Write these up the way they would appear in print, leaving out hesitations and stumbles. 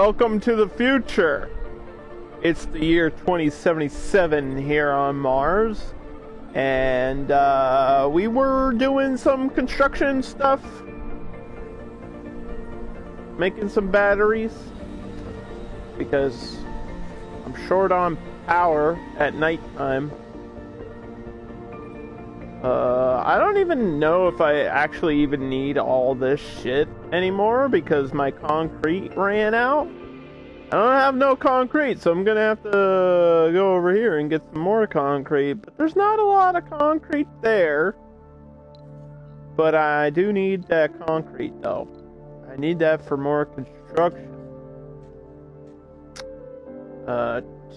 Welcome to the future. It's the year 2077 here on Mars, and we were doing some construction stuff, making some batteries, because I'm short on power at nighttime. I don't even know if I actually even need all this shit anymore because my concrete ran out. I don't have no concrete, so I'm gonna have to go over here and get some more concrete. But there's not a lot of concrete there. But I do need that concrete though. I need that for more construction.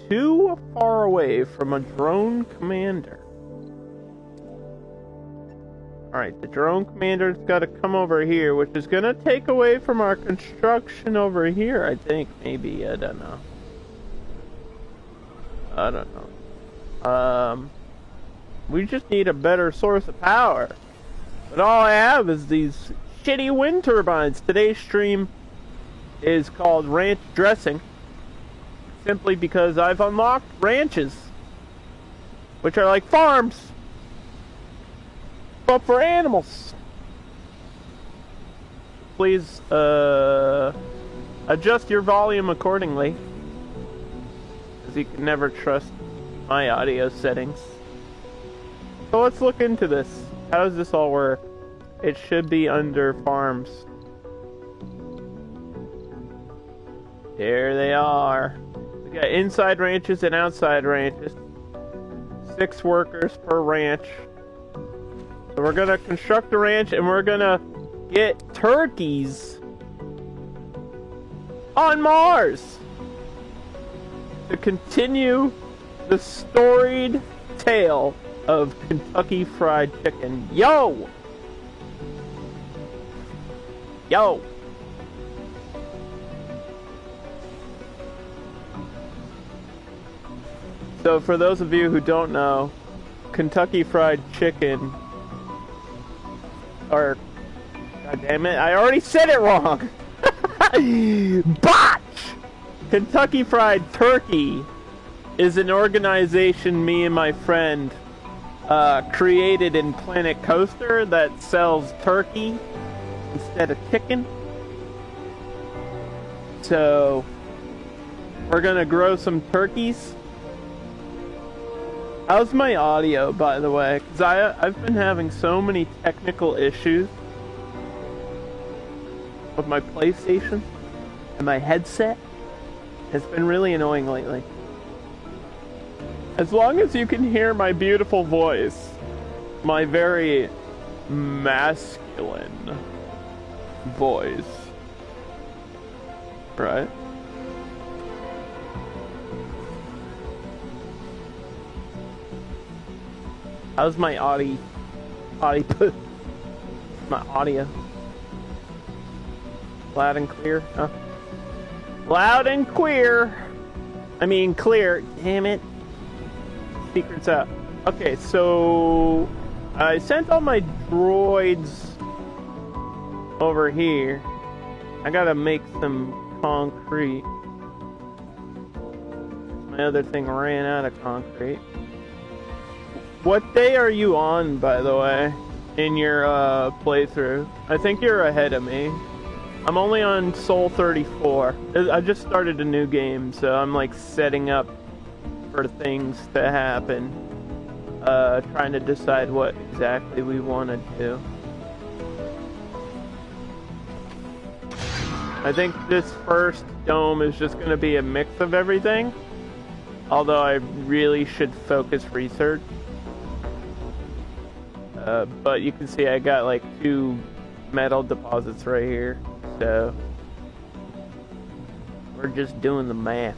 Too far away from a drone commander. Alright, the drone commander's gotta come over here, which is gonna take away from our construction over here, I think. Maybe, I don't know. I don't know. We just need a better source of power. But all I have is these shitty wind turbines. Today's stream is called Ranch Dressing. Simply because I've unlocked ranches. Which are like farms. But for animals. Please adjust your volume accordingly, because you can never trust my audio settings. So let's look into this. How does this all work? It should be under farms. There they are. We got inside ranches and outside ranches. 6 workers per ranch. So we're gonna construct a ranch and we're gonna get turkeys on Mars to continue the storied tale of Kentucky Fried Chicken. Yo! Yo! So for those of you who don't know, Kentucky Fried Chicken, or, god damn it, I already said it wrong! Botch! Kentucky Fried Turkey is an organization me and my friend created in Planet Coaster that sells turkey instead of chicken. So, we're gonna grow some turkeys. How's my audio, by the way? Because I've been having so many technical issues with my PlayStation and my headset. It's been really annoying lately. As long as you can hear my beautiful voice, my very masculine voice, right? How's my my audio? Loud and clear? Huh? Loud and queer! I mean clear, damn it. Secret's out. Okay, so I sent all my droids over here. I gotta make some concrete. My other thing ran out of concrete. What day are you on, by the way, in your playthrough? I think you're ahead of me. I'm only on Sol 34. I just started a new game, so I'm like setting up for things to happen. Trying to decide what exactly we want to do. I think this first dome is just going to be a mix of everything. Although I really should focus research. But you can see I got like 2 metal deposits right here, so we're just doing the math.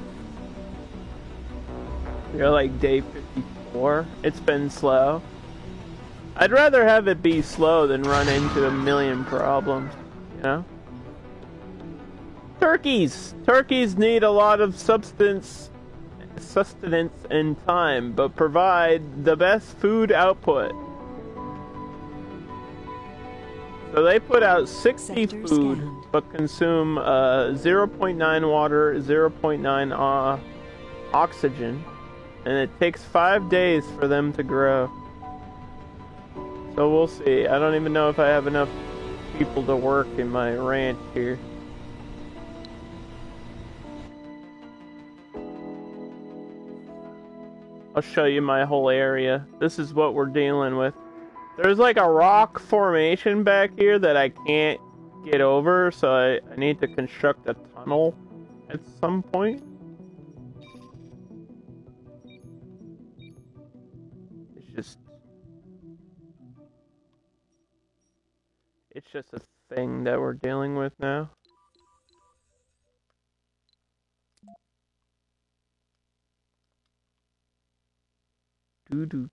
We're like day 54. It's been slow. I'd rather have it be slow than run into a million problems, you know? Turkeys! Turkeys need a lot of sustenance and time, but provide the best food output. So they put out 60 Sector food, scanned. but consume 0.9 water, 0.9 oxygen, and it takes 5 days for them to grow. So we'll see. I don't even know if I have enough people to work in my ranch here. I'll show you my whole area. This is what we're dealing with. There's like a rock formation back here that I can't get over, so I need to construct a tunnel at some point. It's just a thing that we're dealing with now. Doo doo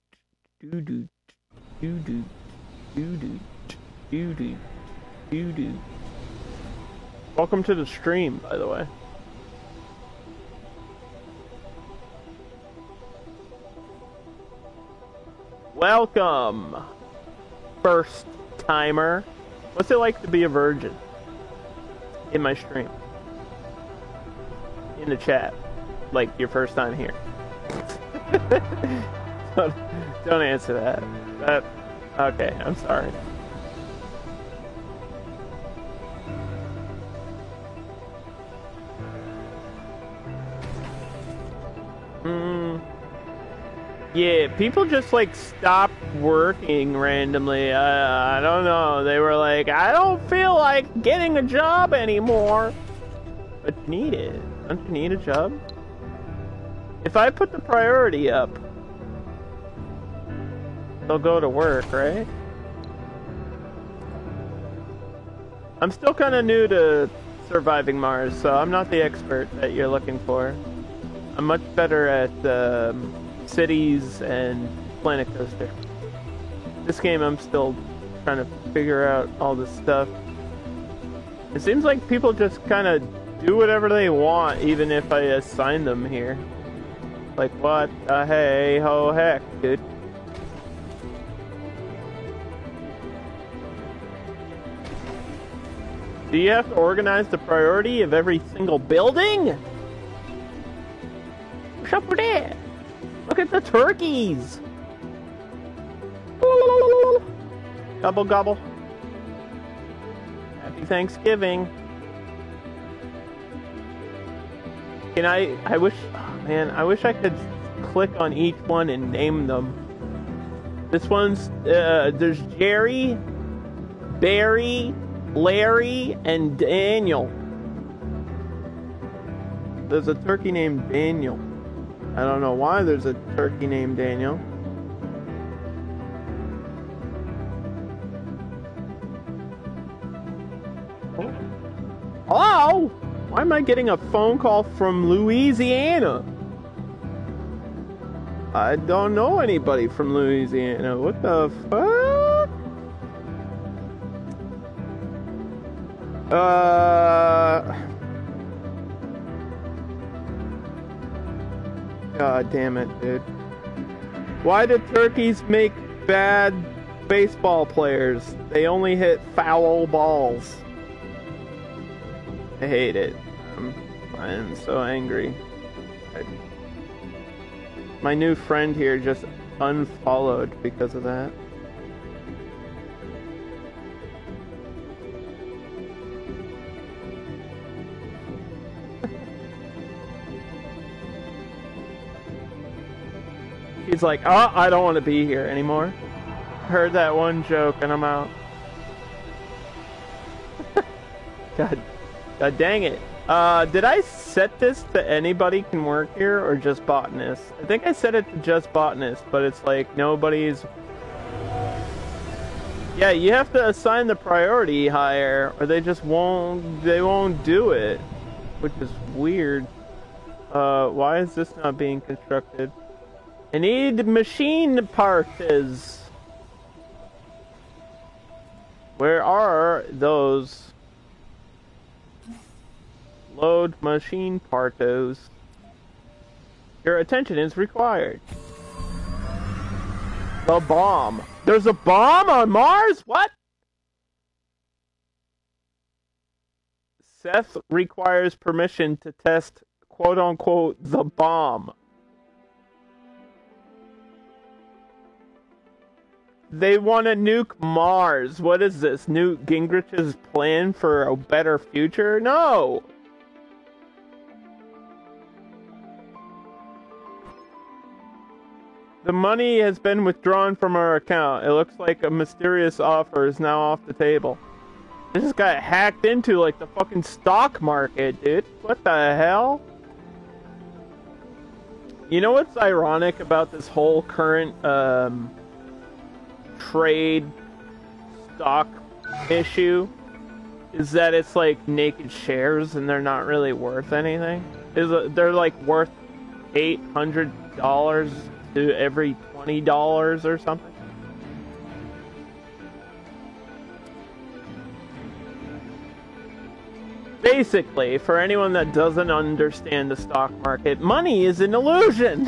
doo doo doo doo doo doo doo doo doo doo. Welcome to the stream, by the way. Welcome, first timer. What's it like to be a virgin? In my stream. In the chat. Like your first time here. Don't answer that. Okay, I'm sorry. Yeah, people just like stopped working randomly. I don't know. They were like, I don't feel like getting a job anymore. But you need it. Don't you need a job? If I put the priority up, they'll go to work, right? I'm still kind of new to surviving Mars, so I'm not the expert that you're looking for. I'm much better at cities and Planet Coaster. This game I'm still trying to figure out all this stuff. It seems like people just kind of do whatever they want, even if I assign them here. Like, what the hey-ho heck, dude? Do you have to organize the priority of every single building? What's up with that? Look at the turkeys! Gobble gobble. Happy Thanksgiving. Can I wish, oh man, I wish I could click on each one and name them. This one's, there's Jerry, Barry, Larry, and Daniel. There's a turkey named Daniel. I don't know why there's a turkey named Daniel. Oh. Hello? Why am I getting a phone call from Louisiana? I don't know anybody from Louisiana. What the fuck? God damn it, dude. Why do turkeys make bad baseball players? They only hit foul balls. I hate it. I am so angry. My new friend here just unfollowed because of that. He's like, oh, I don't want to be here anymore. Heard that one joke and I'm out. God dang it. Did I set this to anybody can work here or just botanists? I think I set it to just botanists, but it's like nobody's... Yeah, you have to assign the priority higher or they just won't do it, which is weird. Why is this not being constructed? I need machine parts. Where are those? Load machine partos. Your attention is required. The bomb. There's a bomb on Mars? What? Seth requires permission to test, quote-unquote, the bomb. They want to nuke Mars. What is this? Newt Gingrich's plan for a better future? No! The money has been withdrawn from our account. It looks like a mysterious offer is now off the table. This just got hacked into like the fucking stock market, dude. What the hell? You know what's ironic about this whole current trade stock issue? Is that it's like naked shares and they're not really worth anything. They're like worth $800 to every $20 or something. Basically, for anyone that doesn't understand the stock market, money is an illusion.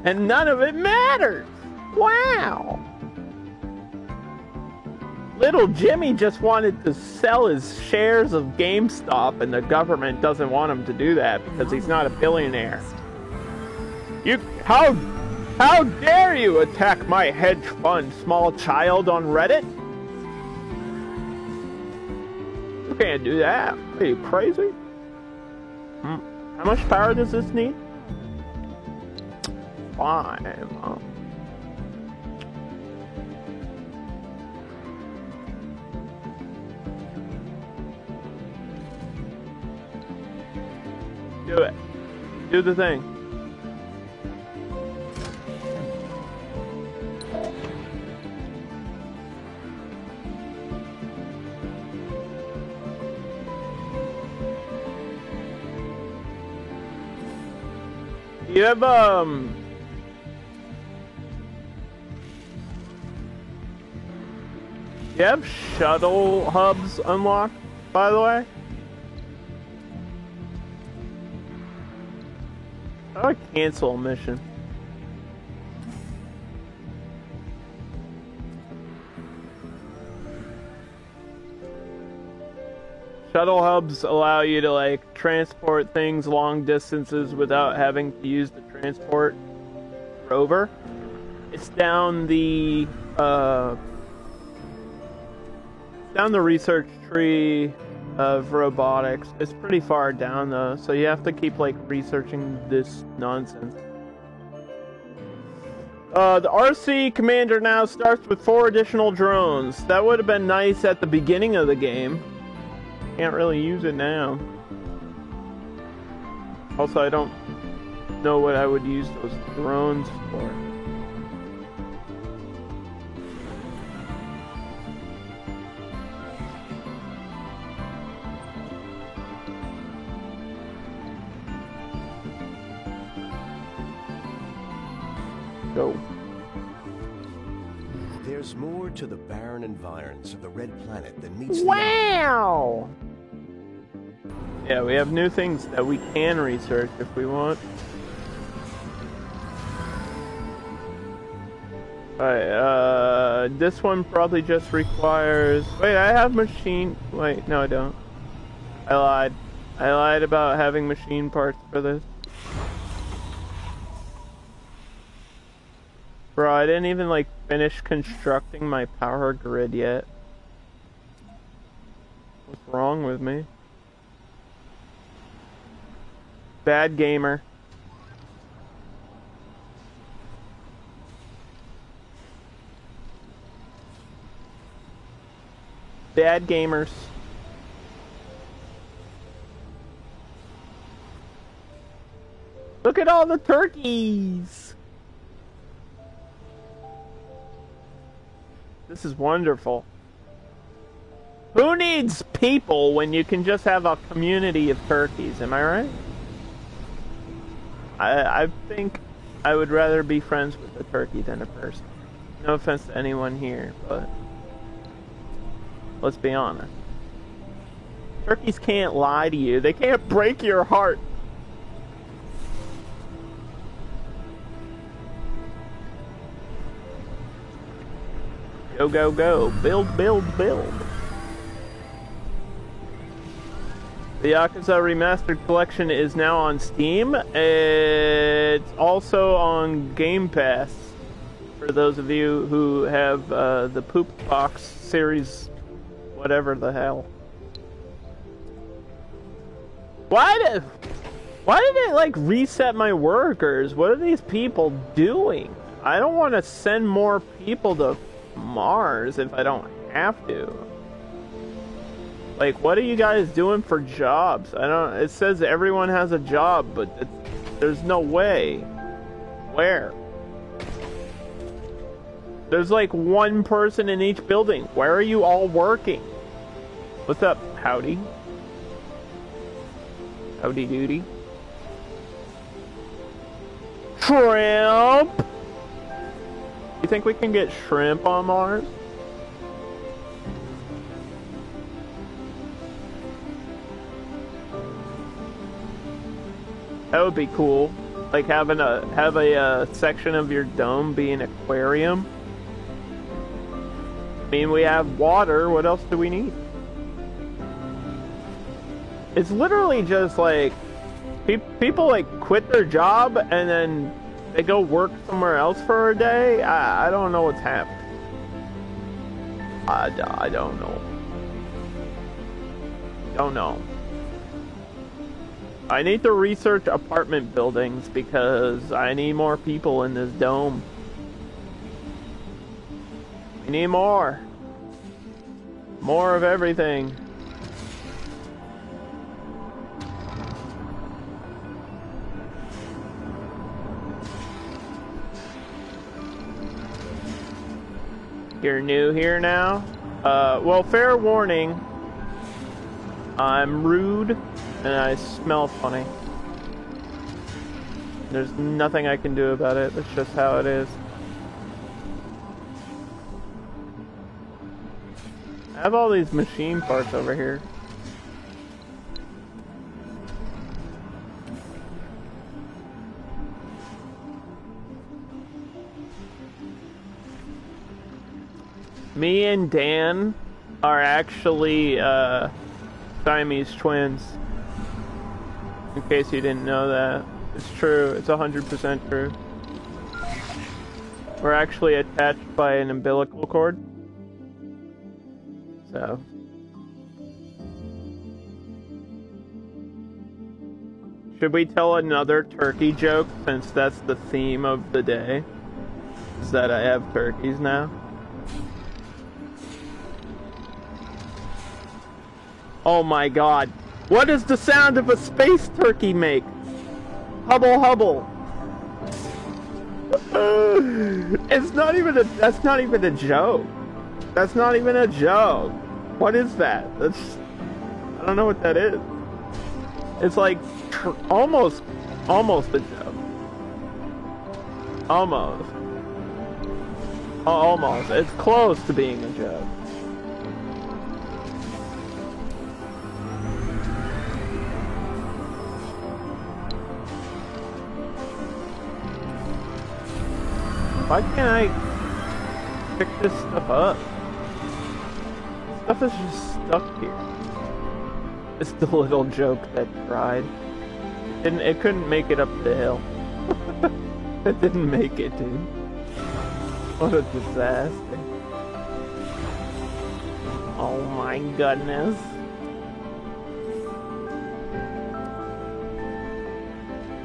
And none of it matters. Wow. Little Jimmy just wanted to sell his shares of GameStop, and the government doesn't want him to do that because he's not a billionaire. How dare you attack my hedge fund, small child, on Reddit? You can't do that. Are you crazy? How much power does this need? 5. Do it. Do the thing. You have, you have shuttle hubs unlocked, by the way? How do I cancel a mission? Shuttle hubs allow you to, like, transport things long distances without having to use the transport rover. It's down the research tree of robotics. It's pretty far down though, so you have to keep like researching this nonsense. The RC commander now starts with 4 additional drones. That would have been nice at the beginning of the game. Can't really use it now. Also, I don't know what I would use those drones for. Go. There's more to the barren environs of the Red Planet than meets Wow! Yeah, we have new things that we can research if we want. Alright, this one probably just requires... Wait, I have machine... Wait, no I don't. I lied. I lied about having machine parts for this. Bro, I didn't even, like, finish constructing my power grid yet. What's wrong with me? Bad gamer. Bad gamers. Look at all the turkeys! This is wonderful. Who needs people when you can just have a community of turkeys, am I right? I think I would rather be friends with a turkey than a person. No offense to anyone here, but let's be honest. Turkeys can't lie to you. They can't break your heart. Go, go, go. Build, build, build. The Yakuza Remastered Collection is now on Steam. It's also on Game Pass for those of you who have the Poop Box series, whatever the hell. Why did it like reset my workers? What are these people doing? I don't want to send more people to Mars if I don't have to. Like, what are you guys doing for jobs? It says everyone has a job, but there's no way. Where? There's like one person in each building. Where are you all working? What's up, howdy? Howdy doody. Shrimp! You think we can get shrimp on Mars? That would be cool. Like have a section of your dome be an aquarium. I mean, we have water. What else do we need? It's literally just like people like quit their job and then they go work somewhere else for a day. I don't know what's happening. I don't know. Don't know. I need to research apartment buildings because I need more people in this dome. We need more. More of everything. You're new here now? Well, fair warning. I'm rude and I smell funny. There's nothing I can do about it. That's just how it is. I have all these machine parts over here. Me and Dan are actually Siamese twins. In case you didn't know that. It's true. It's 100% true. We're actually attached by an umbilical cord. So. Should we tell another turkey joke since that's the theme of the day? Is that I have turkeys now? Oh my god. What does the sound of a space turkey make? Hubble hubble. It's not even that's not even a joke. That's not even a joke. What is that? I don't know what that is. It's like almost a joke. Almost. Almost. It's close to being a joke. Why can't I pick this stuff up? Stuff is just stuck here. It's the little joke that tried. It couldn't make it up the hill. It didn't make it, dude. What a disaster. Oh my goodness.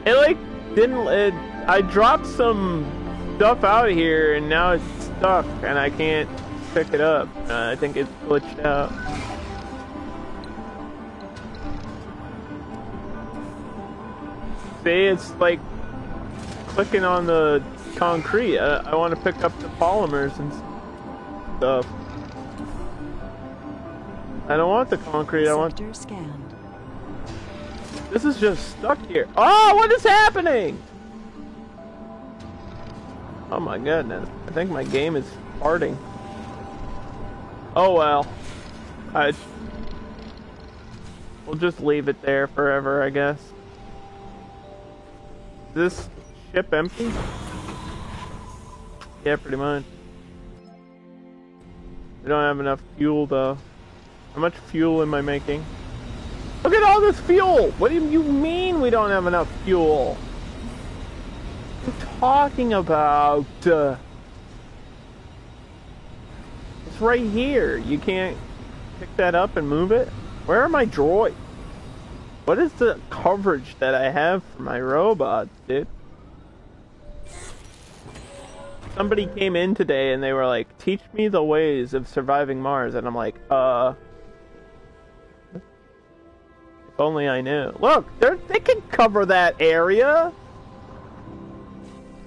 It like didn't I dropped some stuff out here and now it's stuck and I can't pick it up. I think it's glitched out. See, it's like clicking on the concrete. I want to pick up the polymers and stuff. I don't want the concrete. I want. Sector scanned. This is just stuck here. Oh, what is happening? Oh my goodness. I think my game is farting. Oh well. We'll just leave it there forever, I guess. Is this ship empty? Yeah, pretty much. We don't have enough fuel though. How much fuel am I making? Look at all this fuel! What do you mean we don't have enough fuel? What are you talking about? It's right here. You can't pick that up and move it? Where are my droids? What is the coverage that I have for my robots, dude? Somebody came in today and they were like, teach me the ways of surviving Mars. And I'm like, if only I knew. Look, they can cover that area.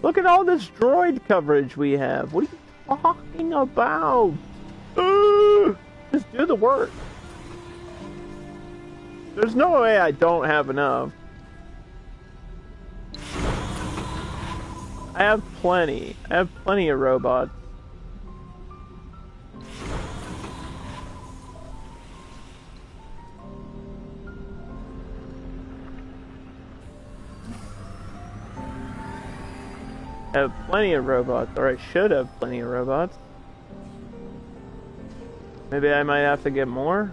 Look at all this droid coverage we have. What are you talking about? Just do the work. There's no way I don't have enough. I have plenty. I have plenty of robots. I have plenty of robots, or I should have plenty of robots. Maybe I might have to get more?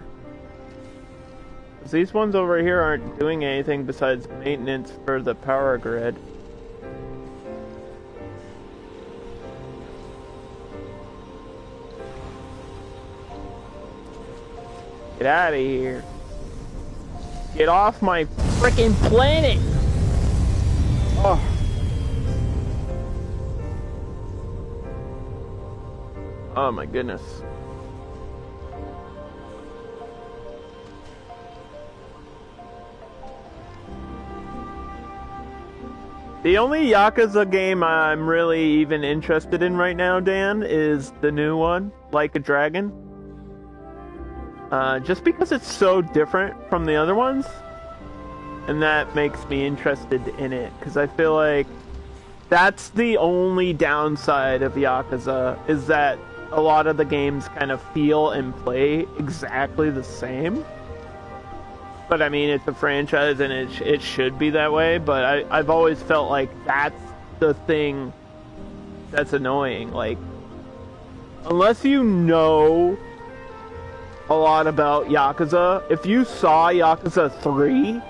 'Cause these ones over here aren't doing anything besides maintenance for the power grid. Get out of here. Get off my frickin' planet! Oh. Oh my goodness. The only Yakuza game I'm really even interested in right now, Dan, is the new one, Like a Dragon. Just because it's so different from the other ones, and that makes me interested in it, because I feel like that's the only downside of Yakuza, is that a lot of the games kind of feel and play exactly the same. But I mean, it's a franchise and it should be that way, but I've always felt like that's the thing that's annoying. Like, unless you know a lot about Yakuza, if you saw Yakuza 3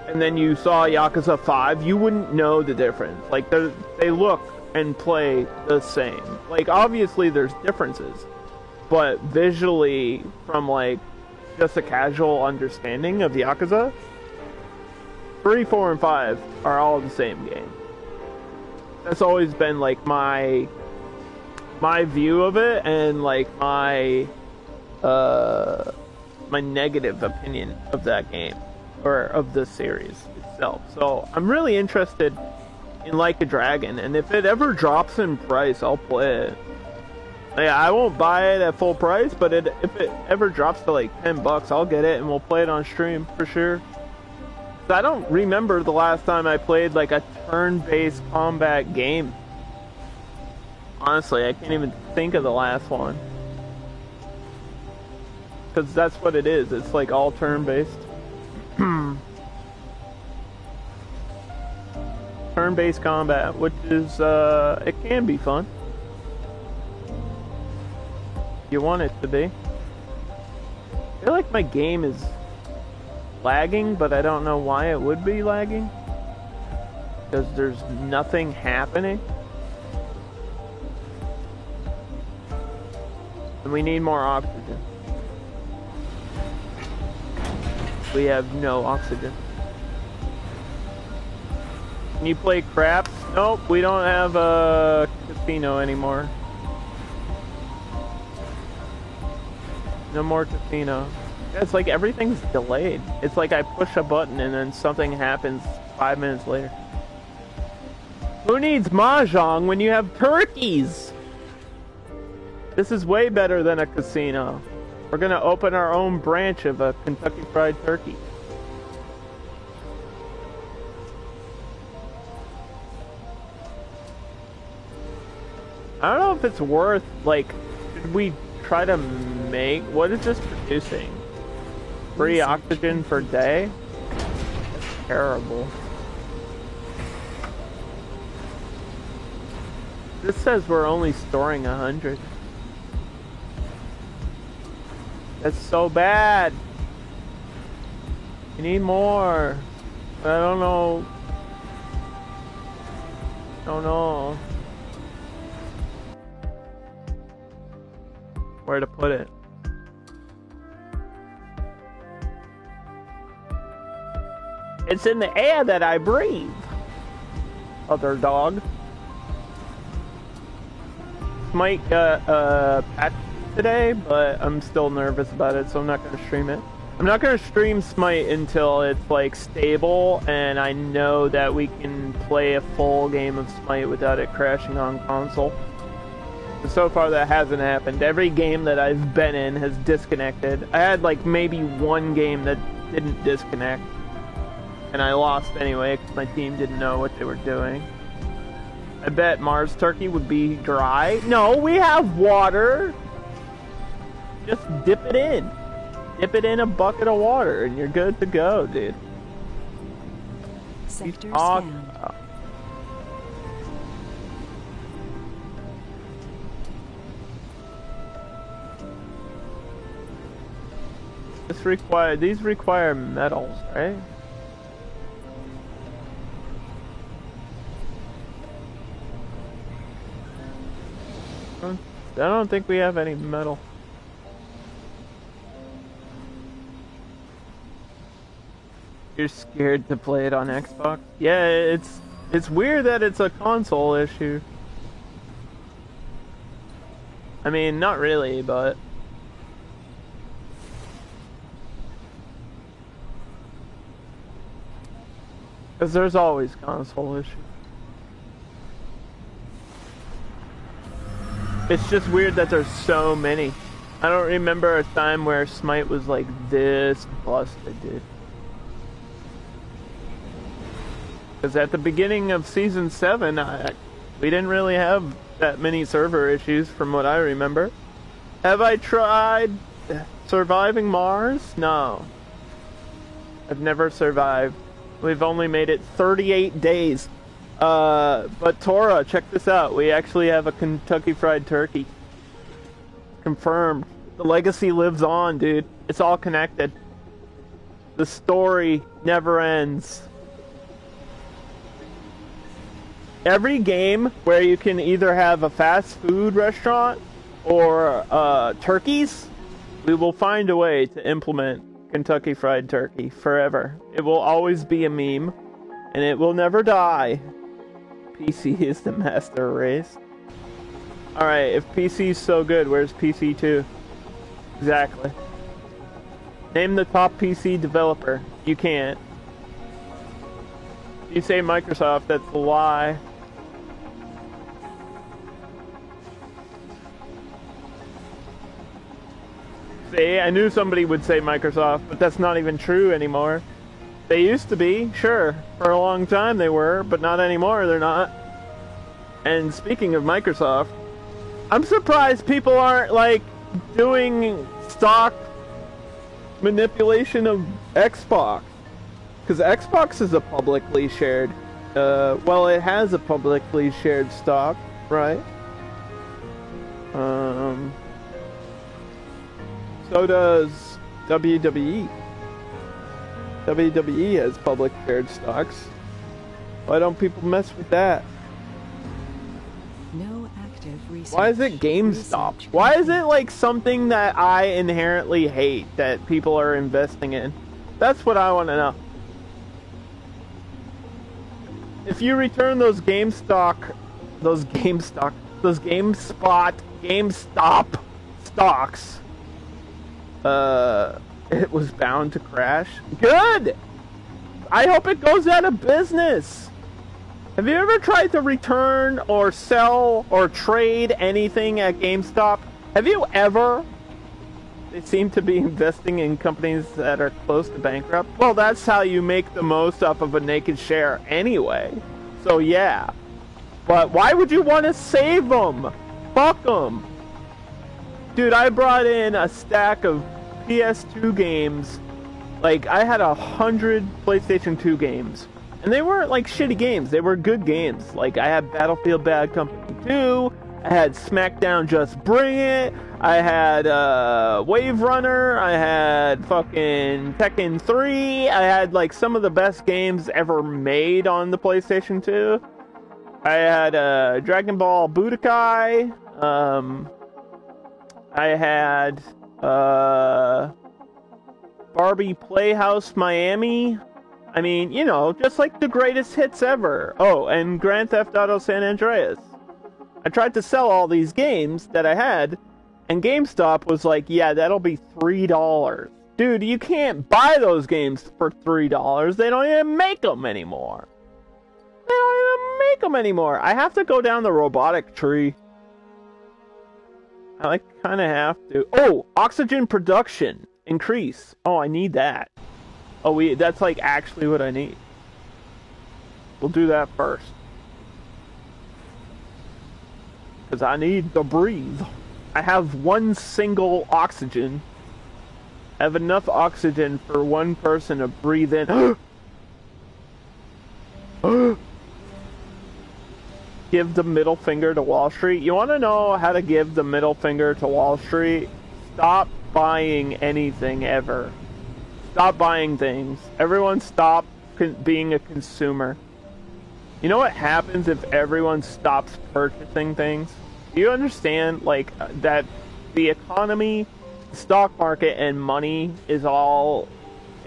and then you saw Yakuza 5, you wouldn't know the difference. Like, they look and play the same. Like, obviously there's differences, but visually, from like just a casual understanding of Yakuza, 3, 4, and 5 are all the same game. That's always been like my view of it, and like my negative opinion of that game, or of the series itself. So I'm really interested in Like a Dragon, and if it ever drops in price, I'll play it. Yeah, I won't buy it at full price, but if it ever drops to like $10, I'll get it and we'll play it on stream for sure. I don't remember the last time I played like a turn-based combat game. Honestly, I can't even think of the last one. Because that's what it is. It's like all turn-based. Turn-based combat, which is, it can be fun. You want it to be. I feel like my game is lagging, but I don't know why it would be lagging. Because there's nothing happening. And we need more oxygen. We have no oxygen. Can you play craps? Nope, we don't have a casino anymore. No more casino. It's like everything's delayed. It's like I push a button and then something happens 5 minutes later. Who needs mahjong when you have turkeys? This is way better than a casino. We're gonna open our own branch of a Kentucky Fried Turkey. I don't know if it's worth, like, should we try to make, what is this producing? Free oxygen per day? That's terrible. This says we're only storing 100. That's so bad. You need more. I don't know. Don't know where to put it. It's in the air that I breathe. Other dog. Might patch today, but I'm still nervous about it, so I'm not gonna stream it. I'm not gonna stream Smite until it's like stable and I know that we can play a full game of Smite without it crashing on console. But so far that hasn't happened. Every game that I've been in has disconnected. I had like maybe one game that didn't disconnect. And I lost anyway because my team didn't know what they were doing. I bet Mars Turkey would be dry. No, we have water. Just dip it in. Dip it in a bucket of water and you're good to go, dude. Sector scanned. These require metals, right? I don't think we have any metal. You're scared to play it on Xbox? Yeah, it's weird that it's a console issue. I mean, not really, but because there's always console issues. It's just weird that there's so many. I don't remember a time where Smite was like this busted, dude. Because at the beginning of Season 7, we didn't really have that many server issues from what I remember. Have I tried surviving Mars? No. I've never survived. We've only made it 38 days. But Tora, check this out. We actually have a Kentucky Fried Turkey. Confirmed. The legacy lives on, dude. It's all connected. The story never ends. Every game where you can either have a fast food restaurant or turkeys, we will find a way to implement Kentucky Fried Turkey forever. It will always be a meme, and it will never die. PC is the master race. Alright, if PC is so good, where's PC 2? Exactly. Name the top PC developer. You can't. If you say Microsoft, that's a lie. See, I knew somebody would say Microsoft, but that's not even true anymore. They used to be, sure. For a long time they were, but not anymore, they're not. And speaking of Microsoft, I'm surprised people aren't, like, doing stock manipulation of Xbox. Because Xbox is a publicly shared, well, it has a publicly shared stock, right? So does WWE. WWE has public shared stocks. Why don't people mess with that? No active research. Why is it GameStop? Why is it like something that I inherently hate that people are investing in? That's what I want to know. If you return those GameStop stocks, it was bound to crash. Good! I hope it goes out of business. Have you ever tried to return or sell or trade anything at GameStop? Have you ever? They seem to be investing in companies that are close to bankrupt. Well, that's how you make the most off of a naked share anyway. So yeah. But why would you want to save them? Fuck them. Dude, I brought in a stack of PS2 games. Like, I had 100 PlayStation 2 games. And they weren't, like, shitty games. They were good games. Like, I had Battlefield Bad Company 2. I had SmackDown Just Bring It. I had Wave Runner, I had fucking Tekken 3, I had like some of the best games ever made on the PlayStation 2. I had Dragon Ball Budokai, I had Barbie Playhouse Miami. I mean, you know, just like the greatest hits ever. Oh, and Grand Theft Auto San Andreas. I tried to sell all these games that I had, and GameStop was like, yeah, that'll be $3. Dude, you can't buy those games for $3. They don't even make them anymore. They don't even make them anymore. I have to go down the robotic tree. I like kind of have to. Oh, oxygen production increase. Oh, I need that. Oh, that's like actually what I need. We'll do that first. Because I need to breathe. I have one single oxygen. I have enough oxygen for one person to breathe in. Give the middle finger to Wall Street. You want to know how to give the middle finger to Wall Street? Stop buying anything ever. Stop buying things. Everyone stop being a consumer. You know what happens if everyone stops purchasing things? Do you understand, like, that the economy, stock market, and money is all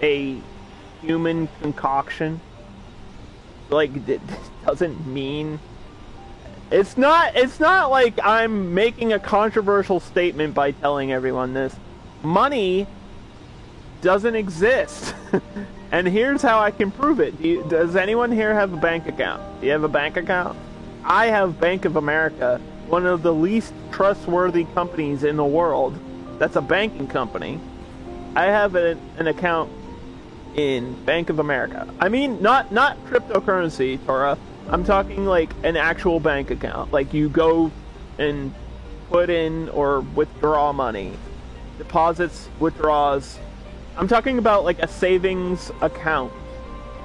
a human concoction? Like, it doesn't mean... It's not like I'm making a controversial statement by telling everyone this. Money doesn't exist. And here's how I can prove it. Does anyone here have a bank account? Do you have a bank account? I have Bank of America, one of the least trustworthy companies in the world. That's a banking company. I have an account in Bank of America. I mean, not cryptocurrency, Tora. I'm talking like an actual bank account. Like you go and put in or withdraw money. Deposits, withdrawals. I'm talking about like a savings account.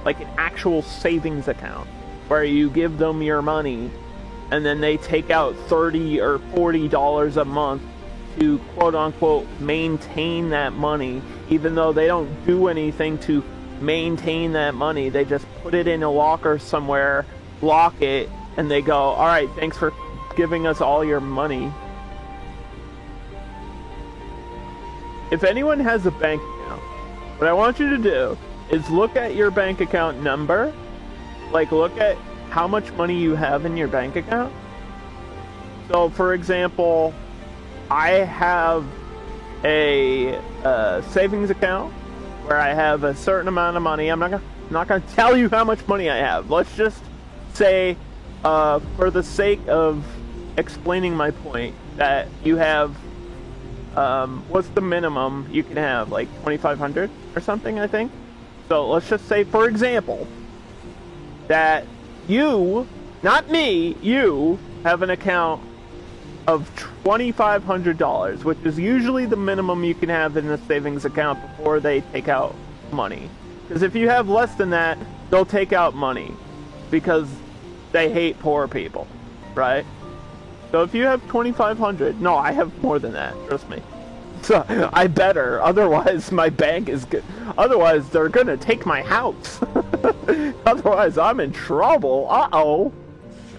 Like an actual savings account. Where you give them your money and then they take out $30 or $40 a month to quote unquote maintain that money, even though they don't do anything to maintain that money. They just put it in a locker somewhere, lock it, and they go, alright, thanks for giving us all your money. If anyone has a bank account, what I want you to do is look at your bank account number. Like, look at how much money you have in your bank account. So, for example, I have a savings account where I have a certain amount of money. I'm not gonna tell you how much money I have. Let's just say, for the sake of explaining my point, that you have, what's the minimum you can have? Like $2,500 or something, I think. So let's just say, for example, that you, not me, you have an account of $2,500, which is usually the minimum you can have in a savings account before they take out money. Because if you have less than that, they'll take out money because they hate poor people, right? So if you have $2,500, no, I have more than that, trust me. So I better, otherwise my bank is good. Otherwise they're gonna take my house. Otherwise I'm in trouble. Uh-oh.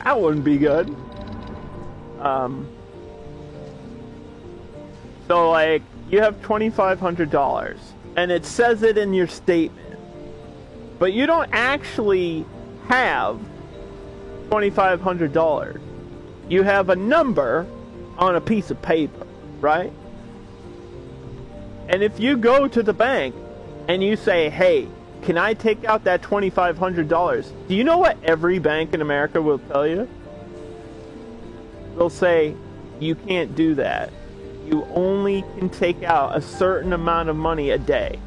That wouldn't be good. So like, you have $2,500 and it says it in your statement, but you don't actually have $2,500. You have a number on a piece of paper, right? And if you go to the bank and you say, hey, can I take out that $2,500? Do you know what every bank in America will tell you? They'll say, you can't do that. You only can take out a certain amount of money a day.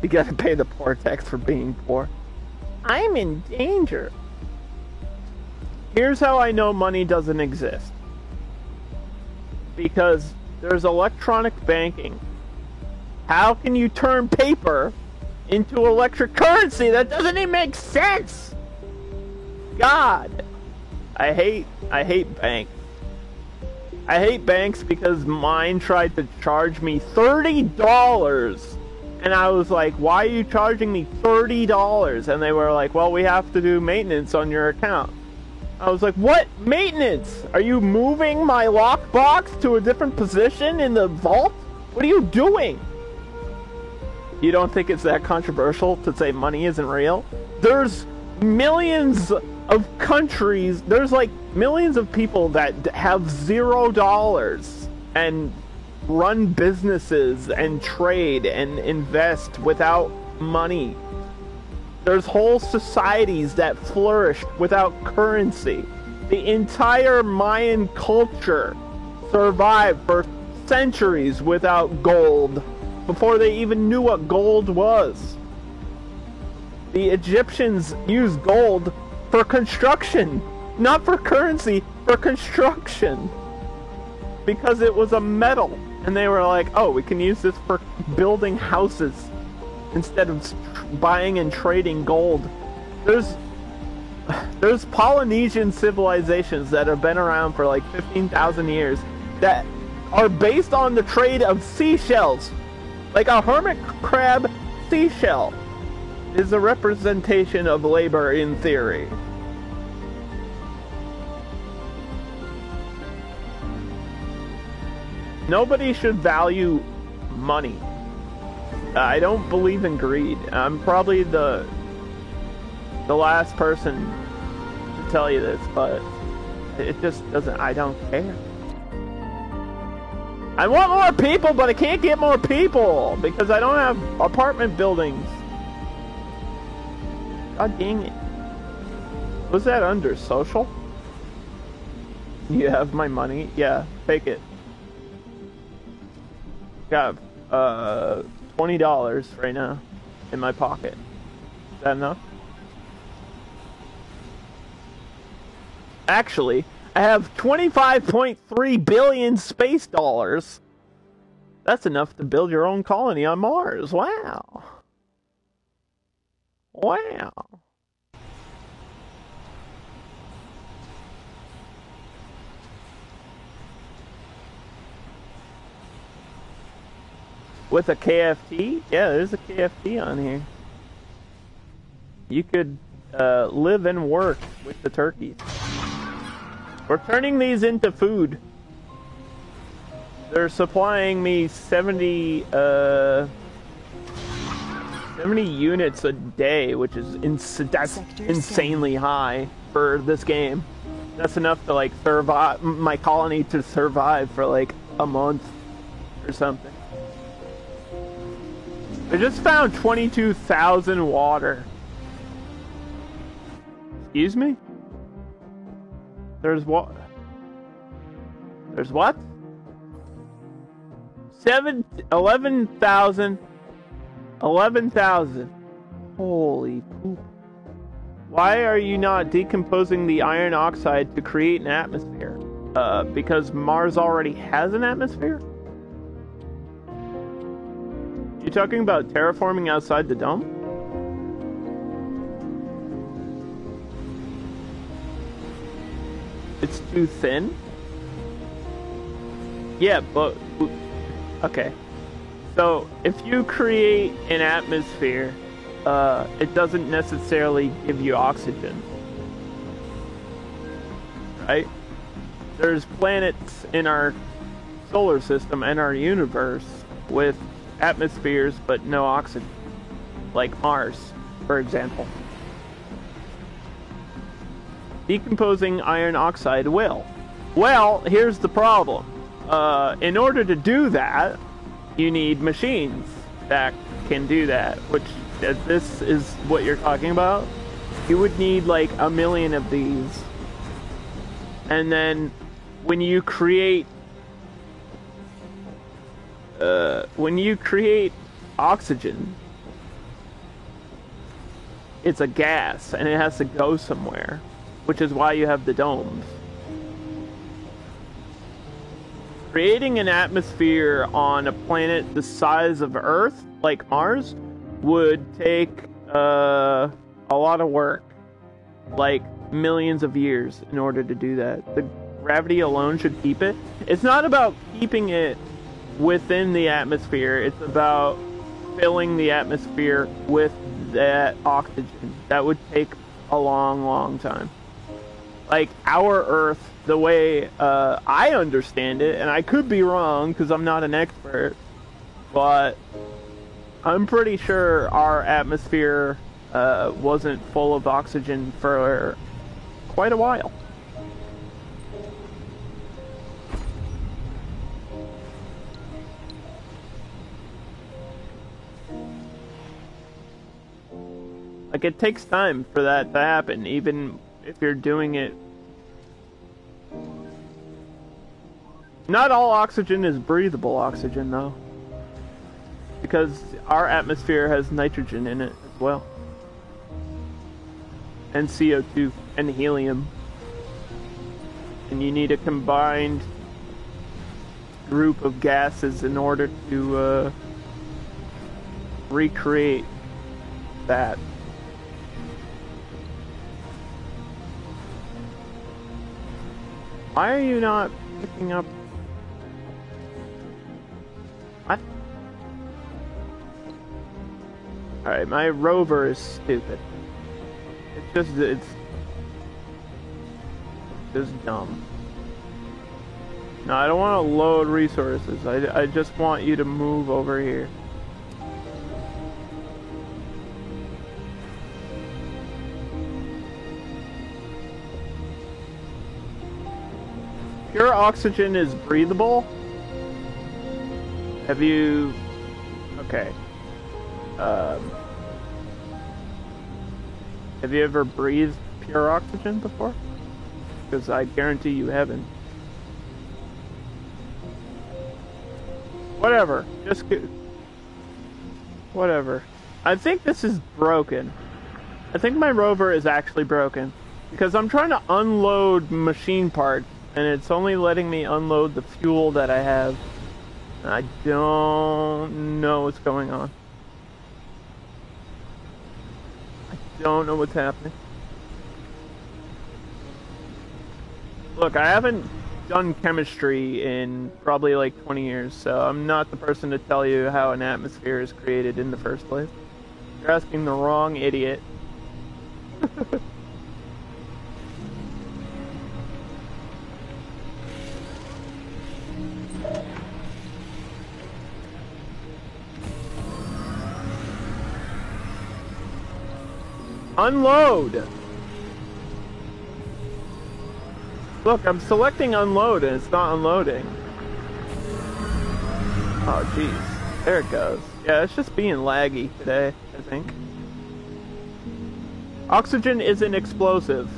You gotta pay the poor tax for being poor. I'm in danger. Here's how I know money doesn't exist. Because there's electronic banking. How can you turn paper into electric currency? That doesn't even make sense. God, I hate banks. I hate banks because mine tried to charge me $30. And I was like, why are you charging me $30? And they were like, well, we have to do maintenance on your account. I was like, what maintenance? Are you moving my lockbox to a different position in the vault? What are you doing? You don't think it's that controversial to say money isn't real? There's millions of countries, there's like millions of people that have $0 and run businesses and trade and invest without money. There's whole societies that flourished without currency. The entire Mayan culture survived for centuries without gold before they even knew what gold was. The Egyptians used gold for construction, not for currency, for construction. Because it was a metal. And they were like, oh, we can use this for building houses instead of buying and trading gold. There's Polynesian civilizations that have been around for like 15,000 years that are based on the trade of seashells. Like a hermit crab seashell is a representation of labor in theory. Nobody should value money. I don't believe in greed. I'm probably the last person to tell you this, but it just doesn't, I don't care. I want more people, but I can't get more people because I don't have apartment buildings. God dang it. Was that under social? You have my money? Yeah, take it. Got $20 right now in my pocket. Is that enough? Actually, I have 25.3 billion space dollars. That's enough to build your own colony on Mars. Wow. Wow. With a KFT? Yeah, there's a KFT on here. You could live and work with the turkeys. We're turning these into food. They're supplying me 70 units a day, which is that's insanely high for this game. That's enough to like survive my colony to survive for like a month or something. I just found 22,000 water. Excuse me? There's what? There's what? 11,000. 11,000. Holy poop. Why are you not decomposing the iron oxide to create an atmosphere? Because Mars already has an atmosphere? You talking about terraforming outside the dome? It's too thin? Yeah, but... Okay. So, if you create an atmosphere, it doesn't necessarily give you oxygen. Right? There's planets in our solar system and our universe with atmospheres but no oxygen. Like Mars, for example. Decomposing iron oxide will. Well, here's the problem. In order to do that, you need machines that can do that, which if this is what you're talking about, you would need like 1 million of these. And then when you create oxygen, it's a gas and it has to go somewhere, which is why you have the domes. Creating an atmosphere on a planet the size of Earth, like Mars, would take a lot of work, like millions of years, in order to do that. gravity alone should keep it. It's not about keeping it within the atmosphere. It's about filling the atmosphere with that oxygen. That would take a long, long time. Like our Earth, the way I understand it, and I could be wrong because I'm not an expert, but I'm pretty sure our atmosphere wasn't full of oxygen for quite a while. Like, it takes time for that to happen, even if you're doing it. Not all oxygen is breathable oxygen, though. Because our atmosphere has nitrogen in it as well. And CO2 and helium. And you need a combined group of gases in order to recreate that. Why are you not picking up? What? Alright, my rover is stupid. It's just dumb. No, I don't want to load resources. I just want you to move over here. Pure oxygen is breathable? Have you... Okay. Have you ever breathed pure oxygen before? Because I guarantee you haven't. Whatever. Just get... Whatever. I think this is broken. I think my rover is actually broken. Because I'm trying to unload machine parts, and it's only letting me unload the fuel that I have. And I don't know what's going on. I don't know what's happening. Look, I haven't done chemistry in probably like 20 years, so I'm not the person to tell you how an atmosphere is created in the first place. You're asking the wrong idiot. Unload! Look, I'm selecting unload and it's not unloading. Oh, jeez. There it goes. Yeah, it's just being laggy today, I think. Oxygen isn't explosive.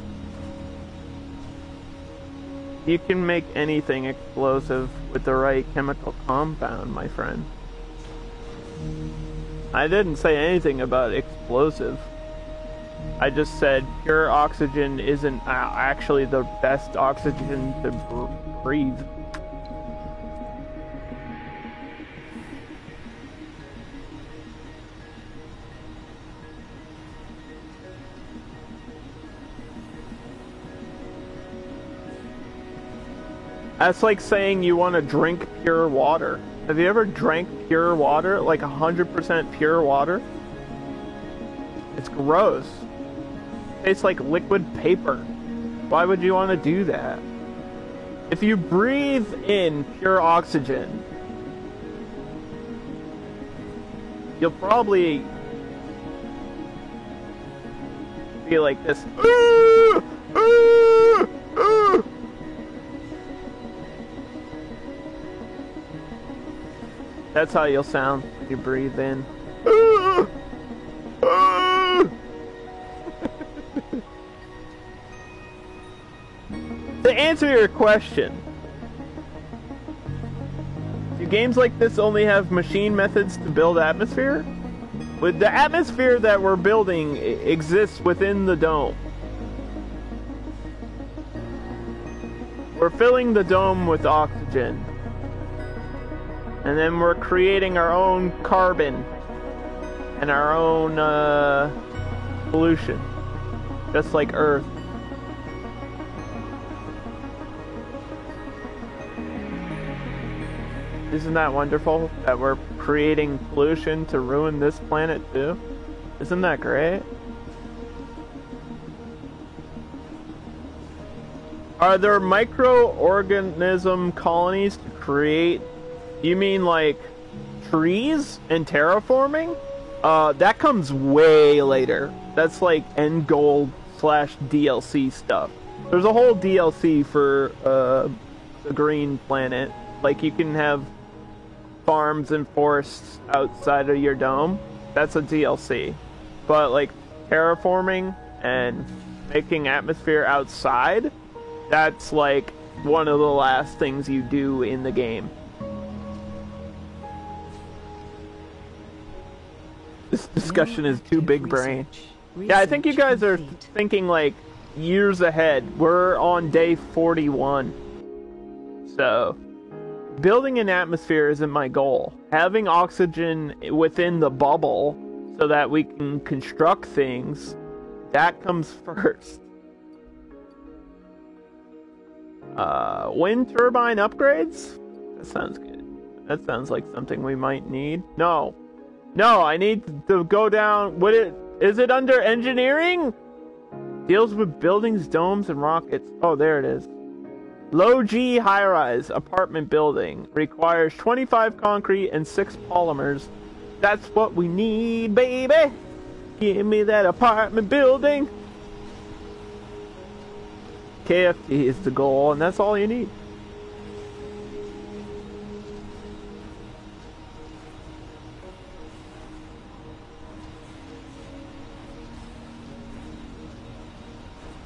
You can make anything explosive with the right chemical compound, my friend. I didn't say anything about explosive. I just said pure oxygen isn't actually the best oxygen to breathe. That's like saying you want to drink pure water. Have you ever drank pure water? Like 100% pure water? It's gross. It tastes like liquid paper. Why would you want to do that? If you breathe in pure oxygen, you'll probably be like this. That's how you'll sound when you breathe in. To answer your question, do games like this only have machine methods to build atmosphere? With the atmosphere that we're building exists within the dome. We're filling the dome with oxygen. And then we're creating our own carbon and our own pollution, just like Earth. Isn't that wonderful that we're creating pollution to ruin this planet too? Isn't that great? Are there microorganism colonies to create? You mean like trees and terraforming? That comes way later. That's like end goal / DLC stuff. There's a whole DLC for the green planet. Like you can have farms and forests outside of your dome. That's a DLC. But like terraforming and making atmosphere outside, that's like one of the last things you do in the game. This discussion is too big brain. Yeah, I think you guys are thinking like years ahead. We're on day 41. So, building an atmosphere isn't my goal. Having oxygen within the bubble so that we can construct things, that comes first. Wind turbine upgrades? That sounds good. That sounds like something we might need. No, I need to go down. Is it under engineering? Deals with buildings, domes, and rockets. Oh, there it is. Low G high-rise apartment building requires 25 concrete and 6 polymers. That's what we need, baby. Give me that apartment building. KFT is the goal, and that's all you need.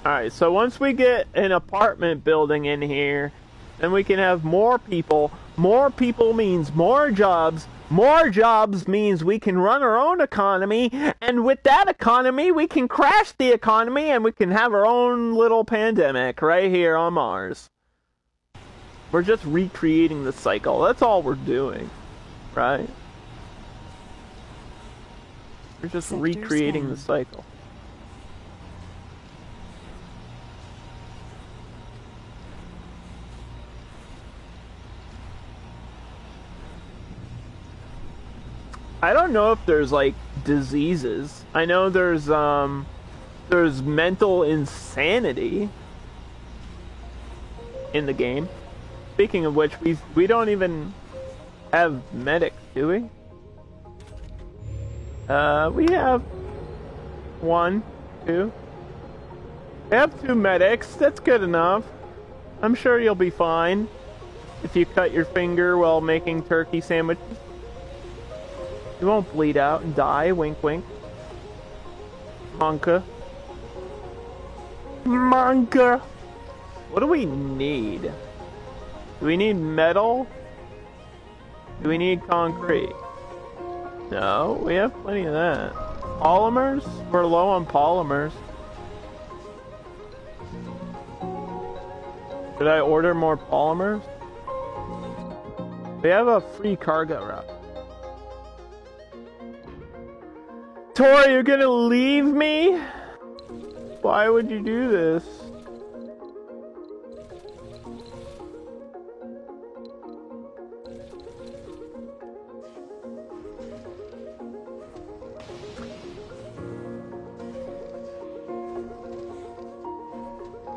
Alright, so once we get an apartment building in here, then we can have more people. More people means more jobs. More jobs means we can run our own economy, and with that economy, we can crash the economy, and we can have our own little pandemic right here on Mars. We're just recreating the cycle. That's all we're doing, right? We're just recreating the cycle. I don't know if there's like diseases. I know there's mental insanity in the game. Speaking of which, we don't even have medics, do we? We have 1, 2. We have 2 medics. That's good enough. I'm sure you'll be fine if you cut your finger while making turkey sandwiches. You won't bleed out and die, wink wink. Monka. What do we need? Do we need metal? Do we need concrete? No, we have plenty of that. Polymers? We're low on polymers. Should I order more polymers? We have a free cargo route. Tori, you're gonna leave me? Why would you do this?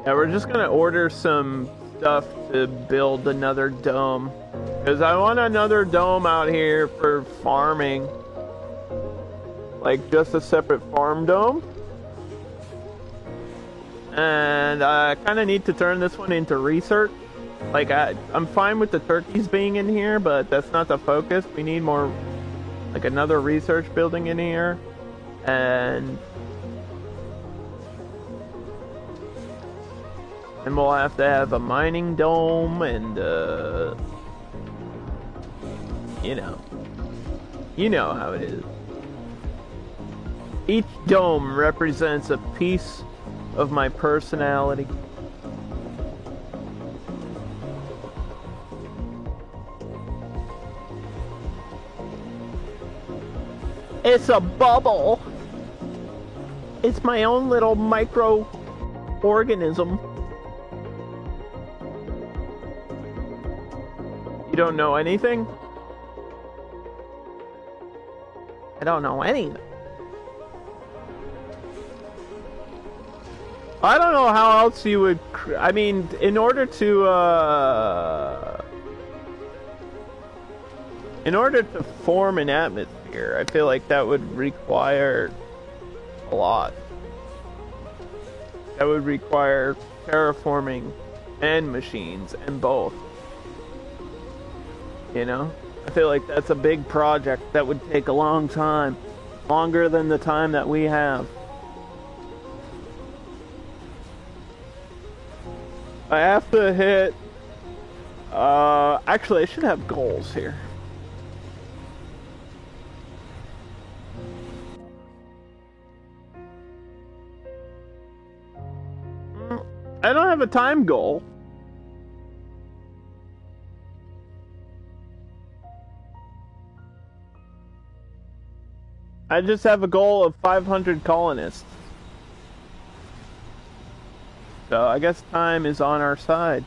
Yeah, we're just gonna order some stuff to build another dome. Because I want another dome out here for farming. Like just a separate farm dome. And I kind of need to turn this one into research. Like I'm fine with the turkeys being in here, but that's not the focus. We need more, like another research building in here. And we'll have to have a mining dome and, you know how it is. Each dome represents a piece of my personality. It's a bubble. It's my own little microorganism. You You don't know anything? I don't know anything. I don't know how else you would... I mean, in order to form an atmosphere, I feel like that would require a lot. That would require terraforming and machines, and both. You know? I feel like that's a big project that would take a long time. Longer than the time that we have. I have to hit... actually, I should have goals here. I don't have a time goal. I just have a goal of 500 colonists. So I guess time is on our side.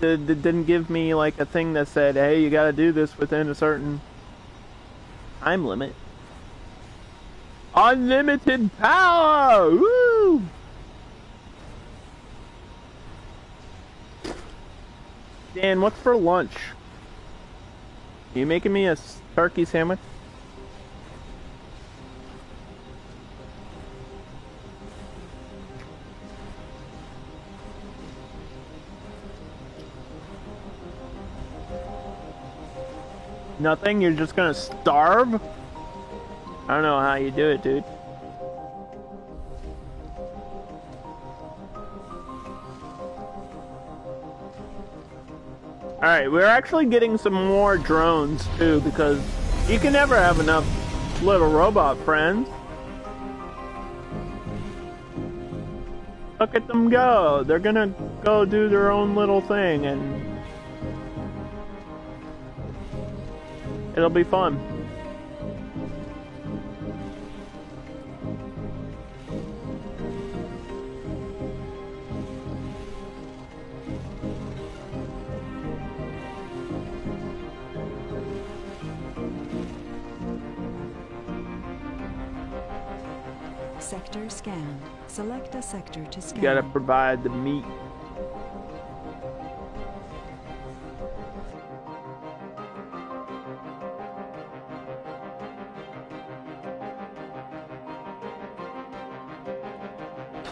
It didn't give me like a thing that said, hey, you gotta do this within a certain time limit. Unlimited power! Woo! Dan, what's for lunch? Are you making me a turkey sandwich? Nothing? You're just gonna starve? I don't know how you do it, dude. Alright, we're actually getting some more drones, too, because you can never have enough little robot friends. Look at them go. They're gonna go do their own little thing, and it'll be fun. Sector scanned. Select a sector to scan. You gotta provide the meat.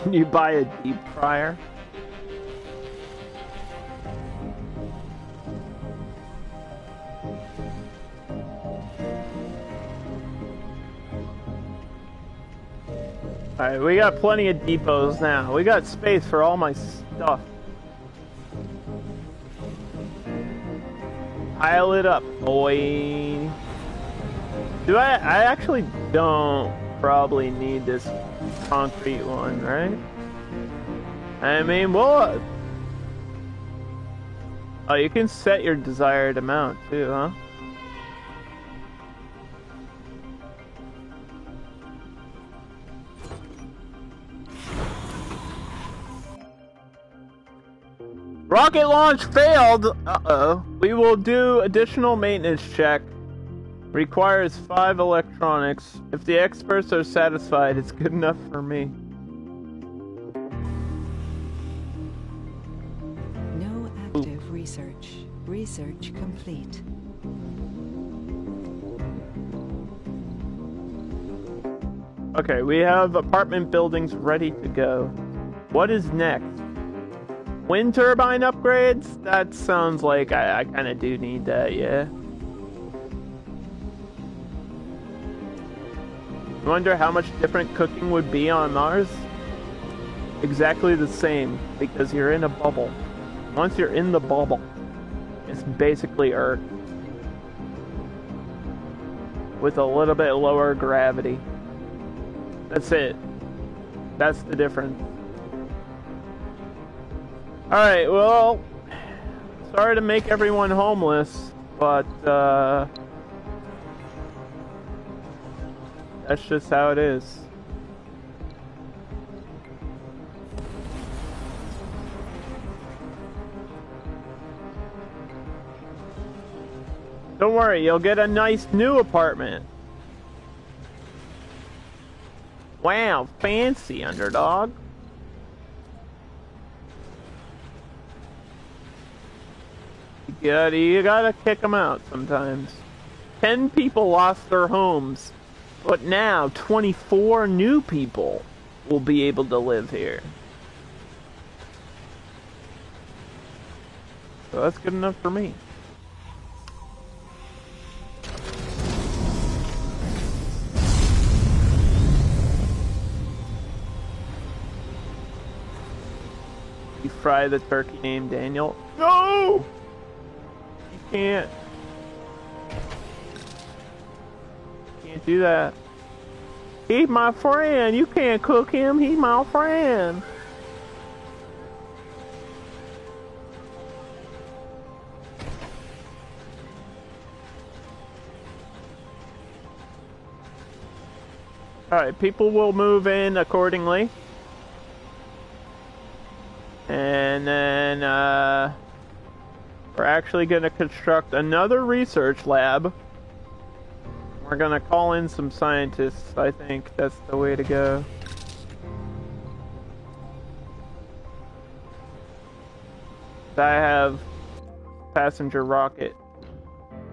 Can you buy a deep fryer? Alright, we got plenty of depots now. We got space for all my stuff. Pile it up, boy. I actually don't probably need this concrete one, right? I mean, well... Oh, you can set your desired amount too, huh? Rocket launch failed! Uh-oh. We will do additional maintenance check. Requires 5 electronics. If the experts are satisfied, it's good enough for me. No active research. Research complete. Okay, we have apartment buildings ready to go. What is next? Wind turbine upgrades? That sounds like I kind of do need that, yeah. I wonder how much different cooking would be on Mars? Exactly the same, because you're in a bubble. Once you're in the bubble, it's basically Earth. With a little bit lower gravity. That's it. That's the difference. Alright, well, sorry to make everyone homeless, but that's just how it is. Don't worry, you'll get a nice new apartment. Wow, fancy, underdog. You gotta kick them out sometimes. 10 people lost their homes, but now 24 new people will be able to live here. So that's good enough for me. You fry the turkey named Daniel. No! You can't do that. He's my friend. You can't cook him. He's my friend. Alright, people will move in accordingly. And then, we're actually going to construct another research lab. We're going to call in some scientists. I think that's the way to go. I have passenger rocket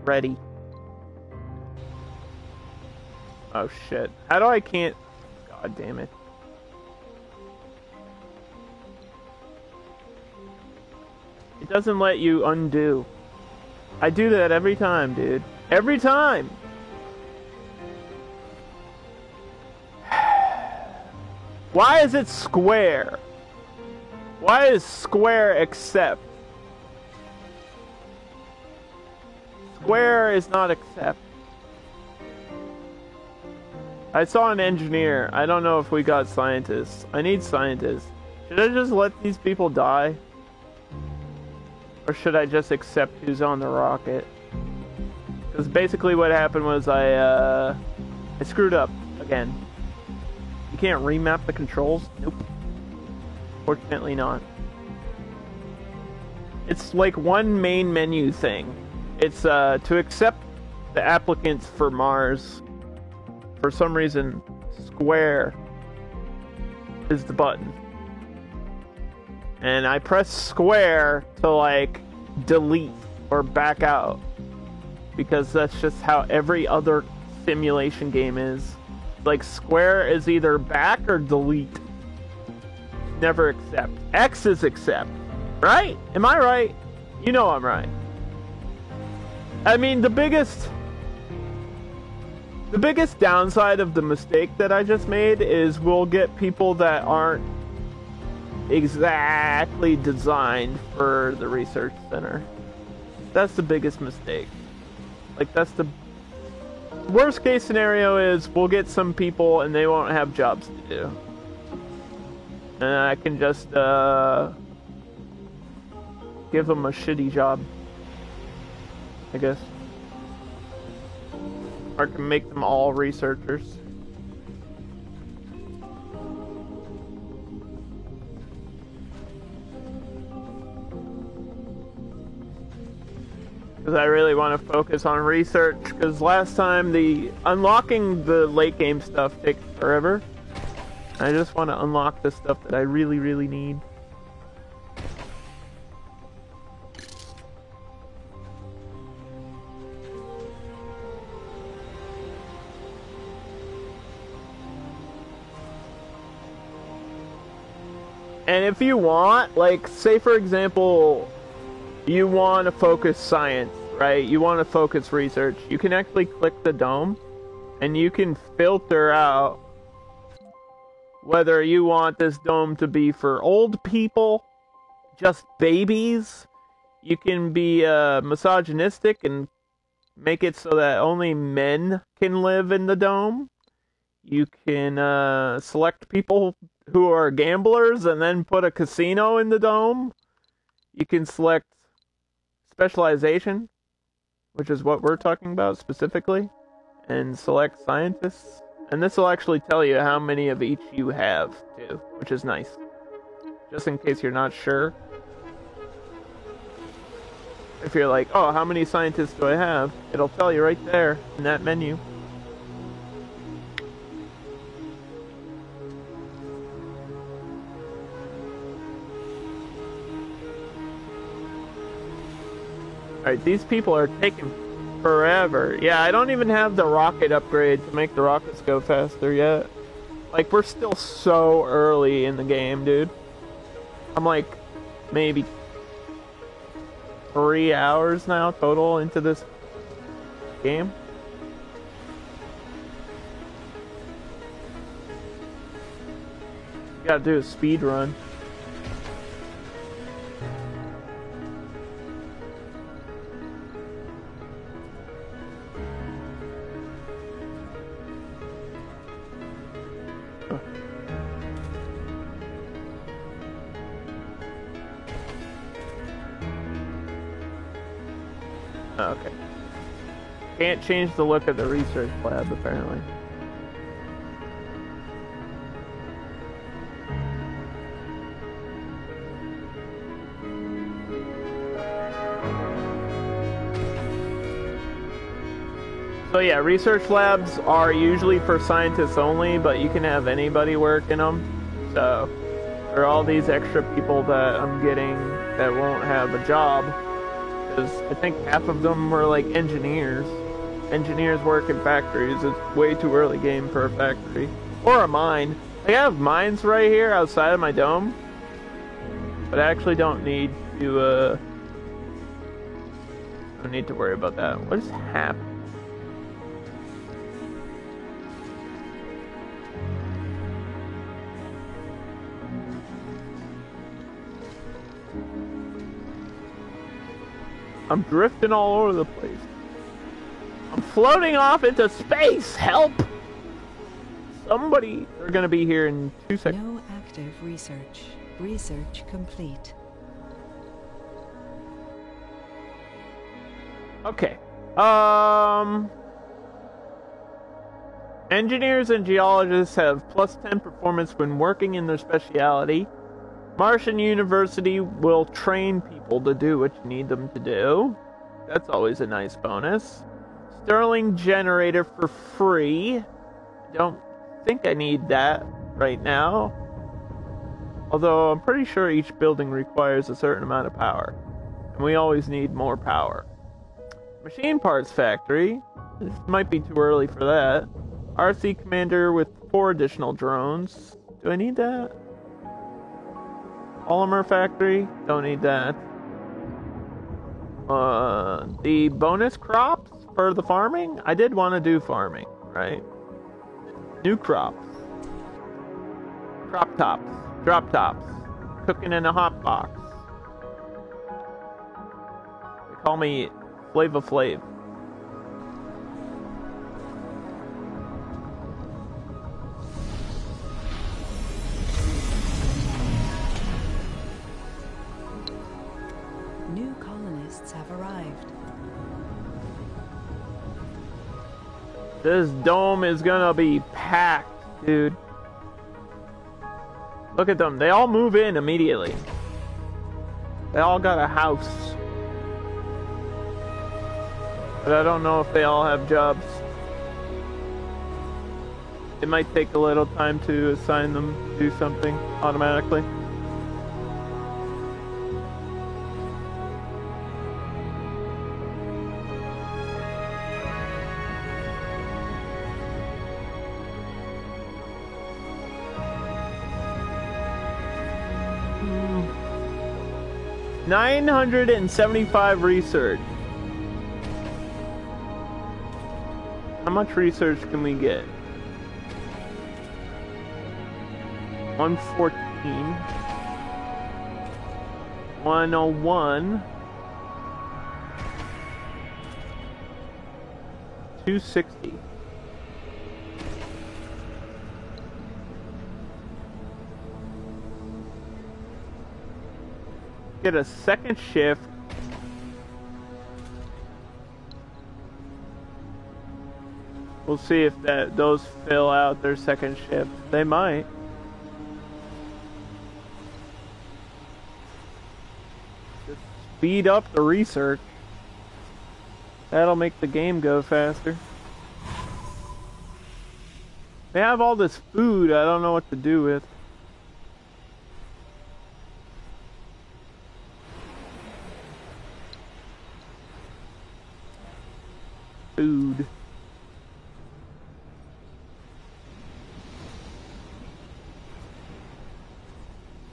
ready. Oh shit. How do I can't... God damn it. It doesn't let you undo. I do that every time, dude. Every time! Why is it square? Why is square accept? Square is not accept. I saw an engineer. I don't know if we got scientists. I need scientists. Should I just let these people die? Or should I just accept who's on the rocket? Because basically what happened was I screwed up again. You can't remap the controls? Nope. Fortunately not. It's like one main menu thing. It's to accept the applicants for Mars. For some reason, square is the button. And I press square to like delete or back out. Because that's just how every other simulation game is. Like square is either back or delete. Never accept. X is accept. Right? Am I right? You know I'm right. I mean, the biggest downside of the mistake that I just made is we'll get people that aren't exactly designed for the research center. That's the biggest mistake. Like, that's the worst case scenario is we'll get some people and they won't have jobs to do. And I can just give them a shitty job, I guess. Or I can make them all researchers. Because I really want to focus on research, because last time the unlocking the late game stuff takes forever. I just want to unlock the stuff that I really, really need. And if you want, like, say for example, you want to focus science, right? You want to focus research. You can actually click the dome, and you can filter out whether you want this dome to be for old people, just babies. You can be misogynistic and make it so that only men can live in the dome. You can select people who are gamblers and then put a casino in the dome. You can select specialization, which is what we're talking about specifically, and select scientists. And this will actually tell you how many of each you have, too, which is nice. Just in case you're not sure. If you're like, oh, how many scientists do I have? It'll tell you right there in that menu. Alright, these people are taking forever. Yeah, I don't even have the rocket upgrade to make the rockets go faster yet. Like, we're still so early in the game, dude. I'm like, maybe 3 hours now total into this game. You gotta do a speed run. Okay. Can't change the look of the research lab, apparently. So yeah, research labs are usually for scientists only, but you can have anybody work in them. So, there are all these extra people that I'm getting that won't have a job. Because I think half of them were like engineers. Engineers work in factories. It's way too early game for a factory. Or a mine. Like, I have mines right here outside of my dome. But I actually don't need to, don't need to worry about that. What is happening? I'm drifting all over the place. I'm floating off into space! Help! Somebody... They're gonna be here in 2 seconds. No active research. Research complete. Okay. Engineers and geologists have +10 performance when working in their specialty. Martian University will train people to do what you need them to do. That's always a nice bonus. Stirling generator for free. Don't think I need that right now. Although I'm pretty sure each building requires a certain amount of power. And we always need more power. Machine parts factory. This might be too early for that. RC commander with 4 additional drones. Do I need that? Polymer factory, don't need that. The bonus crops for the farming? I did want to do farming, right? New crops. Crop tops. Drop tops. Cooking in a hot box. They call me Flava Flav. New colonists have arrived. This dome is gonna be packed, dude. Look at them. They all move in immediately. They all got a house. But I don't know if they all have jobs. It might take a little time to assign them to do something automatically. Hmm. 975 research. How much research can we get? 114. 101. 260. Get a second shift. We'll see if those fill out their second shift. They might. Just speed up the research. That'll make the game go faster. They have all this food I don't know what to do with. Food.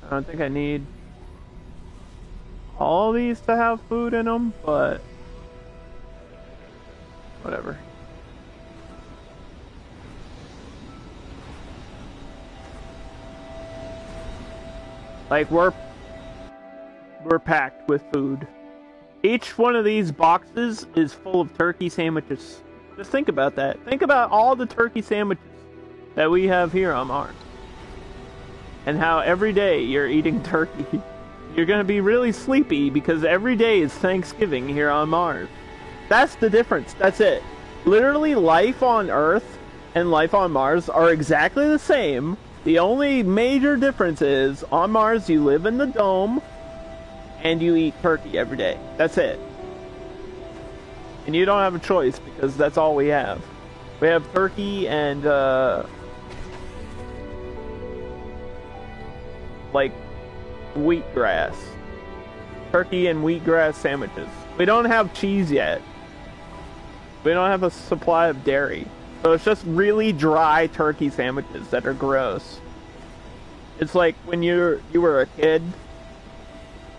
I don't think I need all these to have food in them, but whatever. Like we're packed with food. Each one of these boxes is full of turkey sandwiches. Just think about that. Think about all the turkey sandwiches that we have here on Mars. And how every day you're eating turkey. You're gonna be really sleepy because every day is Thanksgiving here on Mars. That's the difference. That's it. Literally, life on Earth and life on Mars are exactly the same. The only major difference is, on Mars you live in the dome and you eat turkey every day. That's it. And you don't have a choice because that's all we have. We have turkey and like wheatgrass. Turkey and wheatgrass sandwiches. We don't have cheese yet. We don't have a supply of dairy. So it's just really dry turkey sandwiches that are gross. It's like when you were a kid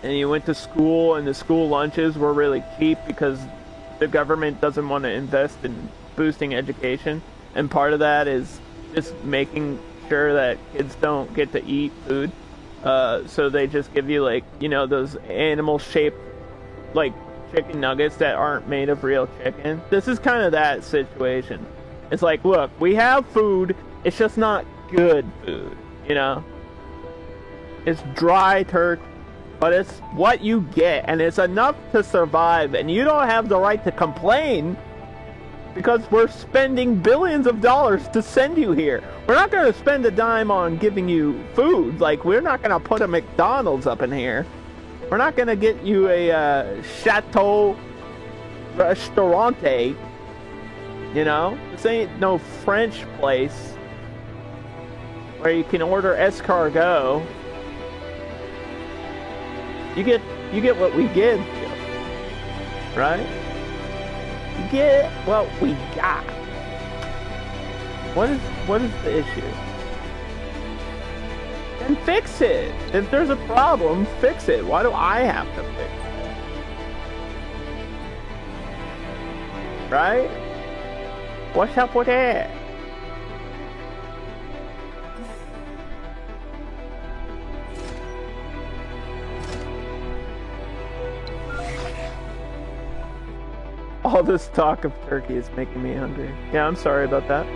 and you went to school and the school lunches were really cheap because the government doesn't want to invest in boosting education. And part of that is just making sure that kids don't get to eat food. So they just give you, like, you know, those animal-shaped, like, chicken nuggets that aren't made of real chicken. This is kind of that situation. It's like, look, we have food, it's just not good food, you know? It's dry turkey, but it's what you get, and it's enough to survive, and you don't have the right to complain because we're spending billions of dollars to send you here. We're not going to spend a dime on giving you food. Like, we're not going to put a McDonald's up in here. We're not going to get you a Chateau Restaurante. You know? This ain't no French place where you can order escargot. You get what we give you. Right? You get what we got. What is the issue? Then fix it. If there's a problem, fix it. Why do I have to fix it? Right? What's up with that? All this talk of turkey is making me hungry. Yeah, I'm sorry about that.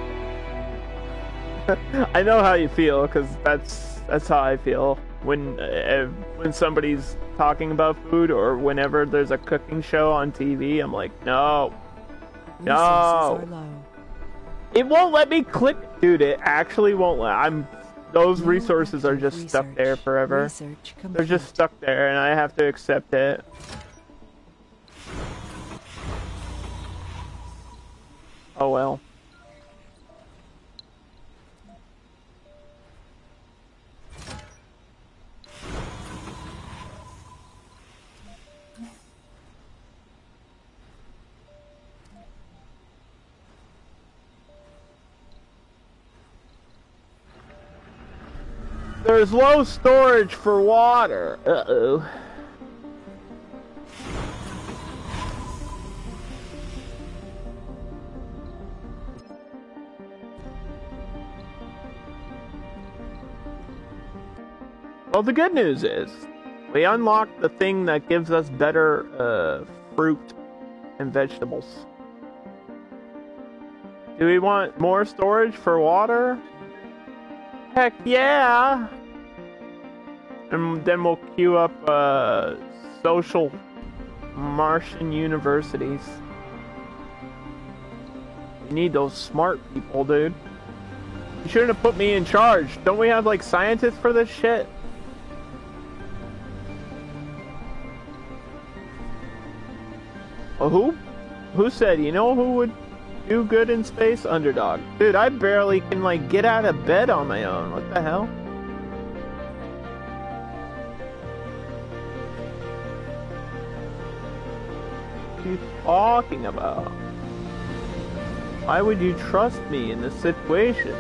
I know how you feel, because that's how I feel when somebody's talking about food, or whenever there's a cooking show on TV. I'm like, no. It won't let me click, dude. It actually won't let. Those resources are just stuck there forever. They're just stuck there, and I have to accept it. Oh well. There's low storage for water. Uh-oh. Well, the good news is we unlocked the thing that gives us better fruit and vegetables. Do we want more storage for water? Heck yeah! And then we'll queue up social Martian universities. We need those smart people, dude. You shouldn't have put me in charge. Don't we have, like, scientists for this shit? Oh, who? Who said, you know who would do good in space? Underdog. Dude, I barely can, like, get out of bed on my own. What the hell? What are you talking about? Why would you trust me in this situation?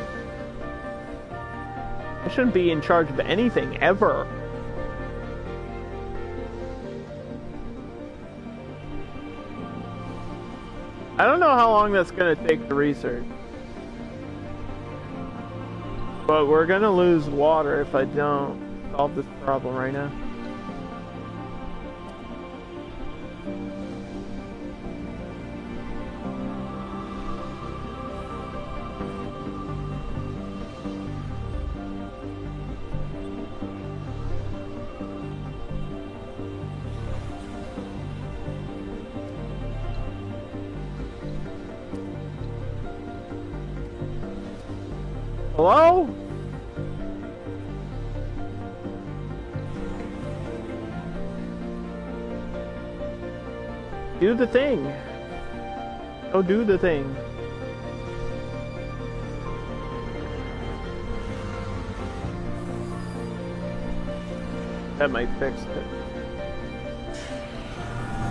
I shouldn't be in charge of anything, ever. I don't know how long that's gonna take to research. But we're gonna lose water if I don't solve this problem right now. Hello? Do the thing. Oh, do the thing. That might fix it.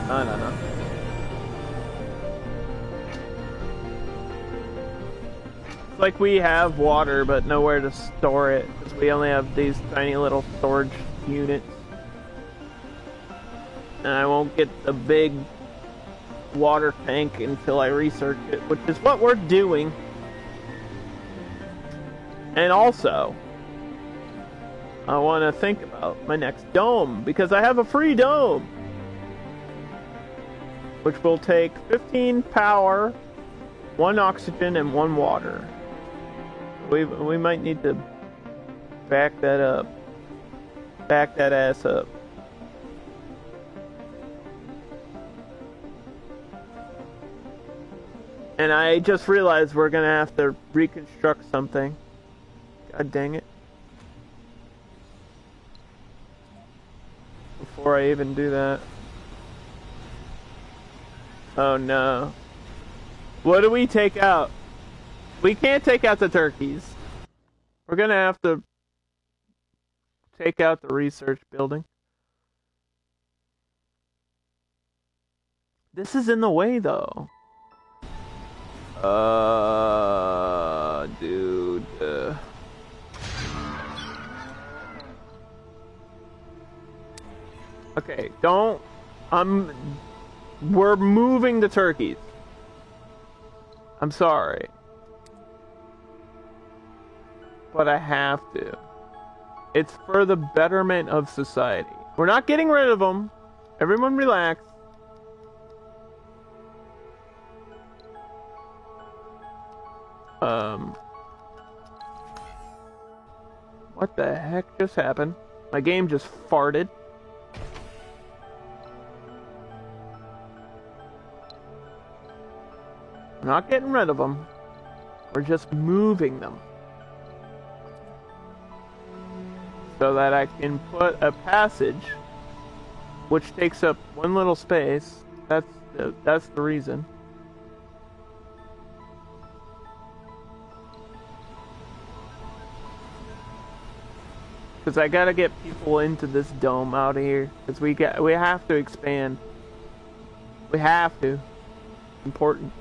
I don't know. It's like we have water, but nowhere to store it, because we only have these tiny little storage units. And I won't get the big water tank until I research it, which is what we're doing. And also, I want to think about my next dome, because I have a free dome, which will take 15 power, 1 oxygen, and 1 water. We might need to back that up. Back that ass up. And I just realized we're gonna have to reconstruct something. God dang it. Before I even do that. Oh no. What do we take out? We can't take out the turkeys. We're gonna have to take out the research building. This is in the way though. Dude. Okay, don't. We're moving the turkeys. I'm sorry. But I have to. It's for the betterment of society. We're not getting rid of them. Everyone relax. What the heck just happened? My game just farted. I'm not getting rid of them. We're just moving them. So that I can put a passage, which takes up 1 little space. That's the reason. Because I gotta get people into this dome out of here. Because we have to expand. We have to. Important.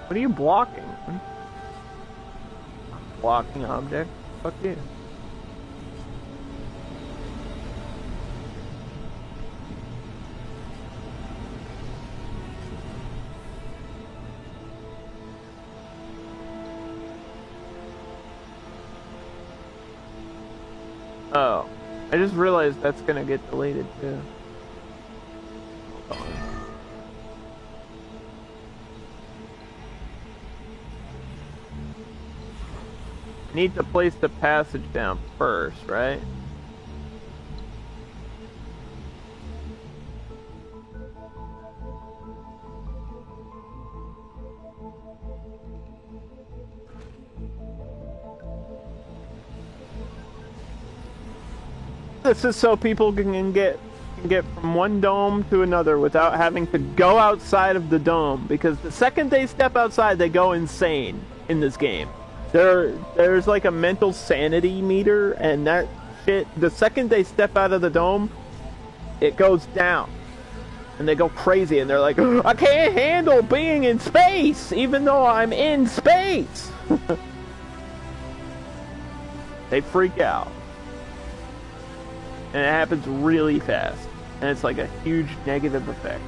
What are you blocking? Blocking object? Fuck you. Oh, I just realized that's gonna get deleted too. Hold on. Need to place the passage down first, right? This is so people can get from one dome to another without having to go outside of the dome, because the second they step outside, they go insane in this game. There's like a mental sanity meter, and that shit, the second they step out of the dome, it goes down. And they go crazy, and they're like, I can't handle being in space, even though I'm in space. They freak out. And it happens really fast. And it's like a huge negative effect.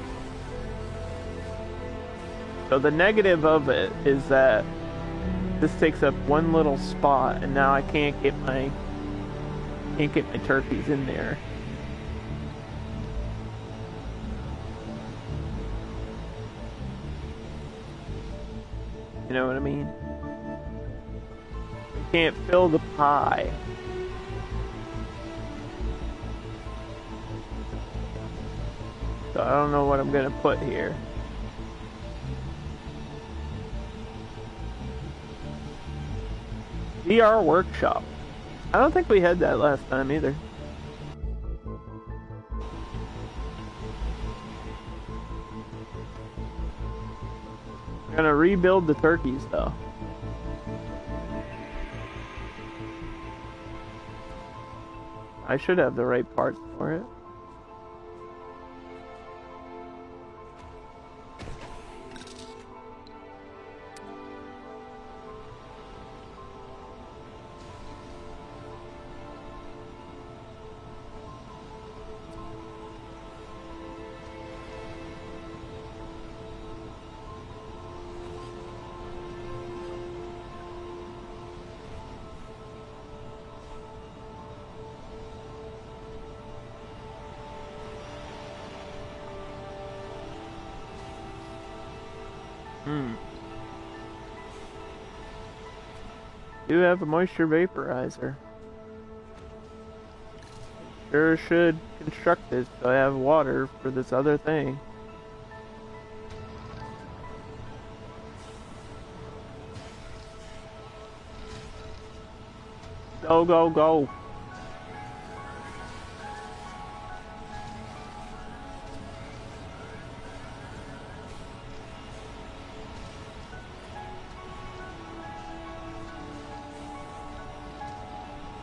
So the negative of it is that this takes up one little spot, and now I can't get my turkeys in there. You know what I mean? You can't fill the pie. So I don't know what I'm gonna put here. VR workshop. I don't think we had that last time either. I'm gonna rebuild the turkeys though. I should have the right parts for it. Do have a moisture vaporizer. Sure should construct it so I have water for this other thing. Go, go, go.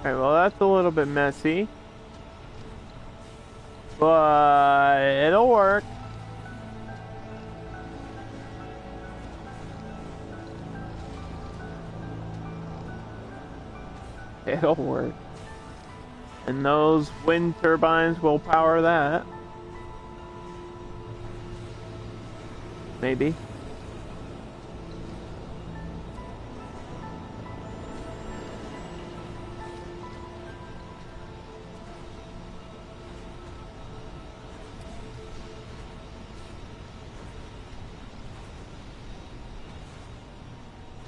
Alright, well that's a little bit messy, but it'll work. It'll work. And those wind turbines will power that. Maybe.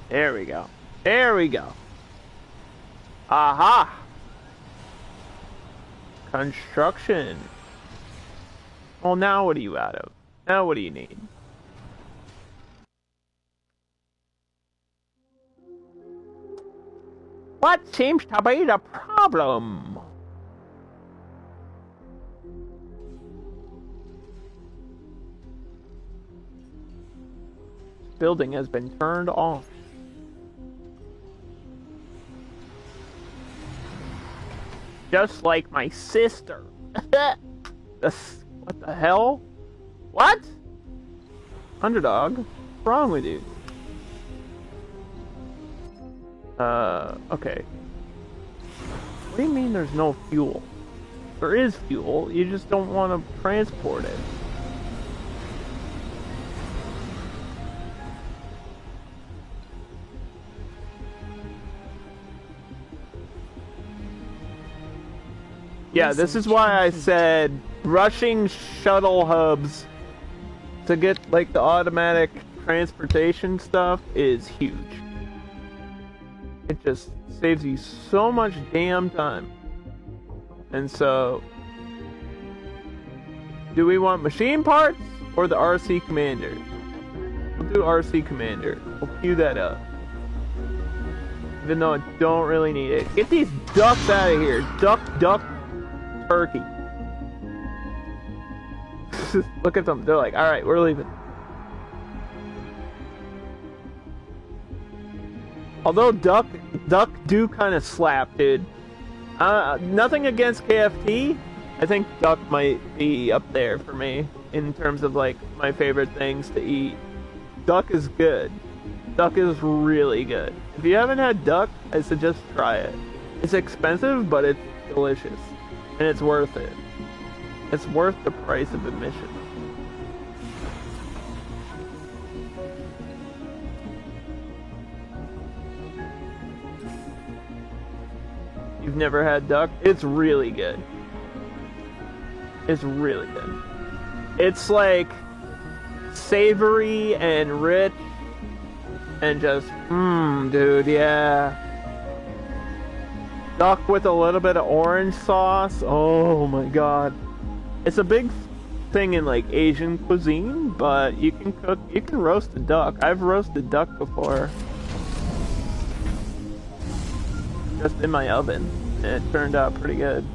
There we go. There we go. Aha! Construction. Well, now what are you out of? Now what do you need? What seems to be the problem? This building has been turned off. Just like my sister. What the hell? What? Underdog? What's wrong with you? Okay. What do you mean there's no fuel? There is fuel, you just don't want to transport it. Yeah, this is why I said rushing shuttle hubs to get like the automatic transportation stuff is huge. It just saves you so much damn time. And so, do we want machine parts or the RC Commander? We'll do RC Commander. We'll queue that up. Even though I don't really need it. Get these ducks out of here. Duck, duck. perky. Look at them. They're like, all right, we're leaving. Although Duck do kind of slap, dude. Nothing against KFT. I think Duck might be up there for me in terms of like my favorite things to eat. Duck is good. Duck is really good. If you haven't had duck, I suggest try it. It's expensive, but it's delicious. And it's worth it. It's worth the price of admission. You've never had duck? It's really good. It's really good. It's like savory and rich and just, dude, yeah. Duck with a little bit of orange sauce. Oh my god. It's a big thing in like Asian cuisine, but you can roast a duck. I've roasted duck before. Just in my oven, and it turned out pretty good.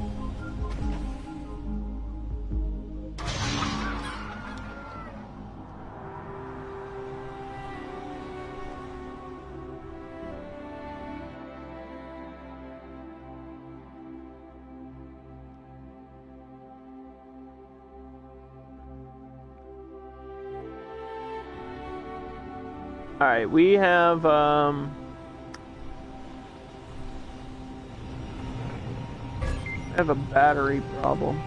Alright, we have I have a battery problem.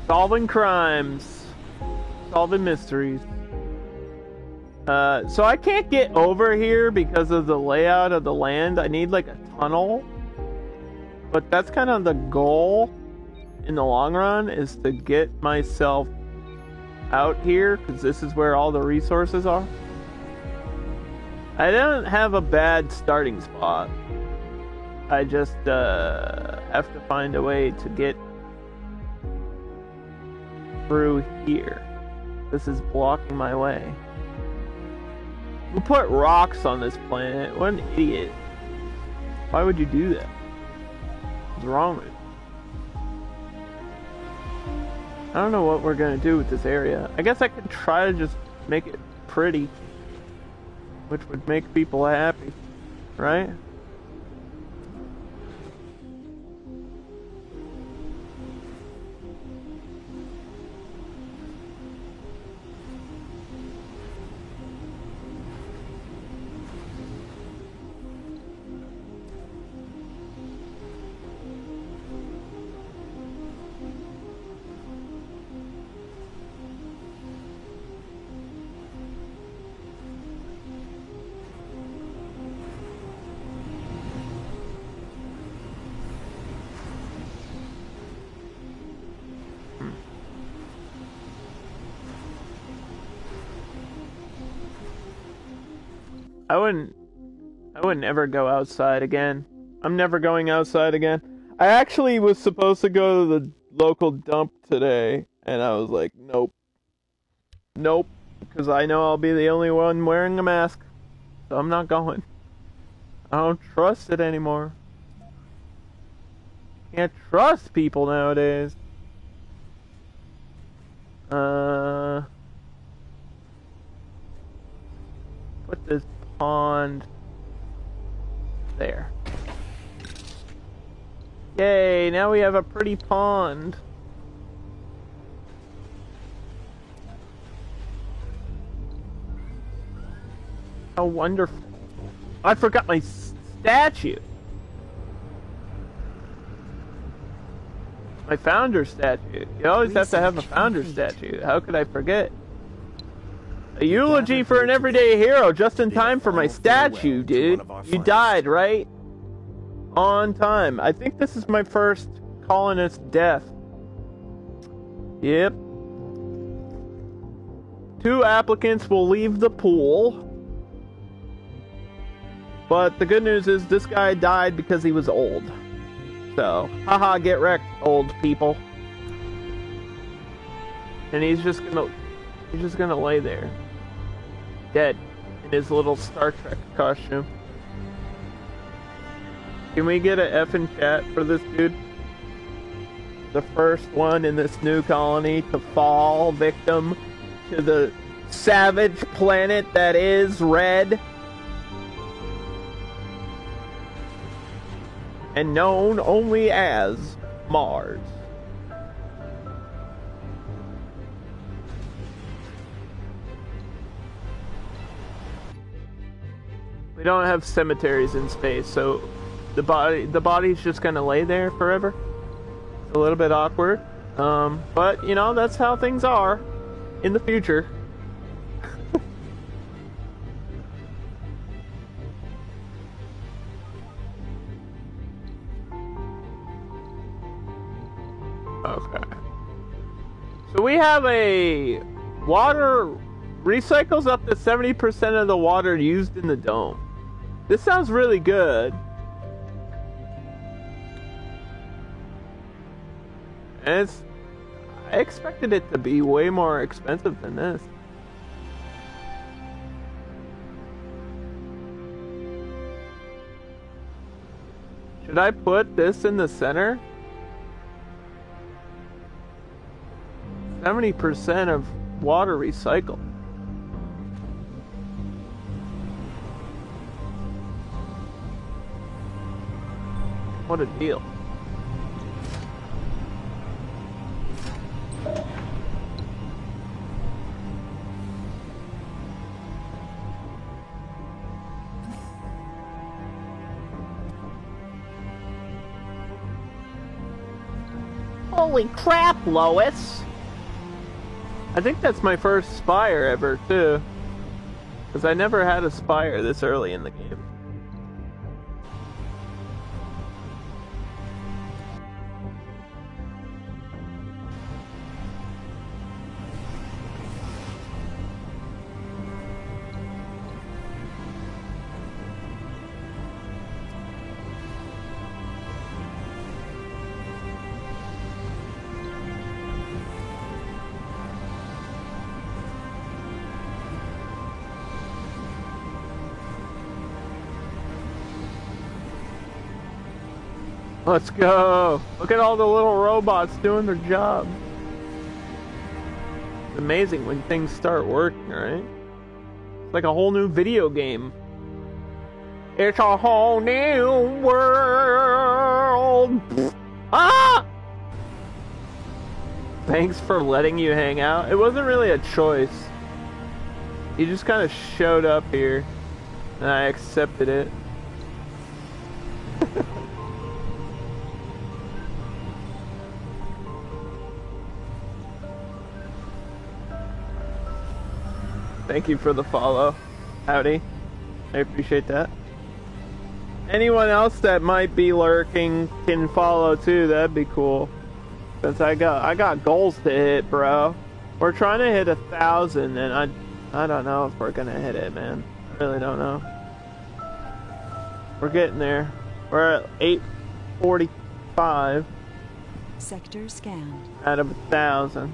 Solving crimes. Solving mysteries. So I can't get over here because of the layout of the land. I need like a tunnel. But that's kind of the goal in the long run, is to get myself out here, because this is where all the resources are. I don't have a bad starting spot. I just have to find a way to get through here. This is blocking my way. Who put rocks on this planet? What an idiot. Why would you do that? What's wrong with it? I don't know what we're gonna do with this area. I guess I could try to just make it pretty, which would make people happy, right? I wouldn't ever go outside again. I'm never going outside again. I actually was supposed to go to the local dump today, and I was like, nope. Nope, because I know I'll be the only one wearing a mask. So I'm not going. I don't trust it anymore. Can't trust people nowadays. Put this pond there. Yay, now we have a pretty pond. How wonderful. I forgot my statue. My founder statue. You always have to have a founder statue. How could I forget? A eulogy for an everyday hero, just in time for my statue, dude. You died, right? On time. I think this is my first colonist death. Yep. 2 applicants will leave the pool. But the good news is this guy died because he was old. So, haha, get wrecked, old people. And he's just gonna lay there. Dead. In his little Star Trek costume. Can we get an F in chat for this dude? The first one in this new colony to fall victim to the savage planet that is red. And known only as Mars. We don't have cemeteries in space, so the body's just gonna lay there forever. It's a little bit awkward, but you know, that's how things are in the future. Okay. So we have a water recycles up to 70% of the water used in the dome. This sounds really good. And I expected it to be way more expensive than this. Should I put this in the center? 70% of water recycled. What a deal. Holy crap, Lois! I think that's my first Spire ever, too. Because I never had a Spire this early in the game. Let's go! Look at all the little robots doing their job. It's amazing when things start working, right? It's like a whole new video game. It's a whole new world! Ah! Thanks for letting you hang out. It wasn't really a choice. You just kind of showed up here, and I accepted it. Thank you for the follow. Howdy. I appreciate that. Anyone else that might be lurking can follow too. That'd be cool. Since I got goals to hit, bro. We're trying to hit 1,000, and I don't know if we're gonna hit it, man. I really don't know. We're getting there. We're at 845. Sector scanned. Out of 1,000.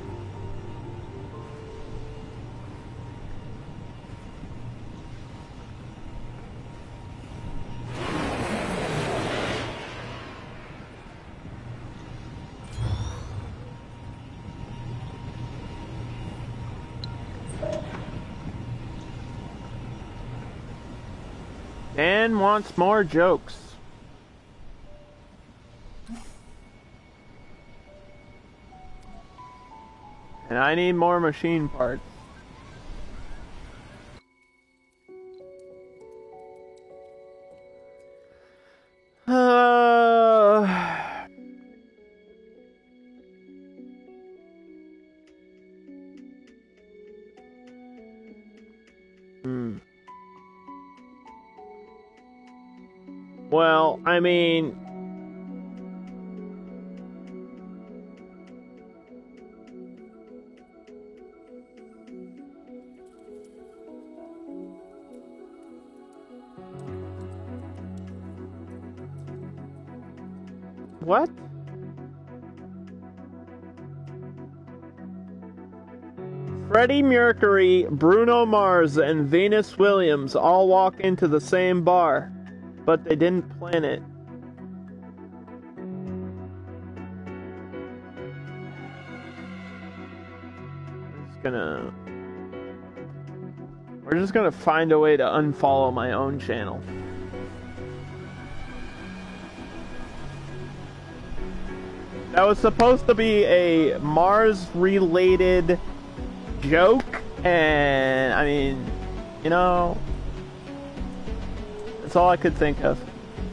Dan wants more jokes. And I need more machine parts. Well, I mean... What? Freddie Mercury, Bruno Mars, and Venus Williams all walk into the same bar, but they didn't plan it. We're just gonna find a way to unfollow my own channel. That was supposed to be a Mars-related joke, and I mean, you know, that's all I could think of.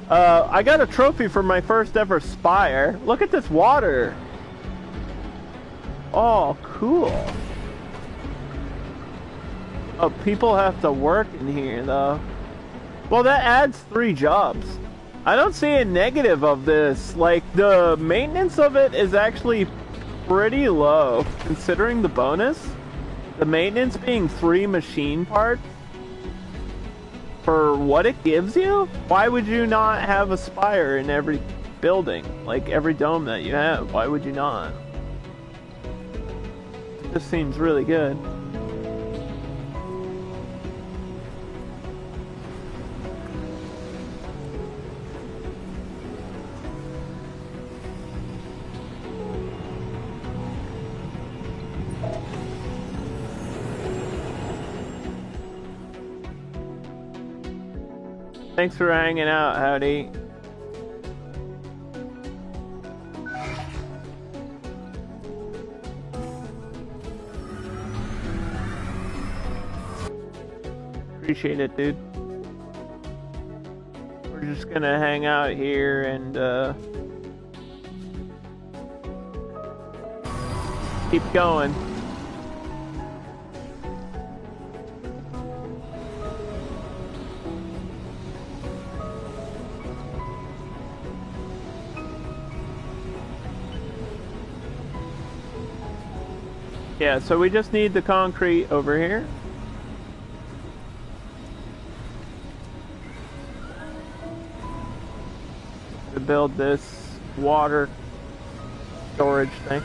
I got a trophy for my first ever Spire. Look at this water. Oh, cool. Oh, people have to work in here, though. Well, that adds 3 jobs. I don't see a negative of this. Like, the maintenance of it is actually pretty low, considering the bonus. The maintenance being 3 machine parts for what it gives you? Why would you not have a Spire in every building? Like, every dome that you have. Why would you not? This seems really good. Thanks for hanging out, Howdy. Appreciate it, dude. We're just gonna hang out here and keep going. Yeah, so we just need the concrete over here. To build this water storage thing.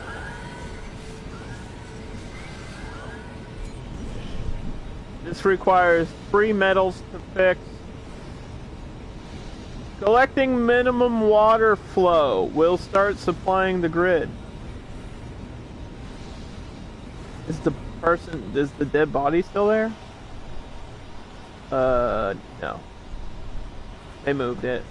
This requires 3 metals to fix. Collecting minimum water flow will start supplying the grid. Is the dead body still there? No. They moved it.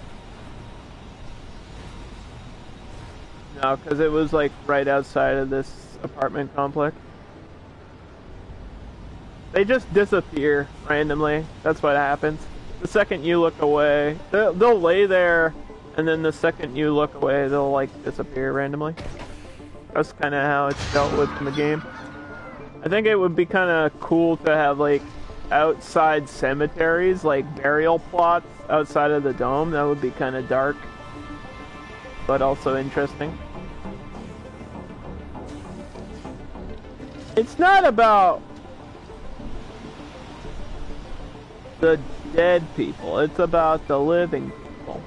No, because it was like right outside of this apartment complex. They just disappear randomly. That's what happens. The second you look away, they'll lay there, and then the second you look away, they'll like disappear randomly. That's kind of how it's dealt with in the game. I think it would be kind of cool to have like outside cemeteries, like burial plots outside of the dome. That would be kind of dark, but also interesting. It's not about the dead people, it's about the living people.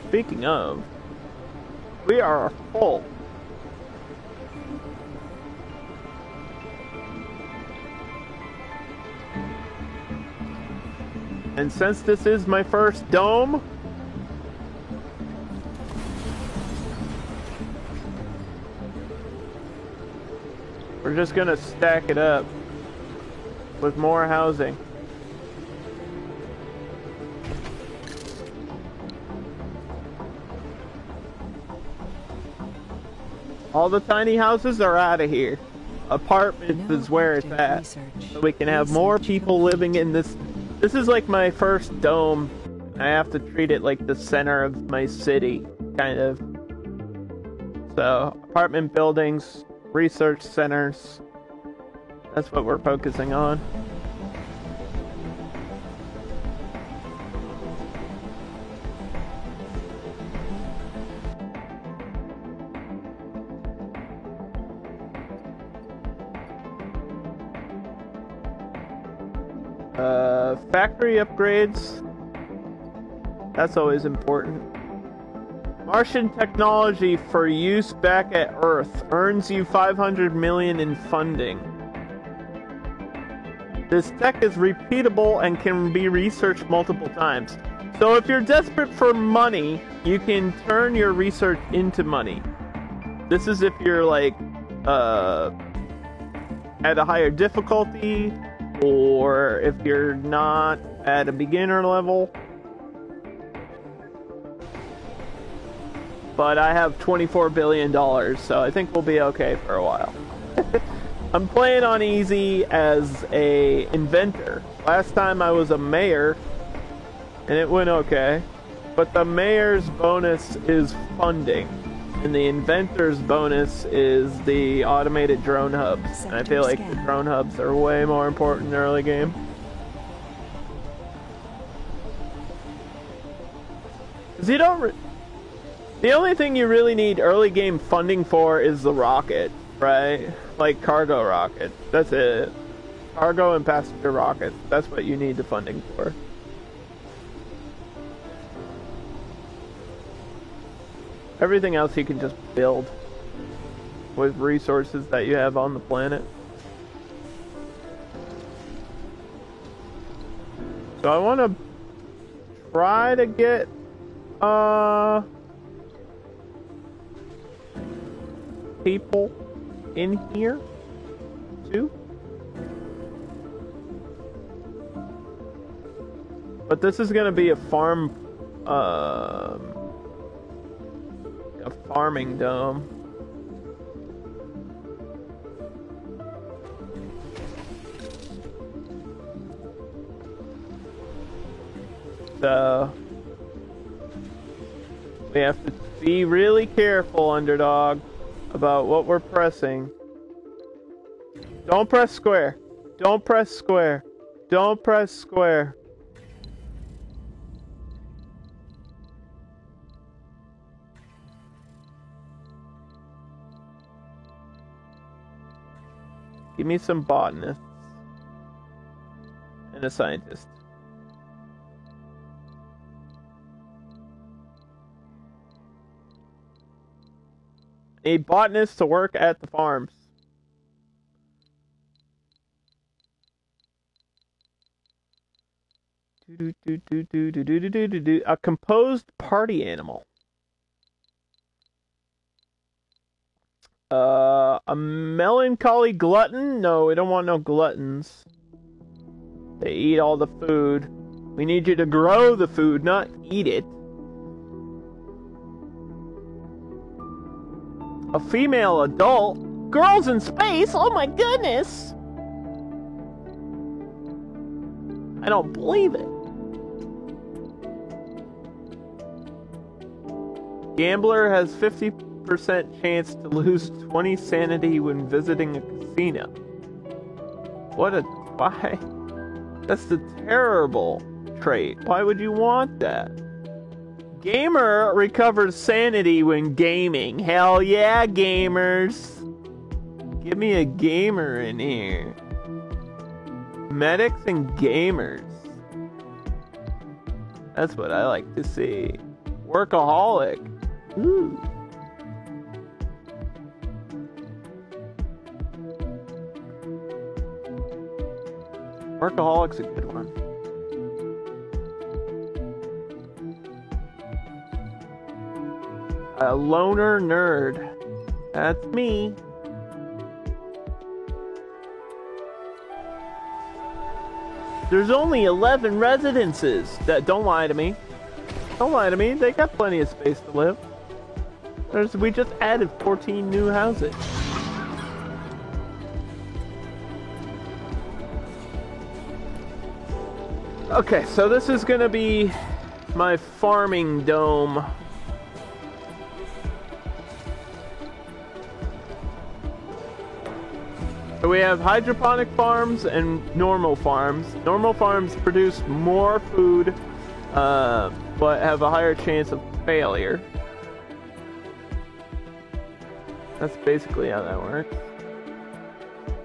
Speaking of, we are full. And since this is my first dome, we're just gonna stack it up with more housing. All the tiny houses are out of here. Apartments is where it's at. So we can have more people living in this. This is like my first dome. I have to treat it like the center of my city, kind of. So, apartment buildings, research centers. That's what we're focusing on. Factory upgrades. That's always important. Martian technology for use back at Earth earns you 500 million in funding. This tech is repeatable and can be researched multiple times. So if you're desperate for money, you can turn your research into money. This is if you're like at a higher difficulty, or if you're not at a beginner level. But I have $24 billion, so I think we'll be okay for a while. I'm playing on easy as a inventor. Last time I was a mayor, and it went okay. But the mayor's bonus is funding, and the inventor's bonus is the automated drone hubs. And I feel like the drone hubs are way more important in the early game. Because you don't... The only thing you really need early game funding for is the rocket, right? Like cargo rocket. That's it. Cargo and passenger rockets. That's what you need the funding for. Everything else you can just build with resources that you have on the planet. So I want to try to get people in here too. But this is going to be a farming dome. So we have to be really careful, underdog, about what we're pressing. Don't press square. Don't press square. Don't press square. Give me some botanists and a scientist. A botanist to work at the farms. A composed party animal. A melancholy glutton? No, we don't want no gluttons. They eat all the food. We need you to grow the food, not eat it. A female adult? Girls in space? Oh my goodness! I don't believe it. Gambler has 50% chance to lose 20 sanity when visiting a casino. Why? That's the terrible trait. Why would you want that? Gamer recovers sanity when gaming. Hell yeah, gamers. Give me a gamer in here. Medics and gamers. That's what I like to see. Workaholic. Ooh. Workaholic's a good one. A loner nerd. That's me. There's only 11 residences. Don't lie to me. Don't lie to me. They got plenty of space to live. We just added 14 new houses. Okay, so this is gonna be my farming dome. So we have hydroponic farms and normal farms. Normal farms produce more food, but have a higher chance of failure. That's basically how that works.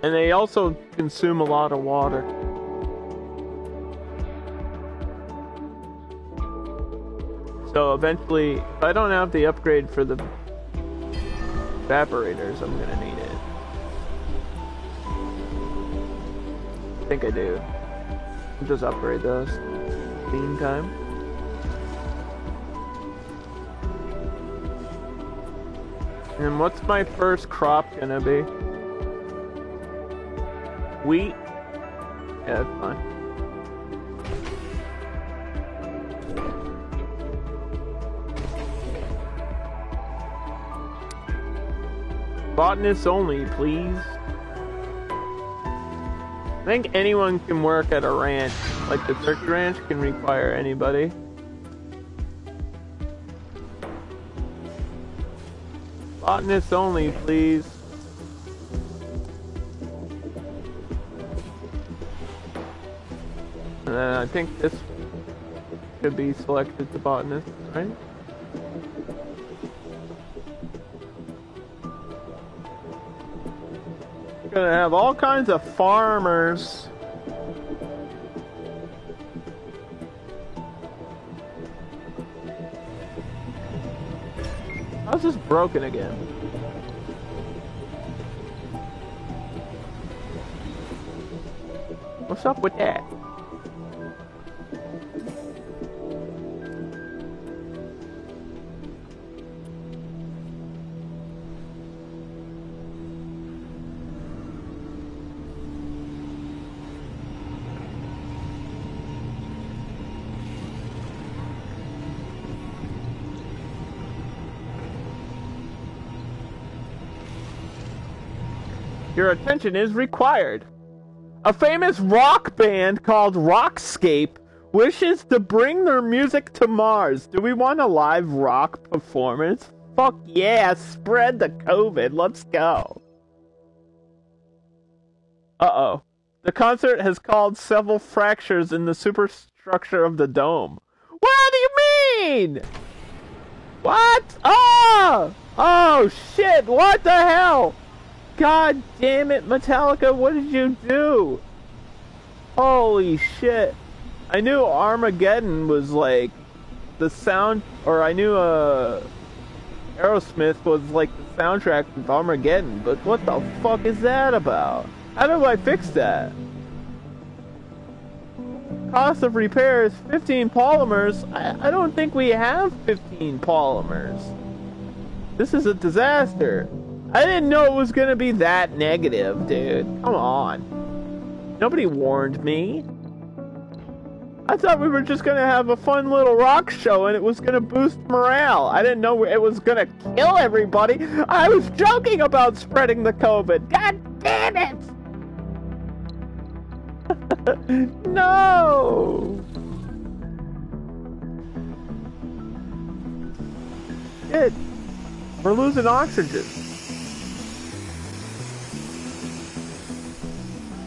And they also consume a lot of water. So eventually, if I don't have the upgrade for the evaporators, I'm gonna need it. I think I do. I'll just upgrade those. Meantime. And what's my first crop gonna be? Wheat? Yeah, that's fine. Botanists only, please. I think anyone can work at a ranch. Like the turkey ranch can require anybody. Botanists only, please. And then I think this should be selected to botanist, right? Gonna have all kinds of farmers. How's this broken again? What's up with that? Your attention is required. A famous rock band called Rockscape wishes to bring their music to Mars. Do we want a live rock performance? Fuck yeah, spread the COVID. Let's go. Uh-oh. The concert has caused several fractures in the superstructure of the dome. What do you mean? What? Oh! Oh shit, what the hell? God damn it, Metallica, what did you do? Holy shit. I knew Armageddon was like the sound, or I knew Aerosmith was like the soundtrack of Armageddon, but what the fuck is that about? How do I fix that? Cost of repairs, 15 polymers. I don't think we have 15 polymers. This is a disaster. I didn't know it was gonna be that negative, dude. Come on. Nobody warned me. I thought we were just gonna have a fun little rock show and it was gonna boost morale. I didn't know it was gonna kill everybody. I was joking about spreading the COVID. God damn it! No! Shit. We're losing oxygen.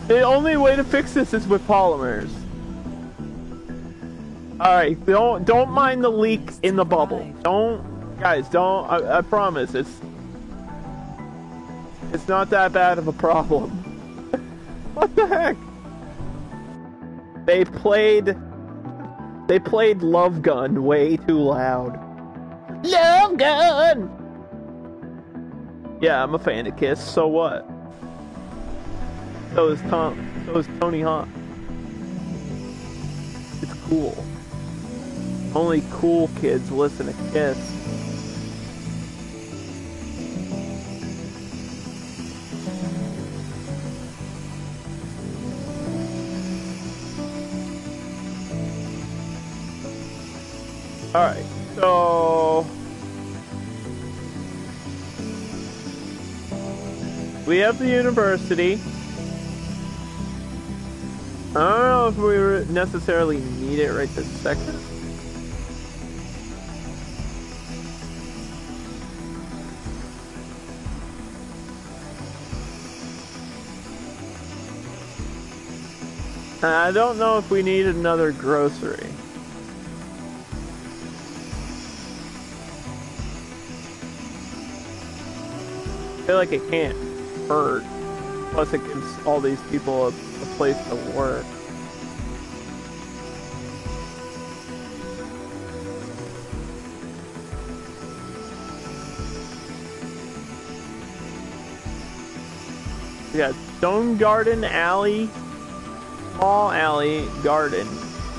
The only way to fix this is with polymers. Alright, don't mind the leak in the bubble. Guys, I promise, it's not that bad of a problem. What the heck? They played Love Gun way too loud. Love Gun! Yeah, I'm a fan of Kiss, so what? So is Tony Hawk. It's cool. Only cool kids listen to Kiss. Alright, so we have the university. I don't know if we necessarily need it right this second. I don't know if we need another grocery. I feel like it can't hurt. Plus it gives all these people a place to work. We got stone garden, alley, small alley, garden,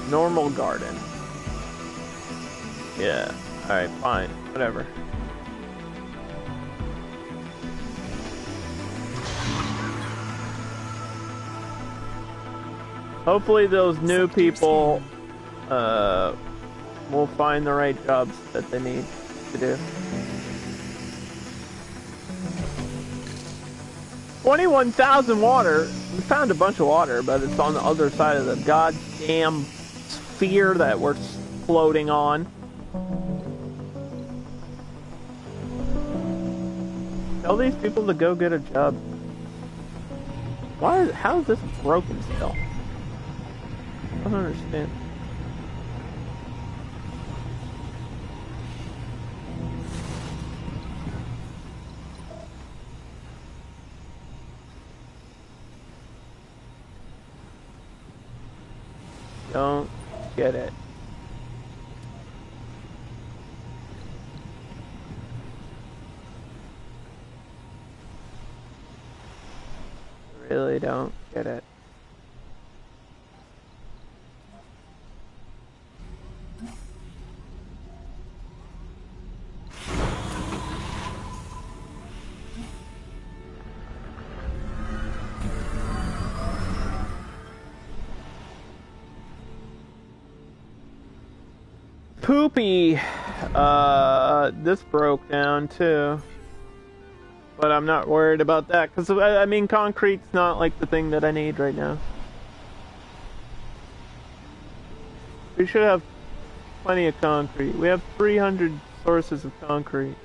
normal garden. Yeah. Alright, fine. Whatever. Hopefully those new people will find the right jobs that they need to do. 21,000 water. We found a bunch of water, but it's on the other side of the goddamn sphere that we're floating on. Tell these people to go get a job. Why? How is this broken still? I don't understand. Don't get it. Really don't get it. Poopy, this broke down too, but I'm not worried about that because I mean concrete's not like the thing that I need right now. We should have plenty of concrete. We have 300 sources of concrete.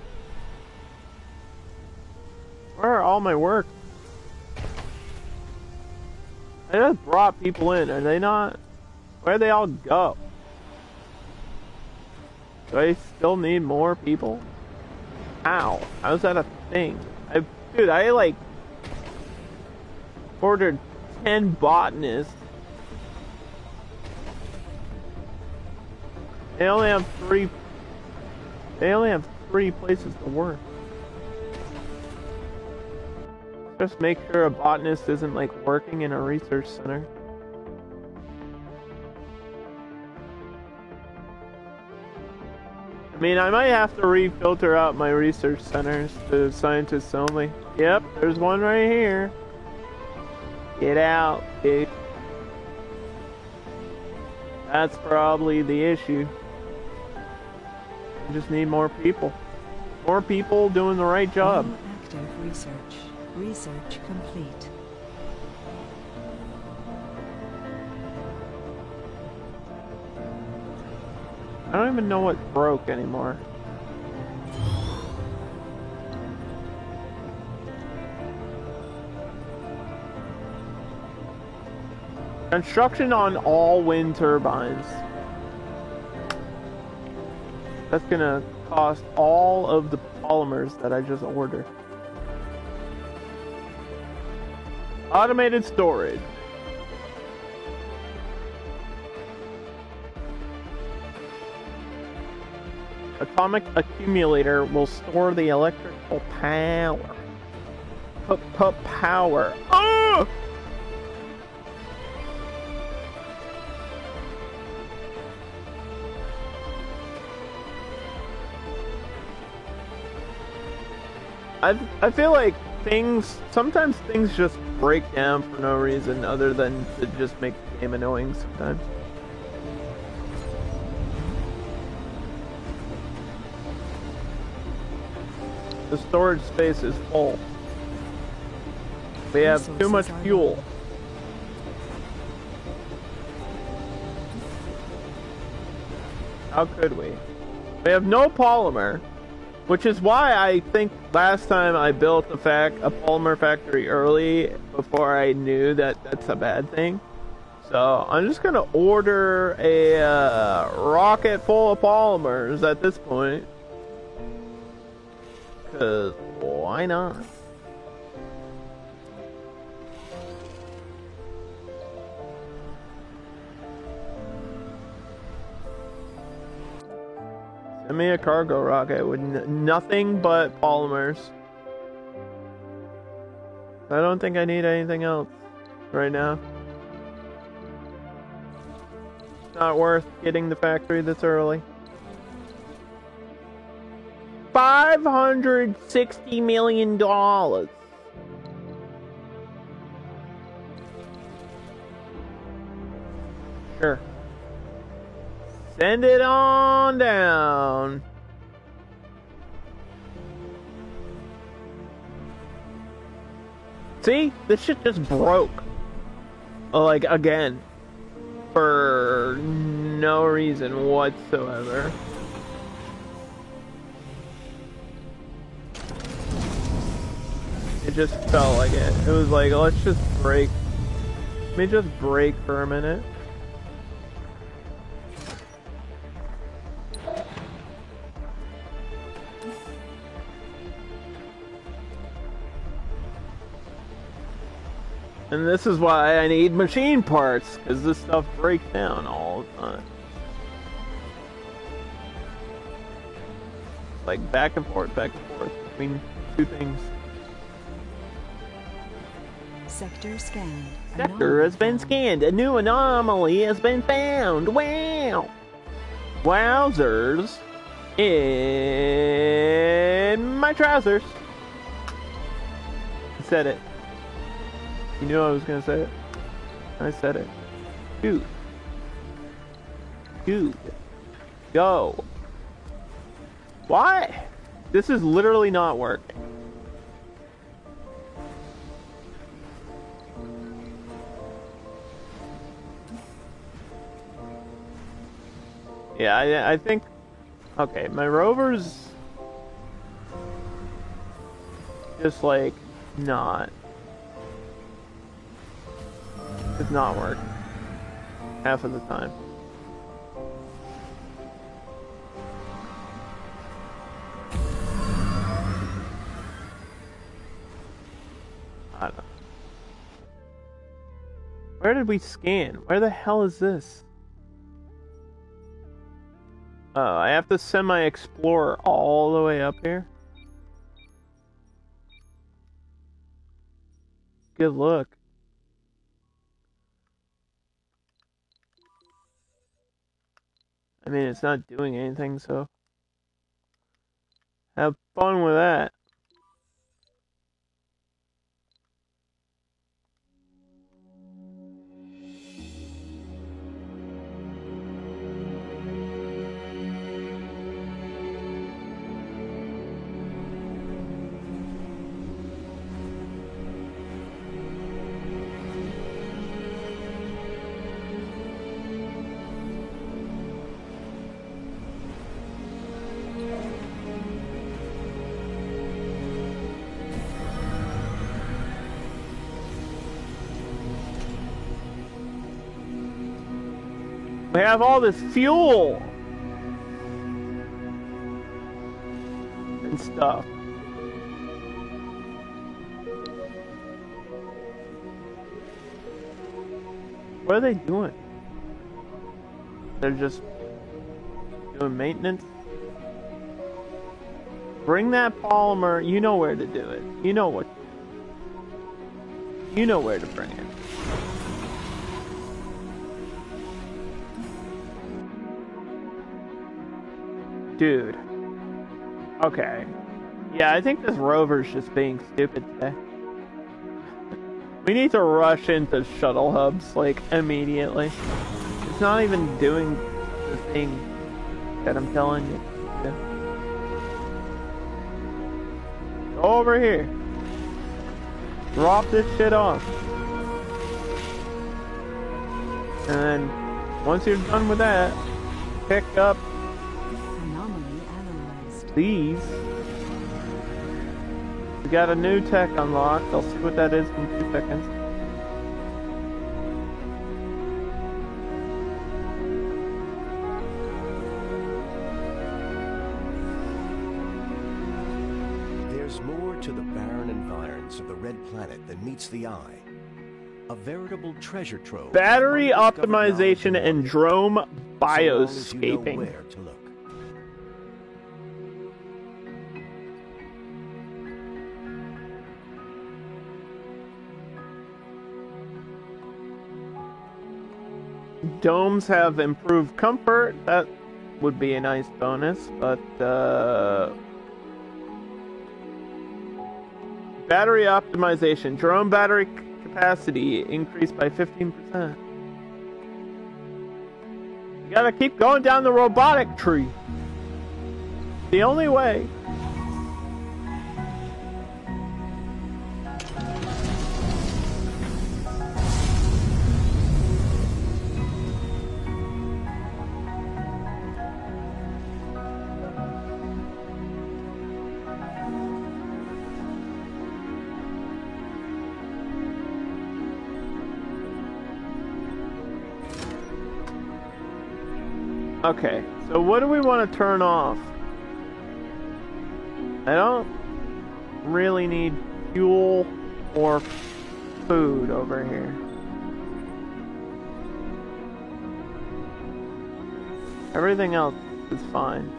Where are all my work? I just brought people in, are they not? Where'd they all go? Do I still need more people? How? How's that a thing? Dude, I like ordered 10 botanists. They only have three places to work. Just make sure a botanist isn't like working in a research center. I mean, I might have to re-filter out my research centers to scientists only. Yep, there's one right here. Get out, dude. That's probably the issue. We just need more people. More people doing the right job. Active research. Research complete. I don't even know what broke anymore. Construction on all wind turbines. That's gonna cost all of the polymers that I just ordered. Automated storage. Atomic accumulator will store the electrical power. Power. Oh! I feel like sometimes things just break down for no reason other than to just make the game annoying sometimes. The storage space is full. We have too much fuel. How could we? We have no polymer, which is why I think last time I built a polymer factory early before I knew that that's a bad thing. So I'm just gonna order a rocket full of polymers at this point. Cause why not? Send me a cargo rocket with nothing but polymers. I don't think I need anything else right now. It's not worth getting the factory this early. $560 million. Sure. Send it on down. See? This shit just broke. Like, again. For no reason whatsoever. It just felt like it. It was like, let's just break. Let me just break for a minute. And this is why I need machine parts, because this stuff breaks down all the time. Like back and forth between two things. Sector scanned. Sector has been scanned. A new anomaly has been found. Wow! Wowzers in my trousers. I said it. You knew I was gonna say it. I said it. Dude. Go. Why? This is literally not working. Yeah, I think... Okay, my rover's... just like... not... does not work. Half of the time. I don't know. Where did we scan? Where the hell is this? Oh, I have to send my explorer all the way up here? Good look. I mean, it's not doing anything, so... have fun with that. We have all this fuel and stuff. What are they doing? They're just doing maintenance. Bring that polymer. You know where to do it. You know what. You know where to bring it. Dude. Okay. Yeah, I think this rover's just being stupid today. We need to rush into shuttle hubs, like, immediately. It's not even doing the thing that I'm telling you. Go over here. Drop this shit off. And then, once you're done with that, pick up these. We got a new tech unlocked. I'll see what that is in 2 seconds. There's more to the barren environs of the Red Planet than meets the eye. A veritable treasure trove. Battery optimization and drone bioscaping. So long as you know where to look. domes have improved comfort. That would be a nice bonus, but battery optimization. Drone battery capacity increased by 15%. You gotta keep going down the robotic tree. The only way. Okay, so what do we want to turn off? I don't really need fuel or food over here. Everything else is fine.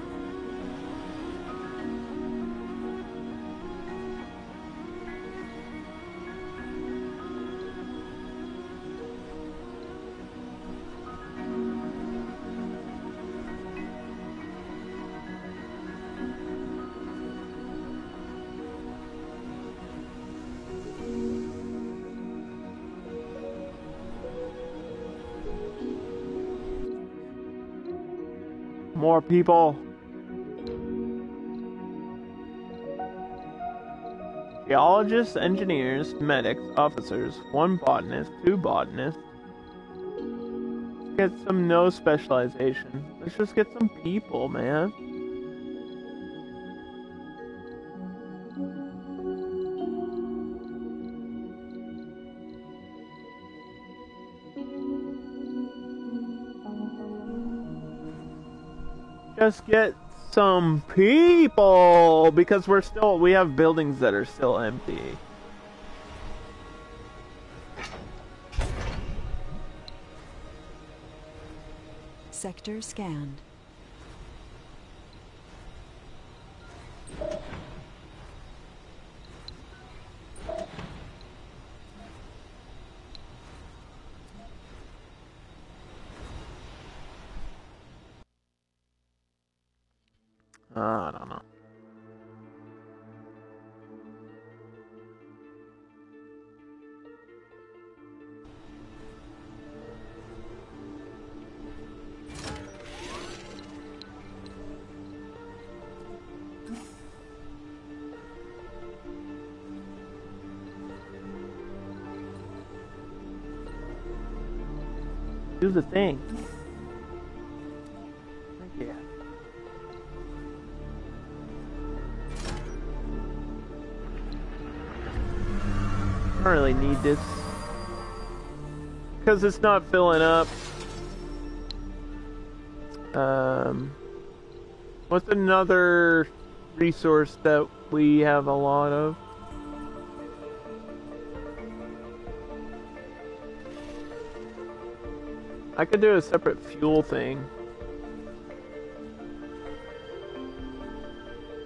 More people. Geologists, engineers, medics, officers, 1 botanist, 2 botanists. Let's get some no specialization. Let's just get some people, man. Just get some people, because we have buildings that are still empty. Sector scanned. I don't know. Do the thing. Yeah. I don't really need this because it's not filling up. What's another resource that we have a lot of? I could do a separate fuel thing,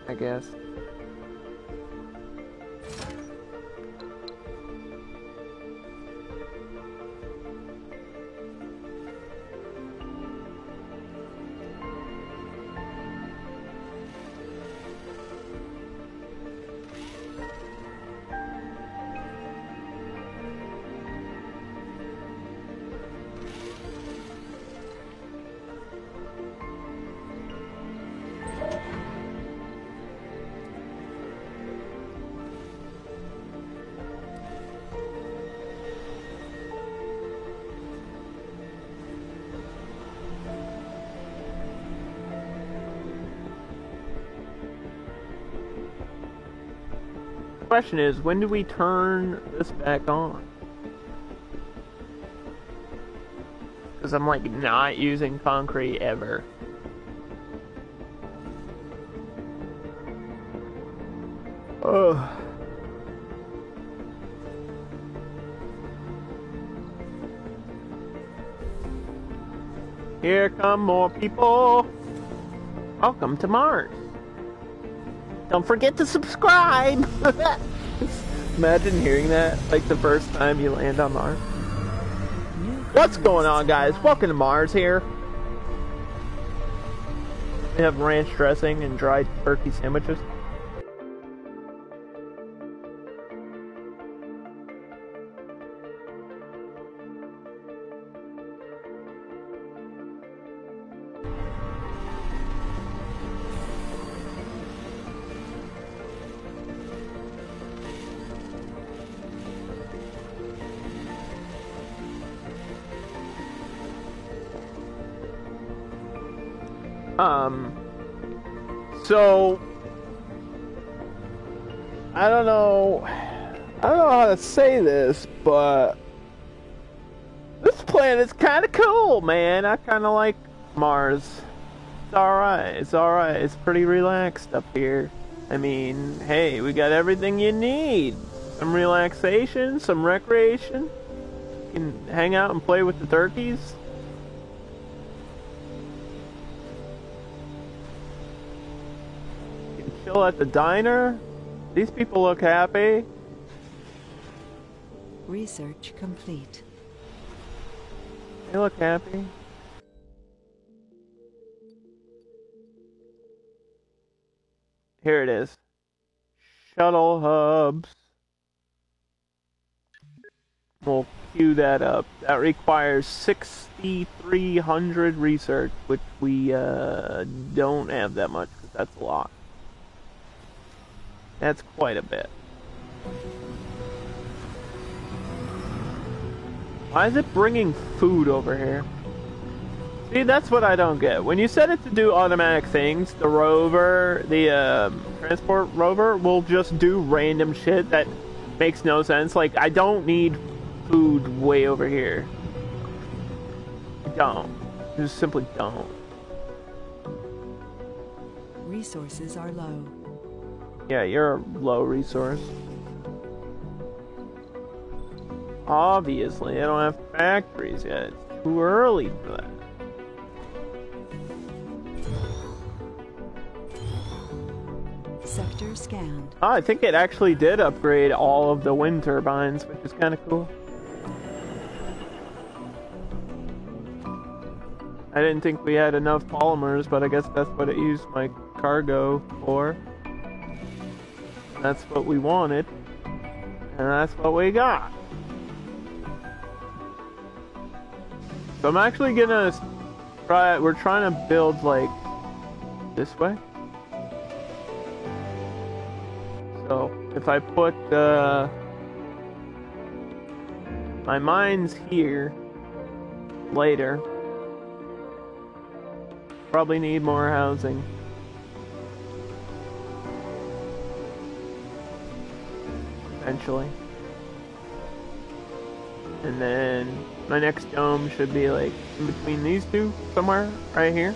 I guess. The question is, when do we turn this back on? Because I'm like not using concrete ever. Ugh. Here come more people. Welcome to Mars. Don't forget to subscribe. Imagine hearing that like the first time you land on Mars. New What's going on, guys? Welcome to Mars here. We have ranch dressing and dried turkey sandwiches. So I don't know how to say this, but this planet's kind of cool, man. I kind of like Mars. It's alright, it's pretty relaxed up here. I mean, hey, we got everything you need. Some relaxation, some recreation. You can hang out and play with the turkeys. Chill at the diner. These people look happy. Research complete. They look happy. Here it is. Shuttle hubs. We'll queue that up. That requires 6,300 research, which we don't have that much, because that's a lot. That's quite a bit. Why is it bringing food over here? See, that's what I don't get. When you set it to do automatic things, the rover, the transport rover, will just do random shit that makes no sense. Like, I don't need food way over here. I don't. I just simply don't. Resources are low. Yeah, you're a low resource. Obviously, I don't have factories yet. It's too early for that. Sector scanned. Oh, I think it actually did upgrade all of the wind turbines, which is kind of cool. I didn't think we had enough polymers, but I guess that's what it used my cargo for. That's what we wanted, and that's what we got. So I'm actually gonna try, we're trying to build like this way. So if I put my mines here later, probably need more housing. Eventually. And then my next dome should be like in between these two, somewhere right here.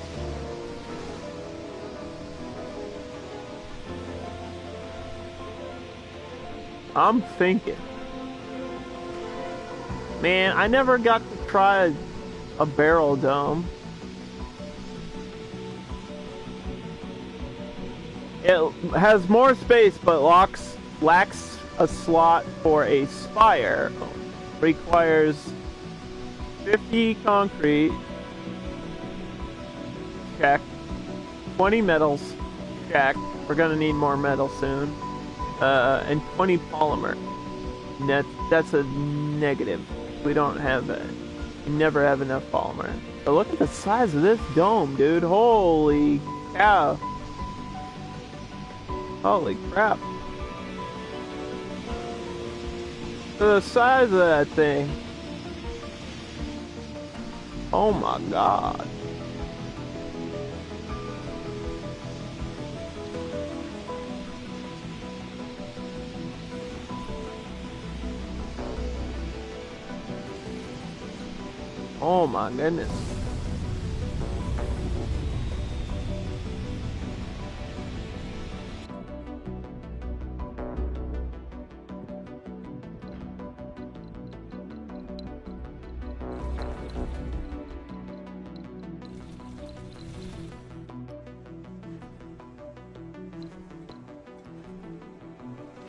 I'm thinking. Man, I never got to try a barrel dome. It has more space but lacks a slot for a spire. Requires 50 concrete, check. 20 metals, check. We're gonna need more metal soon. And 20 polymer. That's a negative. We don't have it. We never have enough polymer. But look at the size of this dome, dude. Holy cow. Holy crap. The size of that thing. Oh my god. Oh my goodness.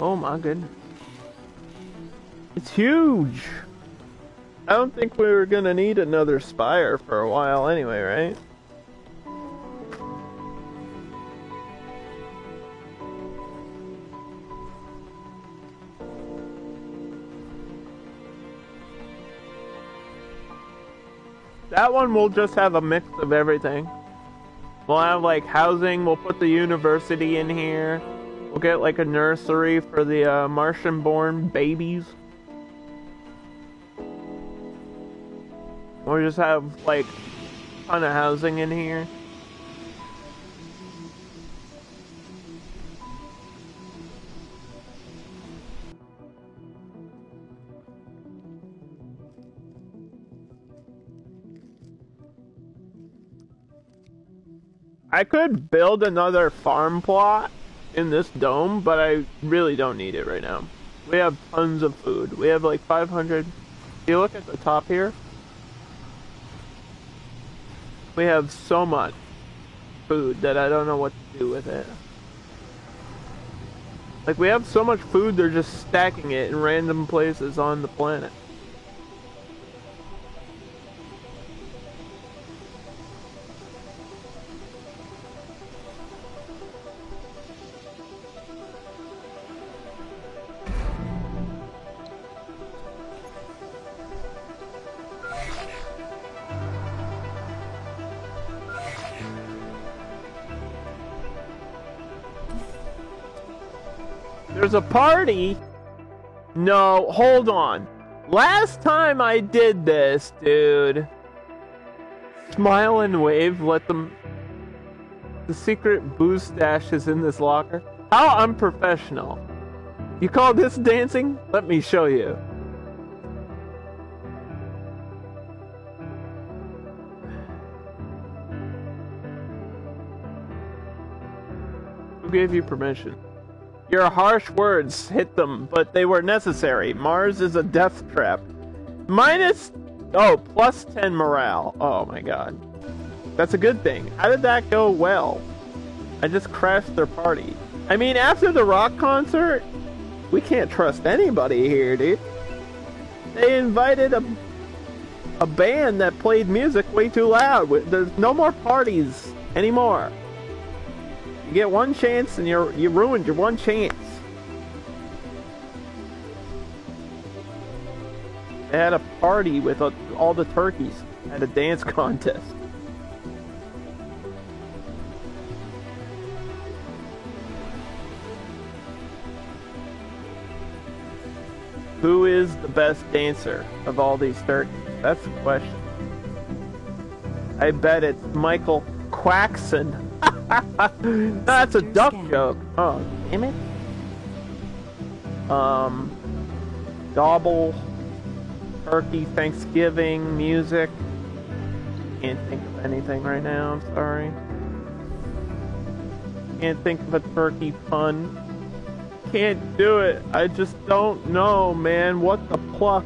Oh my goodness. It's huge. I don't think we were gonna need another spire for a while anyway, right? That one will just have a mix of everything. We'll have like housing, we'll put the university in here. We'll get like a nursery for the Martian-born babies. We'll just have like a ton of housing in here. I could build another farm plot in this dome, but I really don't need it right now. We have tons of food. We have like 500. If you look at the top here, we have so much food that I don't know what to do with it. Like, we have so much food, they're just stacking it in random places on the planet. There's a party? No, hold on. Last time I did this, dude. Smile and wave, let them... The secret booze stash is in this locker. How unprofessional. You call this dancing? Let me show you. Who gave you permission? Your harsh words hit them, but they were necessary. Mars is a death trap. Plus 10 morale. Oh my god. That's a good thing. How did that go well? I just crashed their party. I mean, after the rock concert, we can't trust anybody here, dude. They invited a band that played music way too loud. There's no more parties anymore. You get one chance and you ruined your one chance. They had a party with all the turkeys at a dance contest. Who is the best dancer of all these turkeys? That's the question. I bet it's Michael Quackson. That's a duck joke. Oh, damn it. Gobble, turkey, Thanksgiving, music. Can't think of anything right now, I'm sorry. Can't think of a turkey pun. Can't do it. I just don't know, man. What the pluck?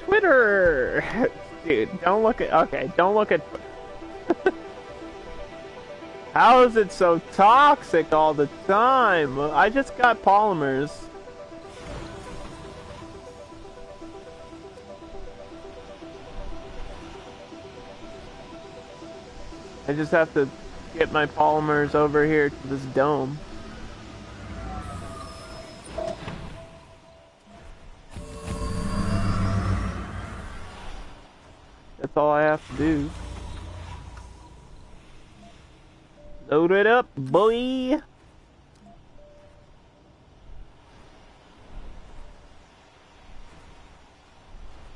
Twitter! Dude, don't look at... Okay, don't look at... How is it so toxic all the time? I just got polymers. I just have to get my polymers over here to this dome. That's all I have to do. Load it up, boy!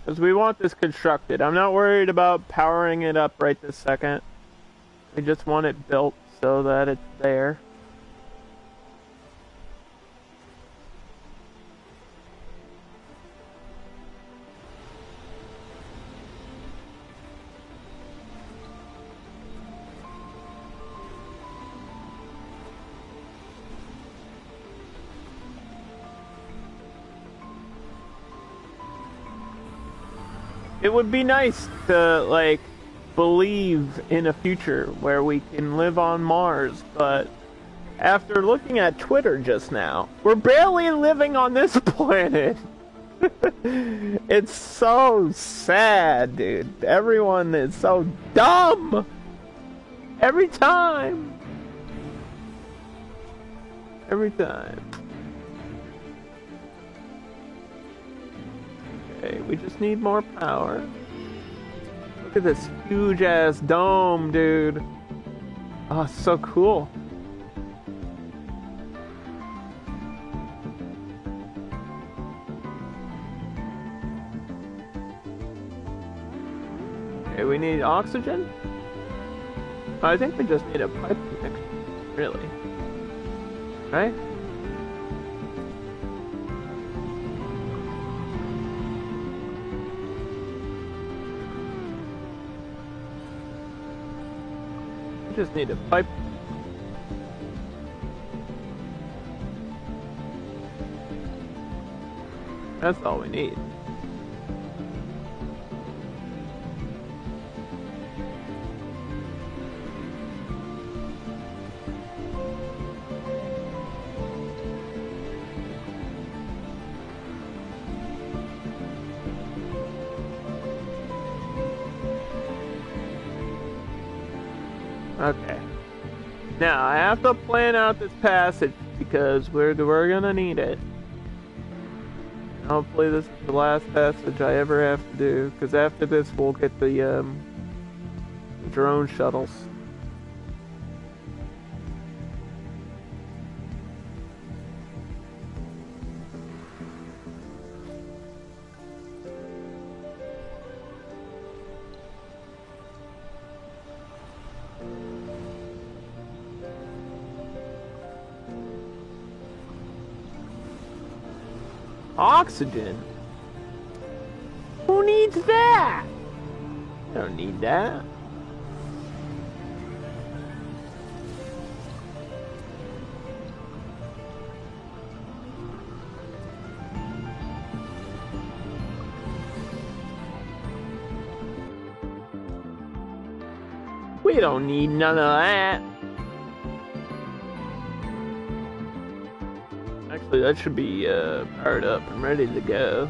Because we want this constructed. I'm not worried about powering it up right this second. We just want it built so that it's there. It would be nice to, like, believe in a future where we can live on Mars, but after looking at Twitter just now, we're barely living on this planet. It's so sad, dude. Everyone is so dumb. Every time. Every time. Okay, we just need more power. Look at this huge ass dome, dude. Oh, it's so cool. Okay, we need oxygen? I think we just need a pipe connection, really. Right? Just need a pipe. That's all we need. Okay. Now, I have to plan out this passage because we're gonna need it. Hopefully this is the last passage I ever have to do, because after this we'll get the drone shuttles. Oxygen? Who needs that? I don't need that. We don't need none of that. Actually, that should be powered up and ready to go.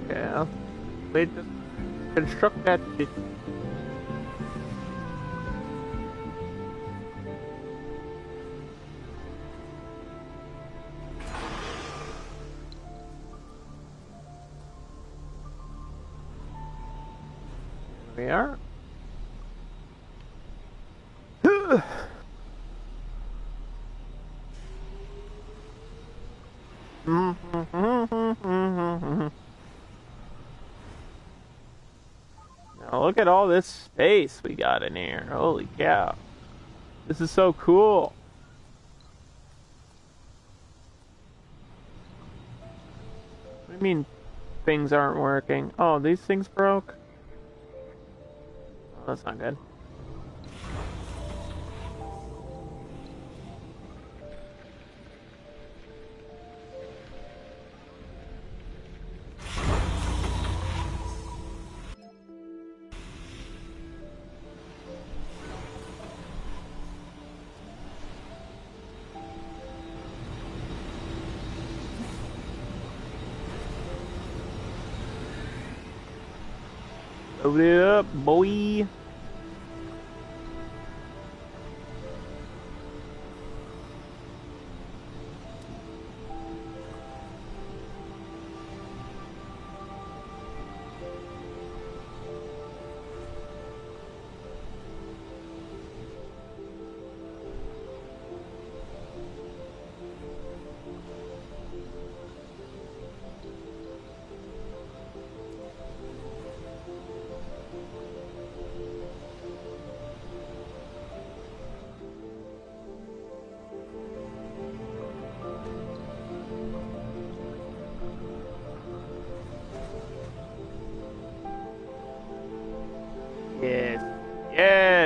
Okay, I'll wait to construct that shit. We are. Now look at all this space we got in here. Holy cow. This is so cool. What do you mean things aren't working? Oh, these things broke? Oh, that's not good. Load it up, boy.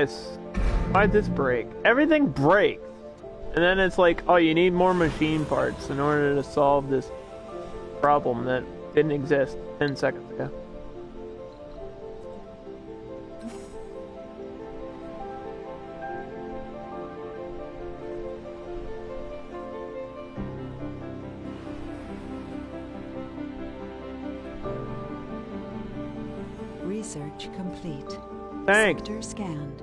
Yes. Why'd this break? Everything breaks. And then it's like, oh, you need more machine parts in order to solve this problem that didn't exist 10 seconds ago. Research complete. Thanks. Sector scanned.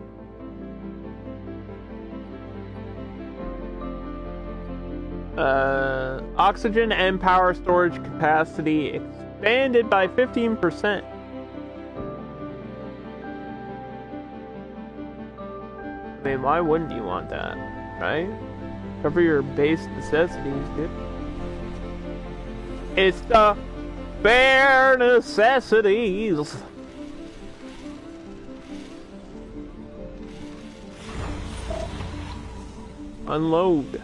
Oxygen and power storage capacity expanded by 15%. I mean, why wouldn't you want that, right? Cover your base necessities, dude. It's the bare necessities. Unload.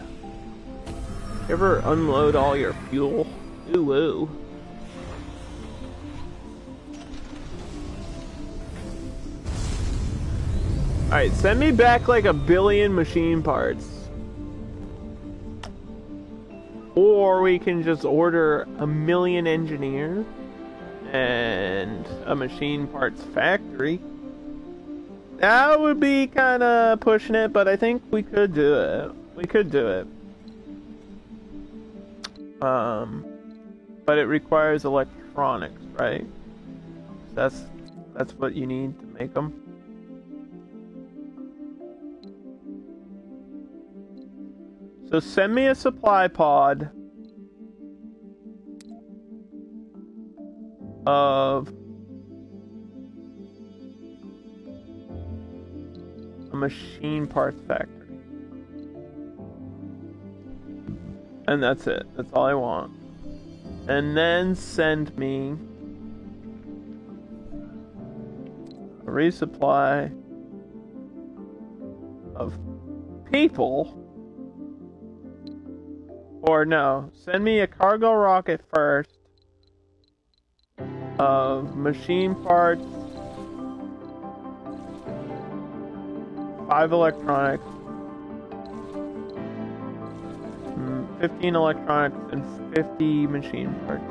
You ever unload all your fuel? Ooh, ooh. Alright, send me back like 1 billion machine parts. Or we can just order 1 million engineers and a machine parts factory. That would be kind of pushing it, but I think we could do it. We could do it. But it requires electronics, right? That's what you need to make them. So send me a supply pod of a machine parts factory. And that's it. That's all I want. And then send me a resupply of people. Or no, send me a cargo rocket first of machine parts, 5 electronics, 15 electronics, and 50 machine parts.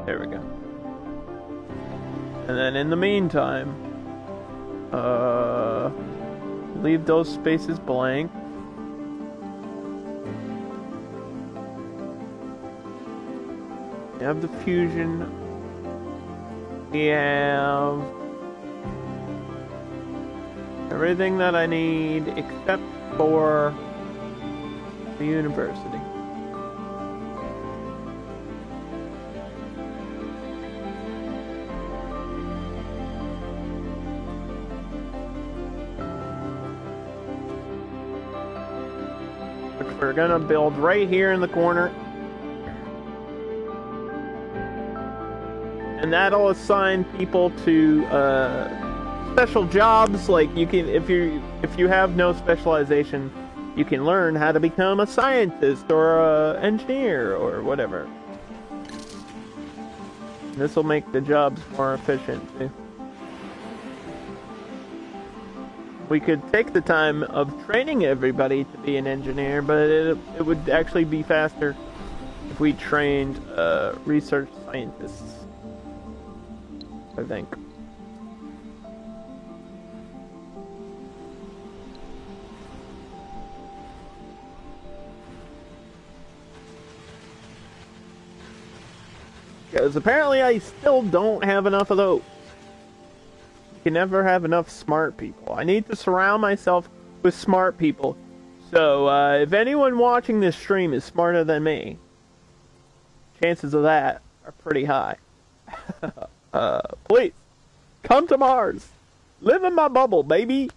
There we go. And then in the meantime, leave those spaces blank. We have the fusion. We have everything that I need except for the university. Which we're gonna build right here in the corner. And that'll assign people to special jobs. Like you can, if you have no specialization, you can learn how to become a scientist or an engineer or whatever. This will make the jobs more efficient too. We could take the time of training everybody to be an engineer, but it would actually be faster if we trained research scientists, I think. Because apparently I still don't have enough of those. You can never have enough smart people. I need to surround myself with smart people. So if anyone watching this stream is smarter than me, chances of that are pretty high. Please, come to Mars. Live in my bubble, baby.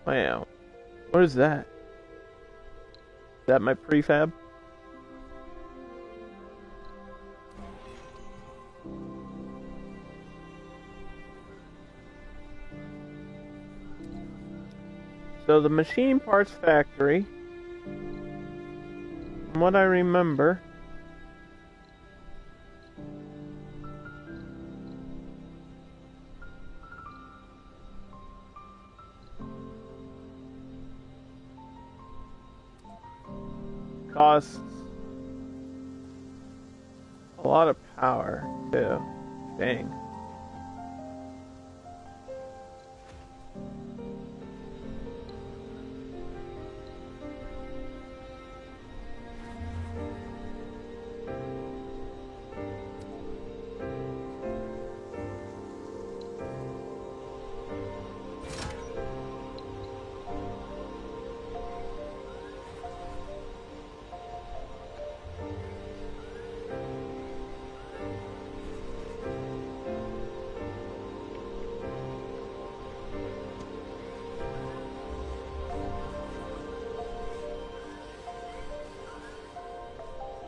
Wow. What is that? Is that my prefab? So the machine parts factory, from what I remember, costs a lot of power too. Dang.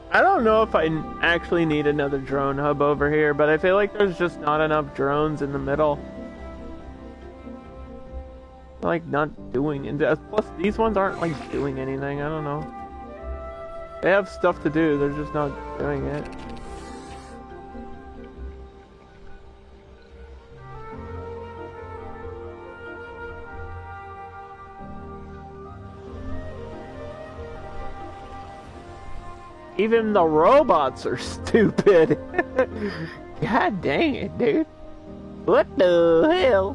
I don't know if I actually need another drone hub over here, but I feel like there's just not enough drones in the middle. Like, not doing it. Plus, these ones aren't, like, doing anything. I don't know. They have stuff to do, they're just not doing it. Even the robots are stupid. God dang it, dude. What the hell?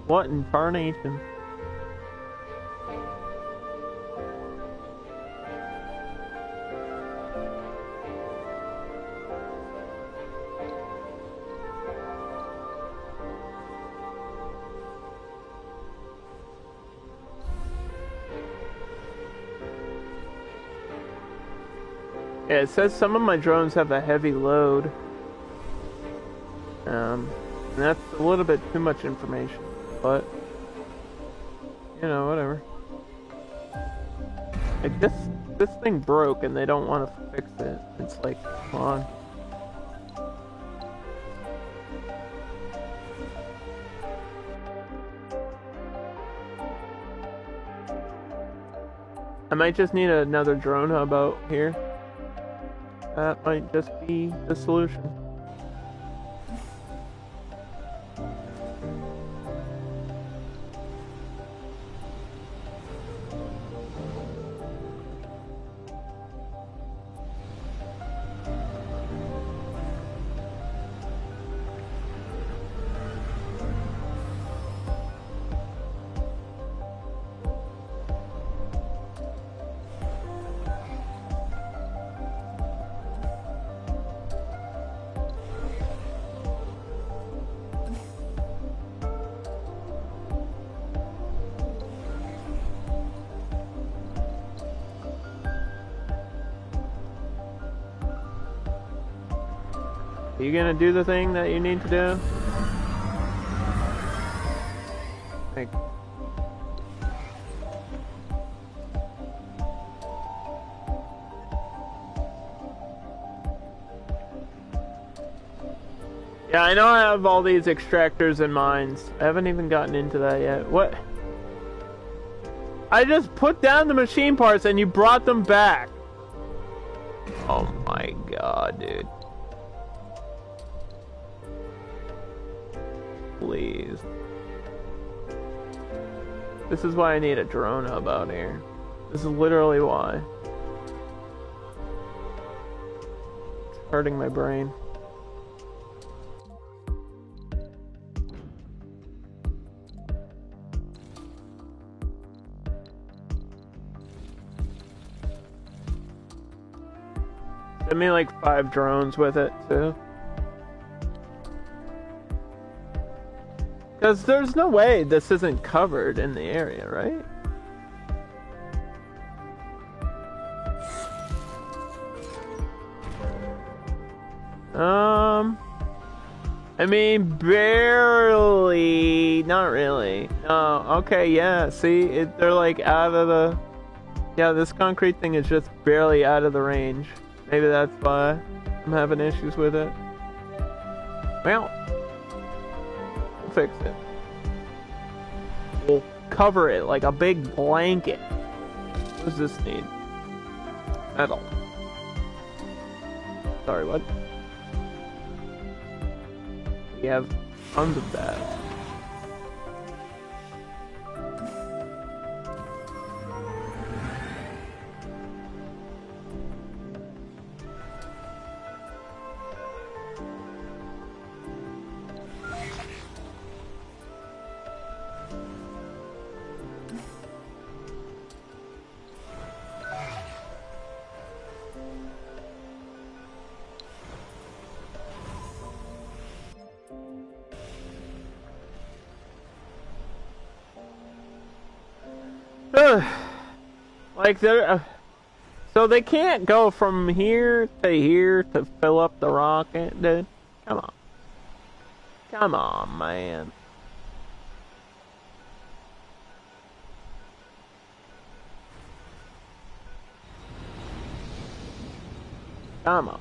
What in tarnation? Yeah, it says some of my drones have a heavy load. And that's a little bit too much information, but you know, whatever. Like this thing broke and they don't want to fix it. It's like, come on. I might just need another drone hub out here. That might just be the solution. Are you gonna do the thing that you need to do? Like, yeah, I know I have all these extractors and mines. I haven't even gotten into that yet. What? I just put down the machine parts and you brought them back. Oh my god, dude. Please. This is why I need a drone hub out here. This is literally why. It's hurting my brain. Send me like 5 drones with it too. Because there's no way this isn't covered in the area, right? I mean, barely. Not really. No, okay, yeah, see, they're like out of the... Yeah, this concrete thing is just barely out of the range. Maybe that's why I'm having issues with it. Well... fix it. Cool. cover it like a big blanket. What does this need? Metal. Sorry, what? We have tons of that. Like they're so they can't go from here to fill up the rocket, dude. Come on, man. Come on.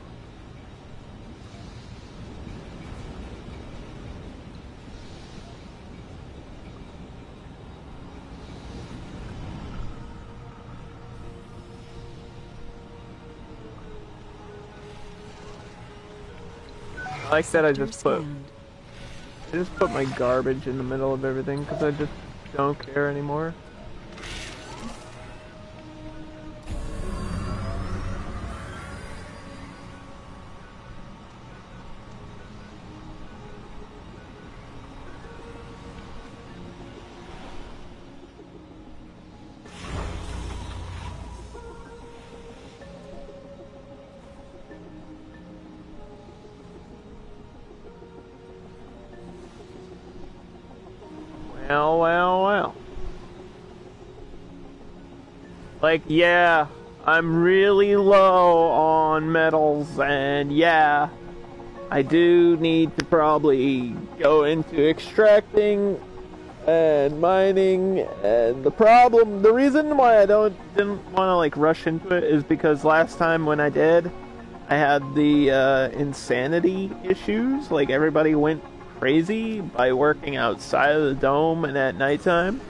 Like that, I just put my garbage in the middle of everything because I just don't care anymore. Well. Like, yeah, I'm really low on metals, and yeah, I do need to probably go into extracting and mining, and the reason why I didn't want to like rush into it is because last time when I did, I had the insanity issues, like everybody went crazy by working outside of the dome and at nighttime.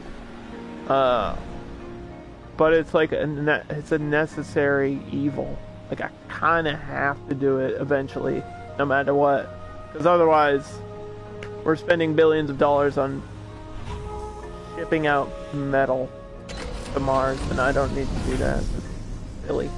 But it's like it's a necessary evil. Like I kind of have to do it eventually, no matter what, because otherwise we're spending billions of dollars on shipping out metal to Mars, and I don't need to do that. It's silly.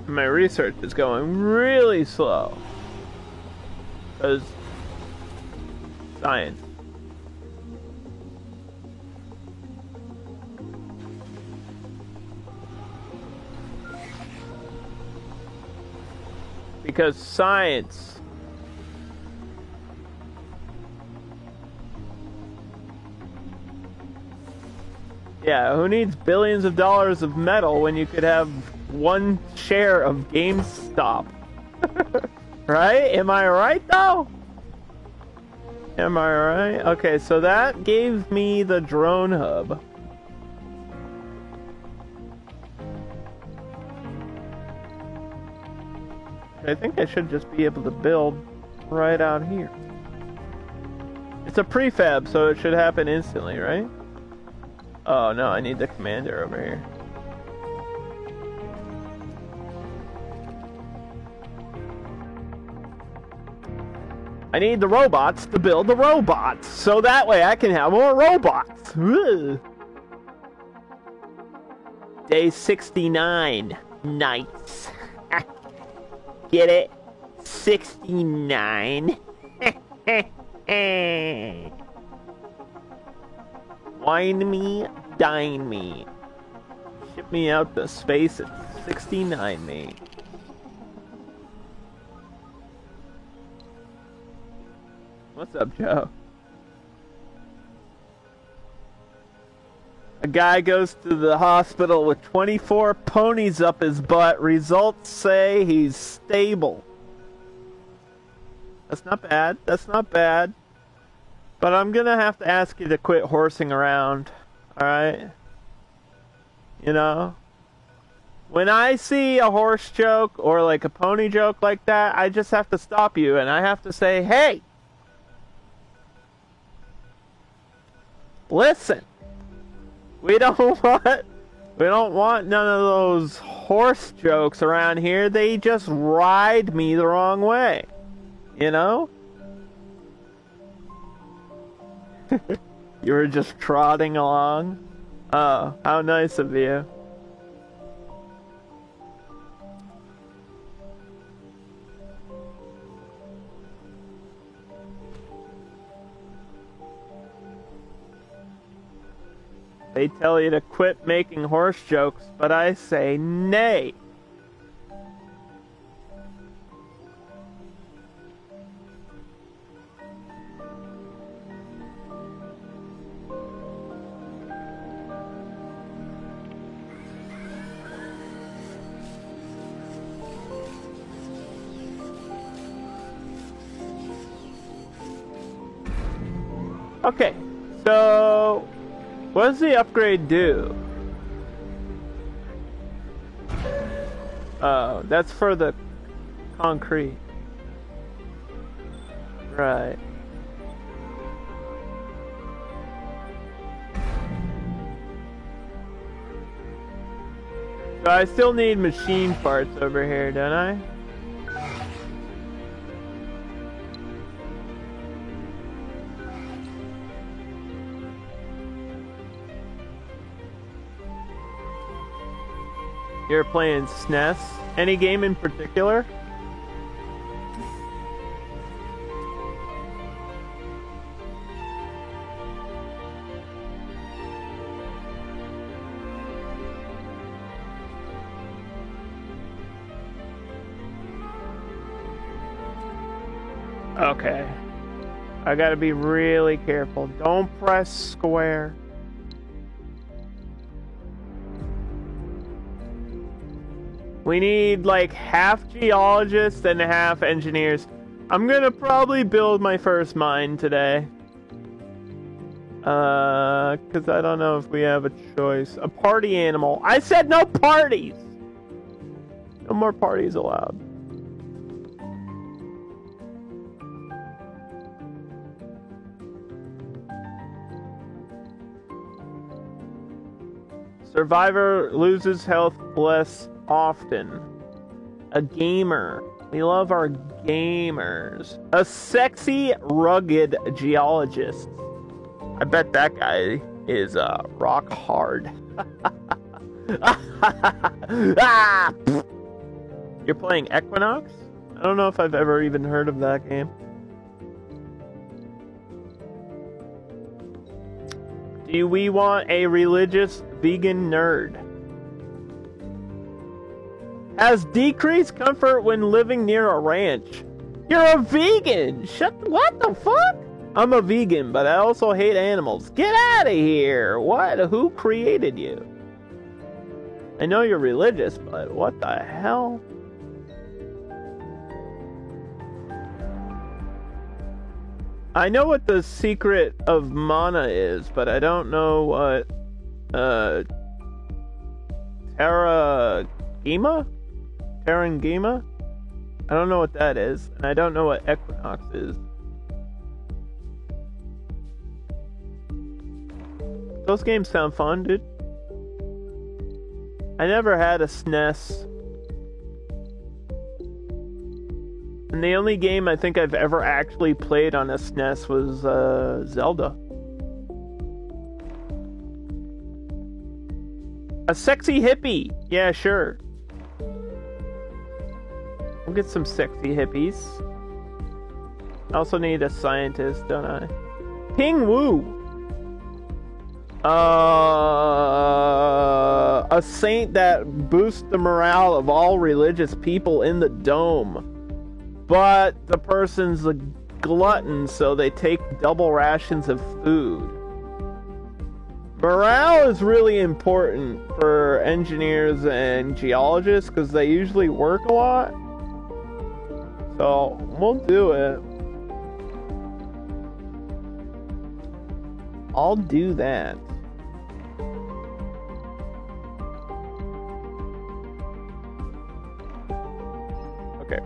My research is going really slow because science. Because science. Yeah, who needs billions of dollars of metal when you could have one share of GameStop? Right? Am I right though? Am I right? Okay, so that gave me the drone hub. I think I should just be able to build right out here. It's a prefab, so it should happen instantly, right? Oh no, I need the commander over here. I need the robots to build the robots, so that way I can have more robots. Ugh. Day 69. Nice. Get it? 69. Wine me, dine me. Ship me out to space at 69 me. What's up, Joe? A guy goes to the hospital with 24 ponies up his butt. Results say he's stable. That's not bad. That's not bad. But I'm gonna have to ask you to quit horsing around. Alright? You know? When I see a horse joke or like a pony joke like that, I just have to stop you and I have to say, hey! Listen! We don't want none of those horse jokes around here. They just ride me the wrong way. You know? You were just trotting along? Oh, how nice of you. They tell you to quit making horse jokes, but I say nay. Okay, so what does the upgrade do? Oh, that's for the concrete. Right. So I still need machine parts over here, don't I? You're playing SNES? Any game in particular? Okay. I gotta be really careful. Don't press square. We need like half geologists and half engineers. I'm gonna probably build my first mine today. Cause I don't know if we have a choice. A party animal. I said no parties! No more parties allowed. Survivor loses health less often. A gamer. We love our gamers. A sexy, rugged geologist. I bet that guy is rock hard. Ah! You're playing Equinox? I don't know if I've ever even heard of that game. Do we want a religious vegan nerd? Has decreased comfort when living near a ranch. You're a vegan! What the fuck? I'm a vegan, but I also hate animals. Get out of here! What? Who created you? I know you're religious, but what the hell? I know what the secret of mana is, but I don't know what, Terangima? Terangima? I don't know what that is, and I don't know what Equinox is. Those games sound fun, dude. I never had a SNES. And the only game I think I've ever actually played on a SNES was Zelda. A sexy hippie! Yeah, sure. We'll get some sexy hippies. I also need a scientist, don't I? Ping Wu! A saint that boosts the morale of all religious people in the dome. But the person's a glutton, so they take double rations of food. Morale is really important for engineers and geologists because they usually work a lot. So, we'll do it. I'll do that. Okay.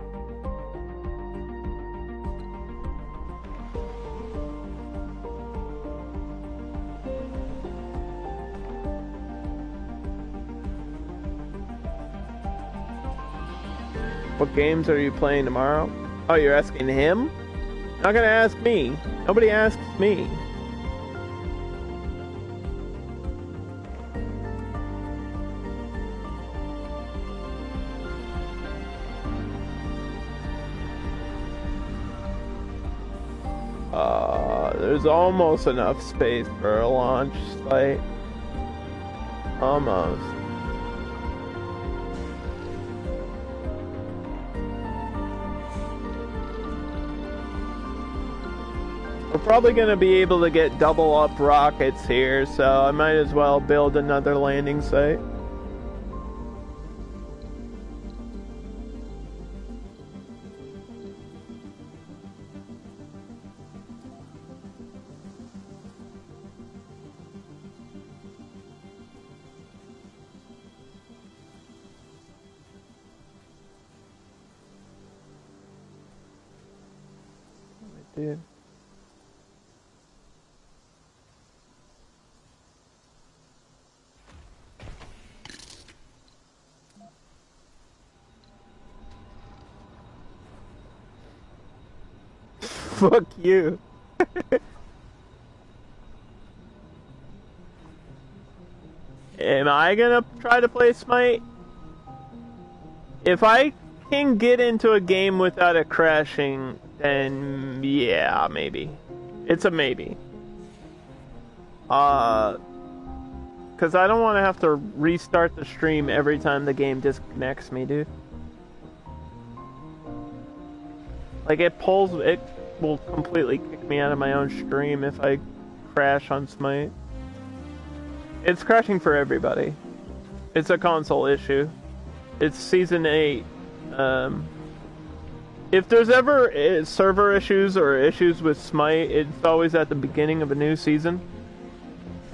What games are you playing tomorrow? Oh, you're asking him? Not gonna ask me. Nobody asks me. There's almost enough space for a launch site. Almost. We're probably going to be able to get double up rockets here, so I might as well build another landing site. Dude. Fuck you. Am I gonna try to play Smite? If I can get into a game without it crashing, then yeah, maybe. It's a maybe. Because I don't want to have to restart the stream every time the game disconnects me, dude. Like, it will completely kick me out of my own stream if I crash on Smite. It's crashing for everybody. It's a console issue. It's Season 8. If there's ever server issues or issues with Smite, it's always at the beginning of a new season.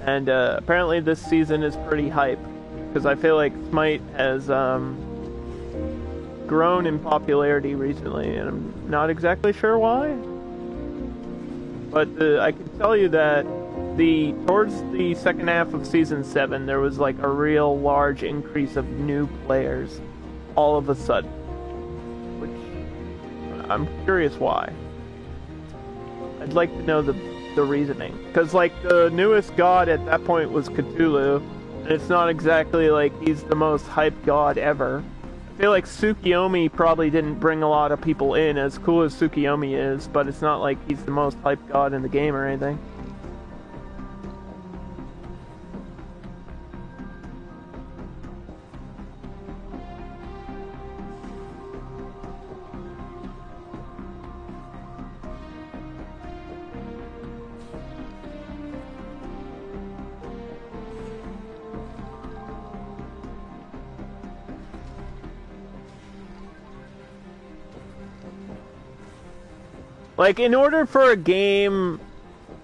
And apparently this season is pretty hype, because I feel like Smite has grown in popularity recently, and I'm not exactly sure why. But I can tell you that towards the second half of Season 7, there was like a real large increase of new players all of a sudden. Which, I'm curious why. I'd like to know the reasoning. Because, like, the newest god at that point was Cthulhu, and it's not exactly like he's the most hyped god ever. I feel like Tsukiyomi probably didn't bring a lot of people in, as cool as Tsukiyomi is, but it's not like he's the most hyped god in the game or anything. Like, in order for a game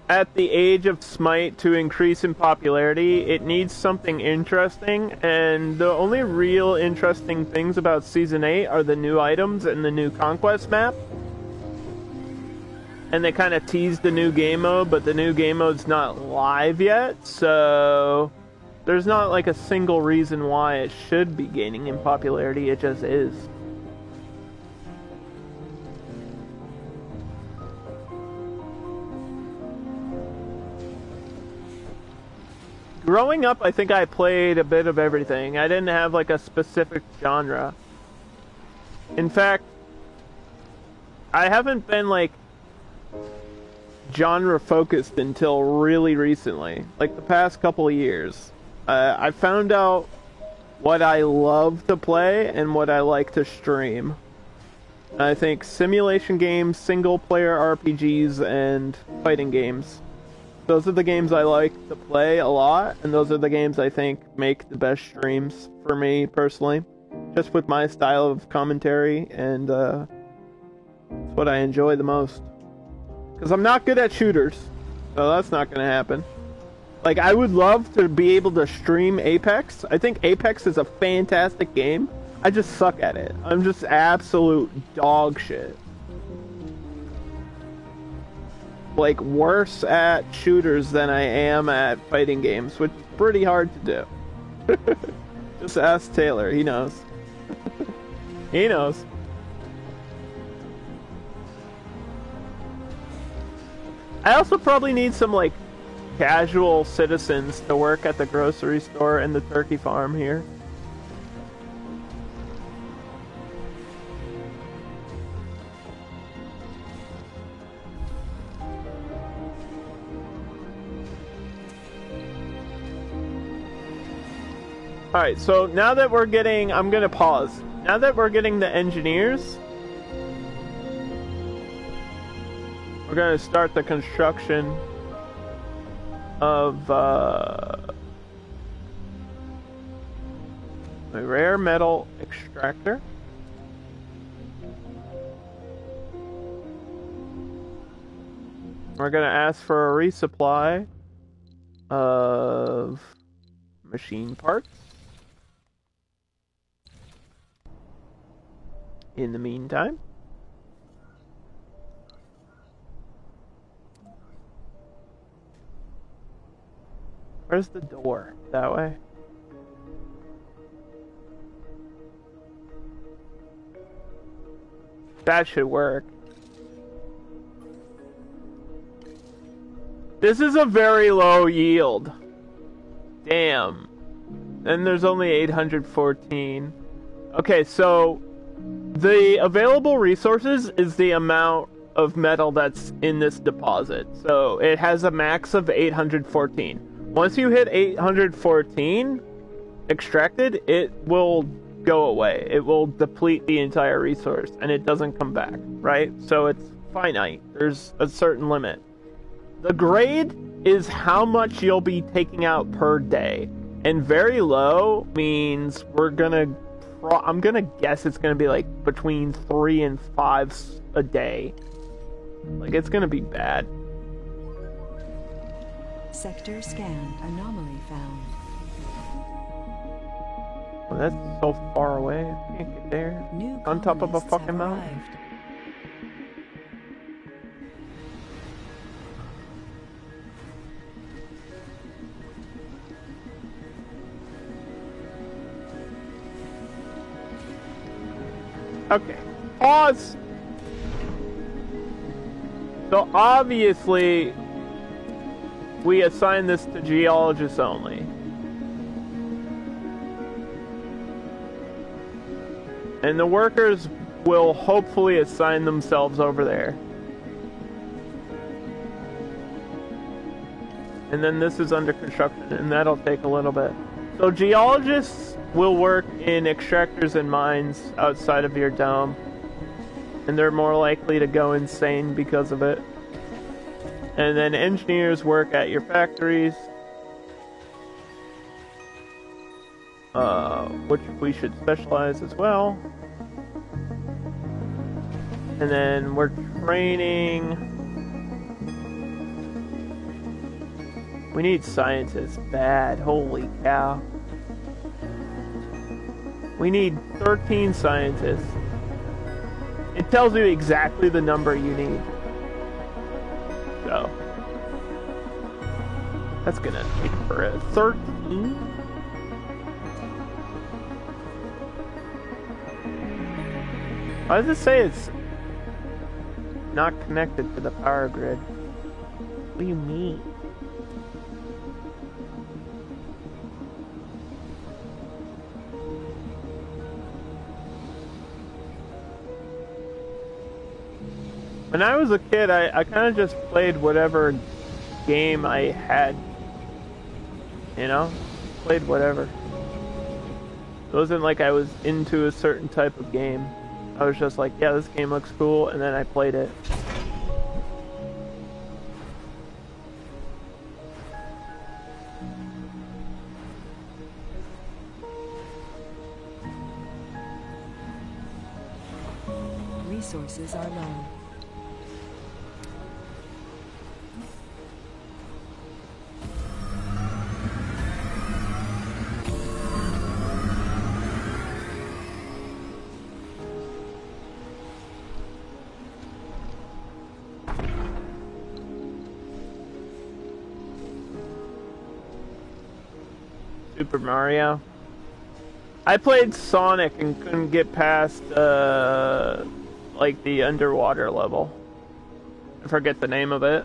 at the age of Smite to increase in popularity, it needs something interesting, and the only real interesting things about Season 8 are the new items and the new Conquest map. And they kind of teased the new game mode, but the new game mode's not live yet, so there's not like a single reason why it should be gaining in popularity, it just is. Growing up, I think I played a bit of everything. I didn't have like a specific genre. In fact, I haven't been like genre focused until really recently, like the past couple of years. I found out what I love to play and what I like to stream. I think simulation games, single player RPGs, and fighting games. Those are the games I like to play a lot, and those are the games I think make the best streams for me personally. Just with my style of commentary, and it's what I enjoy the most. Because I'm not good at shooters, so that's not going to happen. Like, I would love to be able to stream Apex. I think Apex is a fantastic game. I just suck at it. I'm just absolute dog shit. Like, worse at shooters than I am at fighting games, which is pretty hard to do. Just ask Taylor, he knows. He knows. I also probably need some, like, casual citizens to work at the grocery store and the turkey farm here. Alright, so now that we're getting... I'm gonna pause. Now that we're getting the engineers, we're gonna start the construction of a rare metal extractor. We're gonna ask for a resupply of machine parts. In the meantime, where's the door? That way? That should work. This is a very low yield. Damn. And there's only 814. Okay, so the available resources is the amount of metal that's in this deposit. So it has a max of 814. Once you hit 814 extracted, it will go away. It will deplete the entire resource and it doesn't come back, right? So it's finite. There's a certain limit. The grade is how much you'll be taking out per day. And very low means I'm gonna guess it's gonna be like between 3 and 5 a day. Like, it's gonna be bad. Sector scanned. Anomaly found. Well, that's so far away. I can't get there. New On top of a colonists fucking have mountain. arrived. Okay. Pause! So obviously, we assign this to geologists only. And the workers will hopefully assign themselves over there. And then this is under construction, and that'll take a little bit. So geologists will work in extractors and mines outside of your dome. And they're more likely to go insane because of it. And then engineers work at your factories. Which we should specialize as well. And then we're training... We need scientists bad, holy cow. We need 13 scientists. It tells you exactly the number you need. So that's gonna take for a 13. Why does it say it's not connected to the power grid? What do you mean? When I was a kid, I kind of just played whatever game I had. You know? Played whatever. It wasn't like I was into a certain type of game. I was just like, yeah, this game looks cool, and then I played it. Resources are low. Super Mario. I played Sonic and couldn't get past, like, the underwater level. I forget the name of it.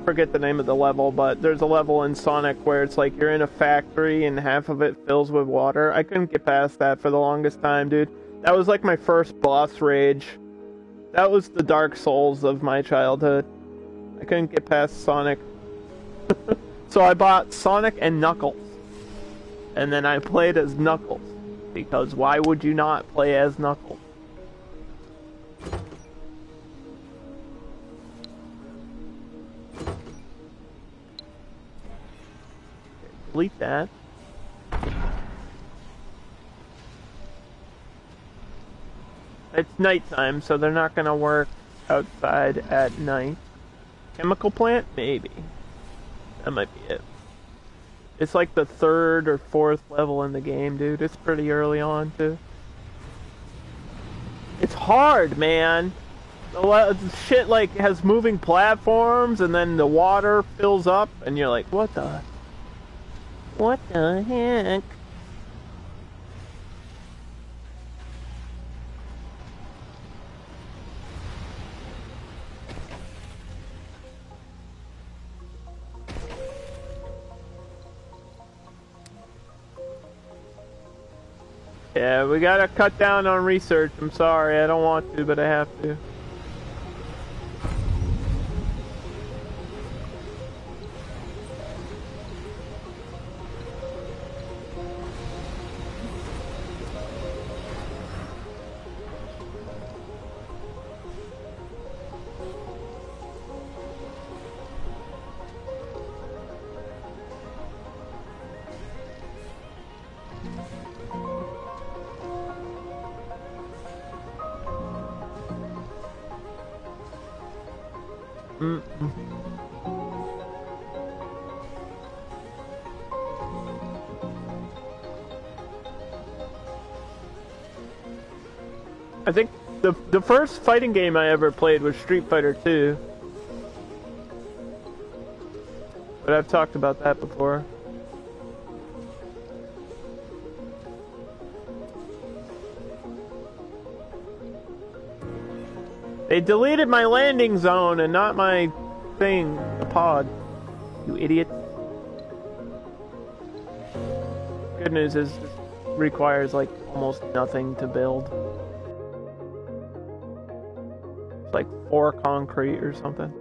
Forget the name of the level, but there's a level in Sonic where it's like you're in a factory and half of it fills with water. I couldn't get past that for the longest time, dude. That was like my first boss rage. That was the Dark Souls of my childhood. I couldn't get past Sonic. So I bought Sonic and Knuckles. And then I played as Knuckles. Because why would you not play as Knuckles? Delete that. It's nighttime, so they're not gonna work outside at night. Chemical plant? Maybe. That might be it. It's like the 3rd or 4th level in the game, dude. It's pretty early on, too. It's hard, man. The shit, like, has moving platforms, and then the water fills up, and you're like, what the... What the heck? Yeah, we gotta cut down on research. I'm sorry, I don't want to, but I have to. I think the first fighting game I ever played was Street Fighter 2. But I've talked about that before. They deleted my landing zone and not my thing, the pod. You idiot. Good news is it requires like almost nothing to build. It's like 4 concrete or something.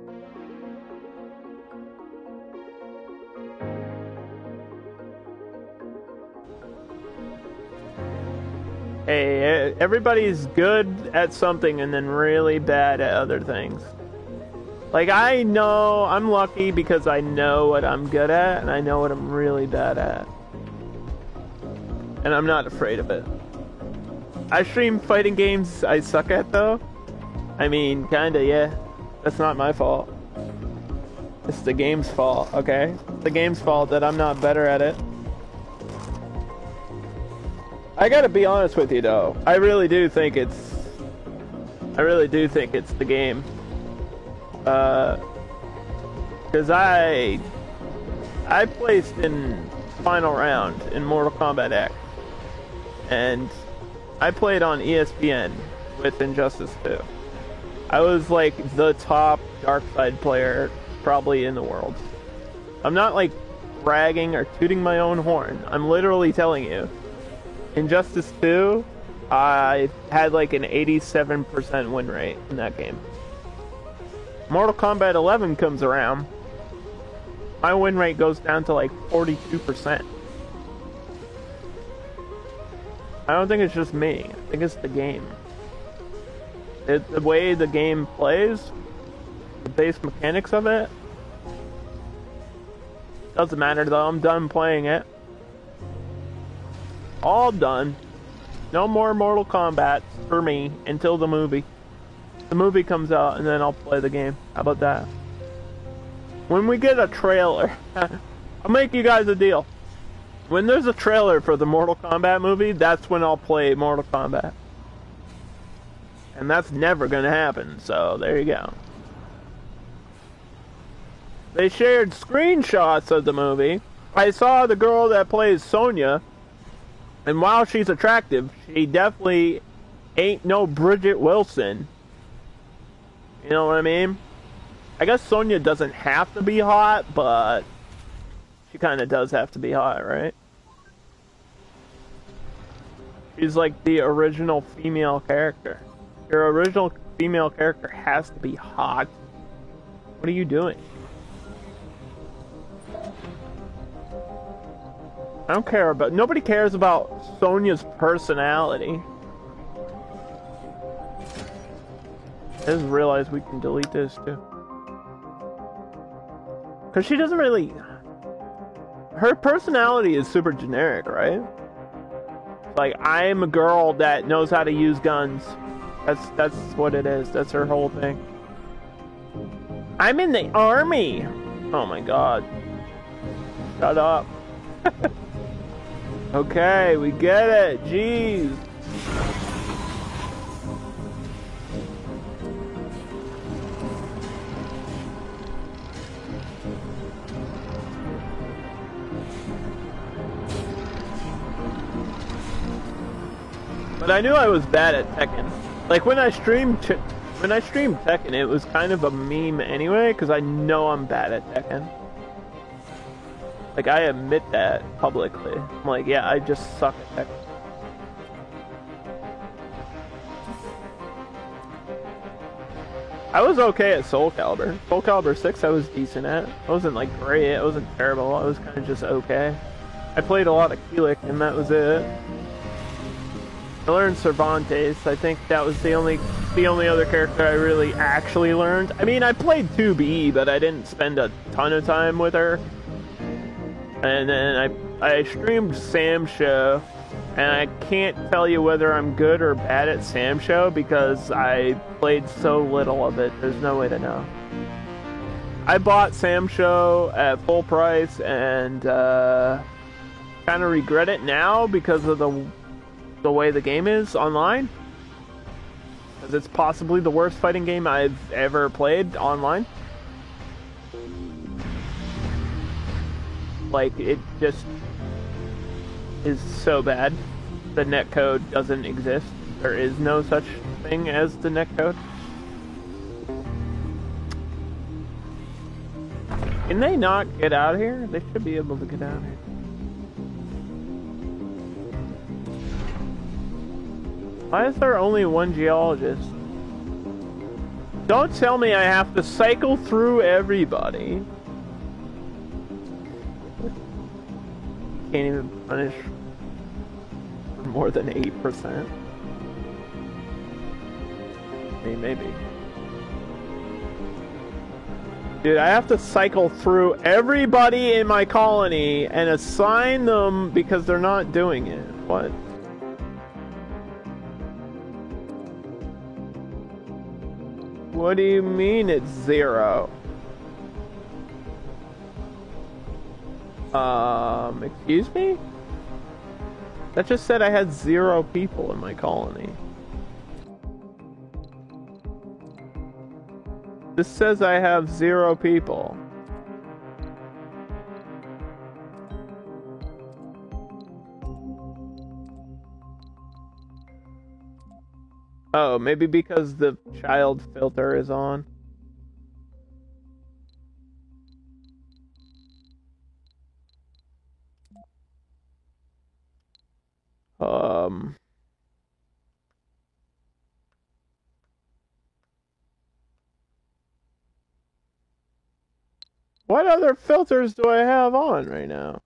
Hey, everybody's good at something and then really bad at other things. Like, I know, I'm lucky because I know what I'm good at and I know what I'm really bad at. And I'm not afraid of it. I stream fighting games I suck at, though. I mean, kinda, yeah. That's not my fault. It's the game's fault, okay? It's the game's fault that I'm not better at it. I gotta be honest with you, though. I really do think it's the game. Cause I placed in final round in Mortal Kombat X. And I played on ESPN with Injustice 2. I was like the top Darkseid player probably in the world. I'm not like bragging or tooting my own horn. I'm literally telling you. Injustice 2, I had like an 87% win rate in that game. Mortal Kombat 11 comes around, my win rate goes down to like 42%. I don't think it's just me, I think it's the game. The way the game plays, the base mechanics of it, doesn't matter though, I'm done playing it. All done. No more Mortal Kombat for me until the movie. The movie comes out and then I'll play the game. How about that? When we get a trailer, I'll make you guys a deal. When there's a trailer for the Mortal Kombat movie, that's when I'll play Mortal Kombat. And that's never gonna happen, so there you go. They shared screenshots of the movie. I saw the girl that plays Sonya, and while she's attractive, she definitely ain't no Bridget Wilson. You know what I mean? I guess Sonya doesn't have to be hot, but she kind of does have to be hot, right? She's like the original female character. Your original female character has to be hot. What are you doing? I don't care about... Nobody cares about Sonya's personality. I just realized we can delete this too. Because she doesn't really... Her personality is super generic, right? Like, I'm a girl that knows how to use guns. That's what it is. That's her whole thing. I'm in the army! Oh my god. Shut up. Okay, we get it. Jeez. But I knew I was bad at Tekken. Like when I streamed Tekken, it was kind of a meme anyway, because I know I'm bad at Tekken. Like I admit that publicly. I'm like, yeah, I just suck at Tekken. I was okay at Soul Calibur. Soul Calibur 6 I was decent at. I wasn't like great, I wasn't terrible, I was kind of just okay. I played a lot of Kilik and that was it. I learned Cervantes. I think that was the only other character I really actually learned. I mean, I played 2B, but I didn't spend a ton of time with her. And then I streamed Sam Show, and I can't tell you whether I'm good or bad at Sam Show because I played so little of it. There's no way to know. I bought Sam Show at full price and kind of regret it now because of the way the game is online. Because it's possibly the worst fighting game I've ever played online. Like, it just is so bad. The netcode doesn't exist. There is no such thing as the netcode. Can they not get out of here? They should be able to get out of here. Why is there only one geologist? Don't tell me I have to cycle through everybody. Can't even punish for more than 8%. I mean, maybe. Dude, I have to cycle through everybody in my colony and assign them because they're not doing it. What? What do you mean it's 0? Excuse me? That just said I had 0 people in my colony. This says I have 0 people. Oh, maybe because the child filter is on. What other filters do I have on right now?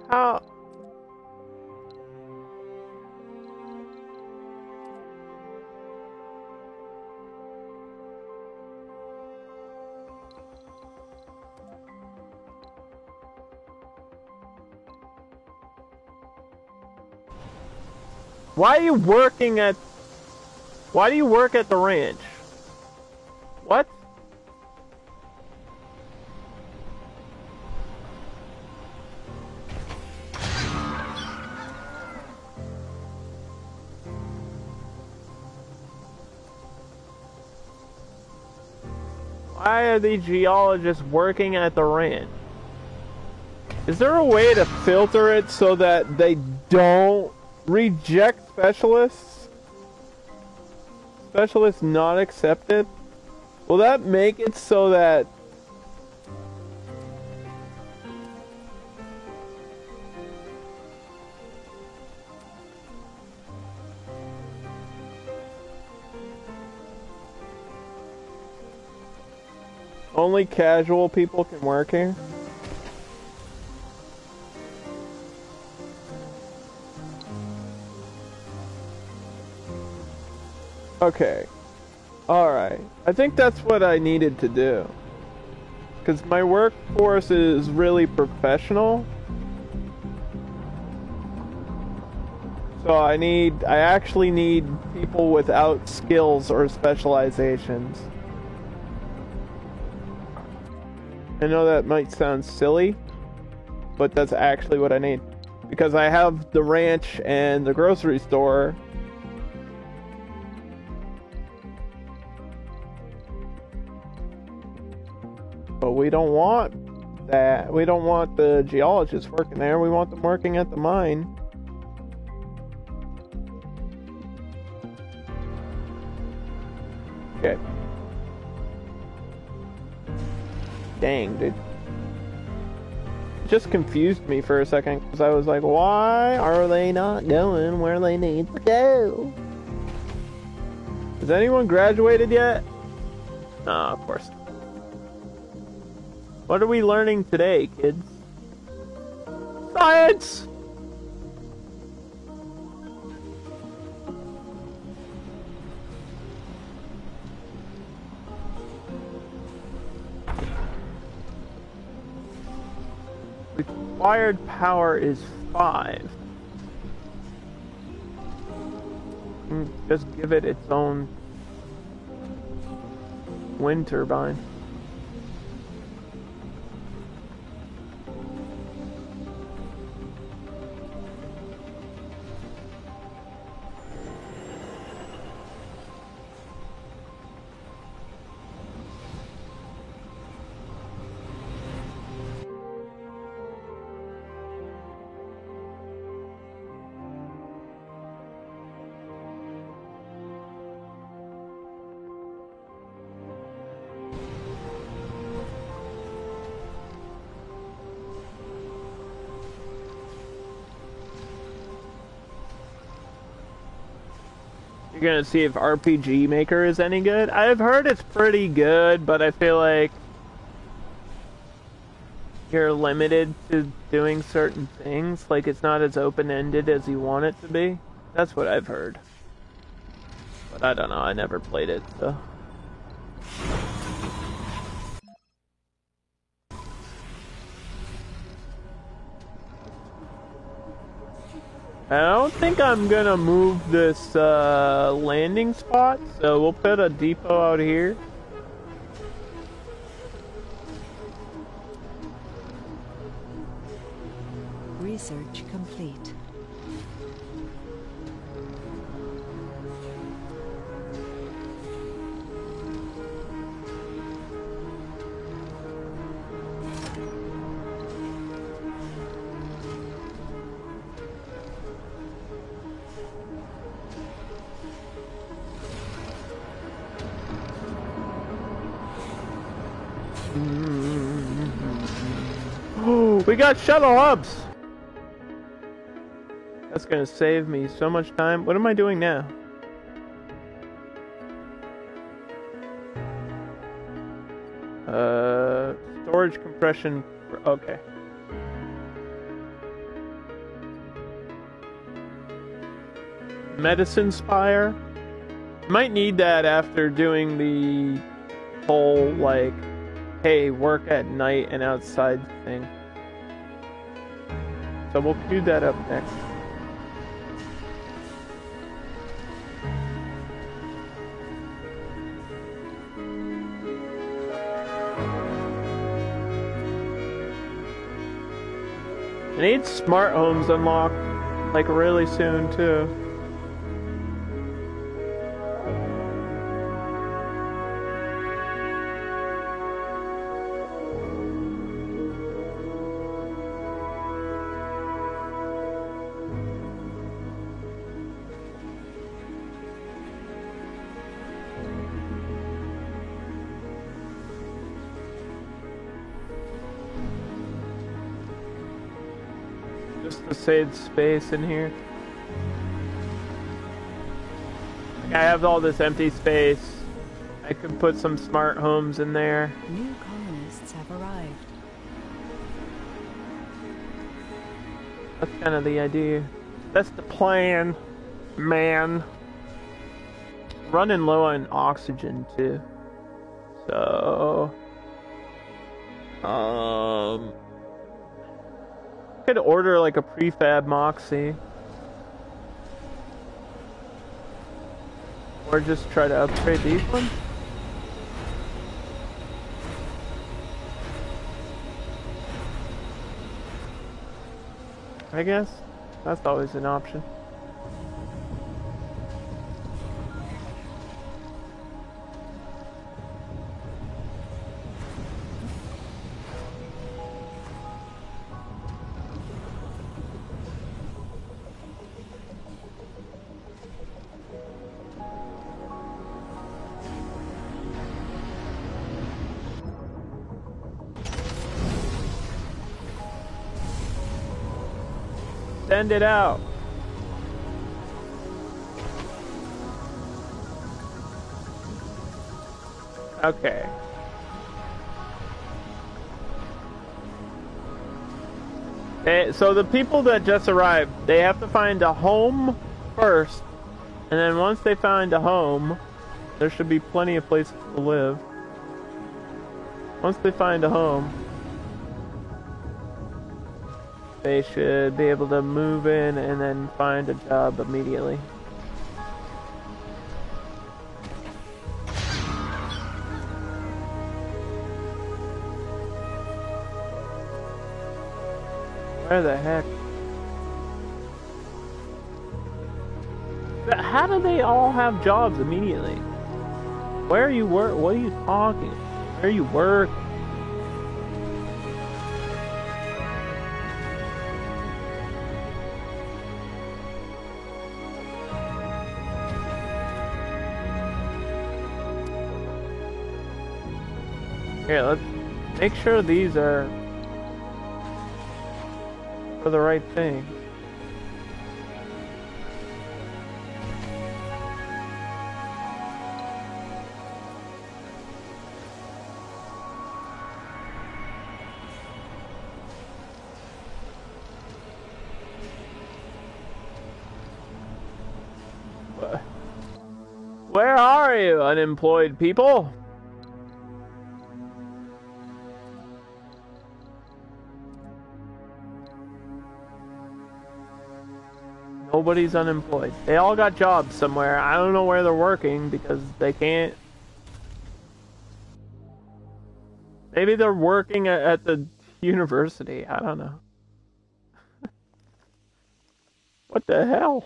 How? Why do you work at the ranch? What? Why are these geologists working at the ranch? Is there a way to filter it so that they don't reject specialists? Specialists not accepted? Will that make it so that only casual people can work here? Okay. Alright. I think that's what I needed to do. Because my workforce is really professional. So I actually need people without skills or specializations. I know that might sound silly, but that's actually what I need. Because I have the ranch and the grocery store. But we don't want that. We don't want the geologists working there. We want them working at the mine. Okay. Dang, dude. It just confused me for a second because I was like, why are they not going where they need to go? Has anyone graduated yet? No, of course. What are we learning today, kids? Science! Required power is 5. Just give it its own wind turbine. You're gonna see if RPG Maker is any good? I've heard it's pretty good, but I feel like you're limited to doing certain things. Like, it's not as open-ended as you want it to be. That's what I've heard. But I don't know, I never played it, so... I don't think I'm gonna move this landing spot, so we'll put a depot out here. Research complete. We got shuttle hubs! That's gonna save me so much time. What am I doing now? Storage compression. Okay. Medicine Spire. Might need that after doing the whole, like, hey, work at night and outside thing. So we'll queue that up next. I need smart homes unlocked, like, really soon, too. Just to save space in here. Like, I have all this empty space. I could put some smart homes in there. New colonists have arrived. That's kind of the idea. That's the plan, man. Running low on oxygen too. So, could order like a prefab Moxie. Or just try to upgrade these ones. I guess that's always an option. Send it out. Okay. So the people that just arrived, they have to find a home first, and then once they find a home, there should be plenty of places to live. Once they find a home, they should be able to move in and then find a job immediately. Where the heck? How do they all have jobs immediately? Where are you work? What are you talking? Where are you working? Here, let's make sure these are for the right thing. Where are you, unemployed people? Nobody's unemployed. They all got jobs somewhere. I don't know where they're working because they can't. Maybe they're working at the university. I don't know. What the hell?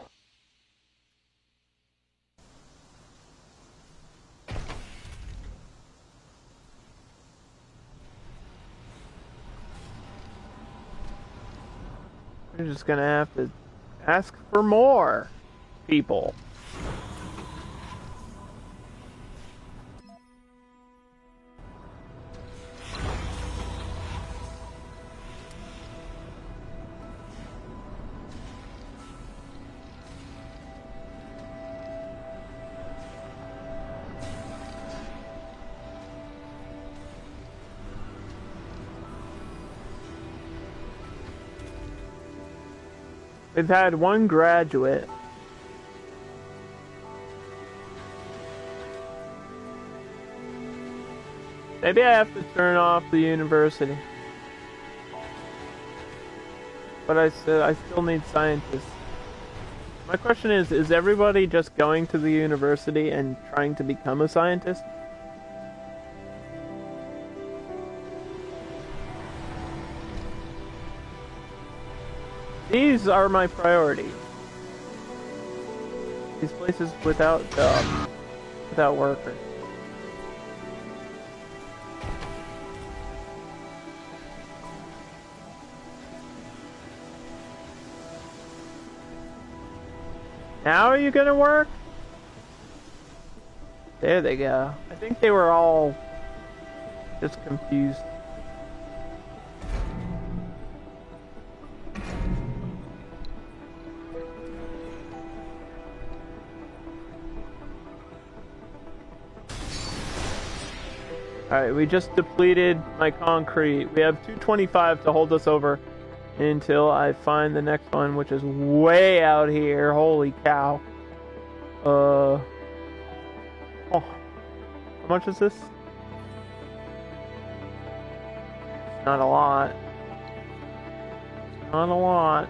We're just gonna have to ask for more people. We've had one graduate. Maybe I have to turn off the university. But I still need scientists. My question is everybody just going to the university and trying to become a scientist? These are my priorities. These places without workers. Now are you gonna work? There they go. I think they were all just confused. Alright, we just depleted my concrete. We have 225 to hold us over until I find the next one, which is way out here. Holy cow. Oh, how much is this? Not a lot. Not a lot.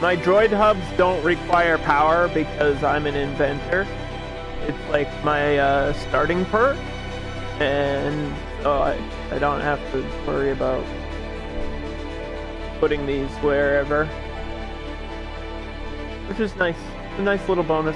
My droid hubs don't require power because I'm an inventor. It's like my starting perk, and so I don't have to worry about putting these wherever, which is nice. It's a nice little bonus.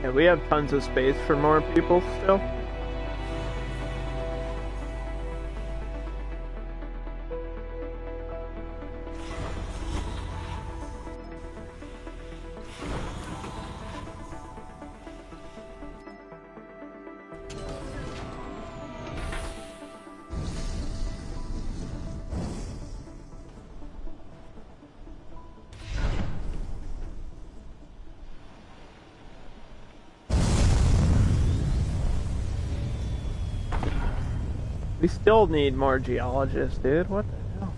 Yeah, we have tons of space for more people still. We still need more geologists, dude. What the hell?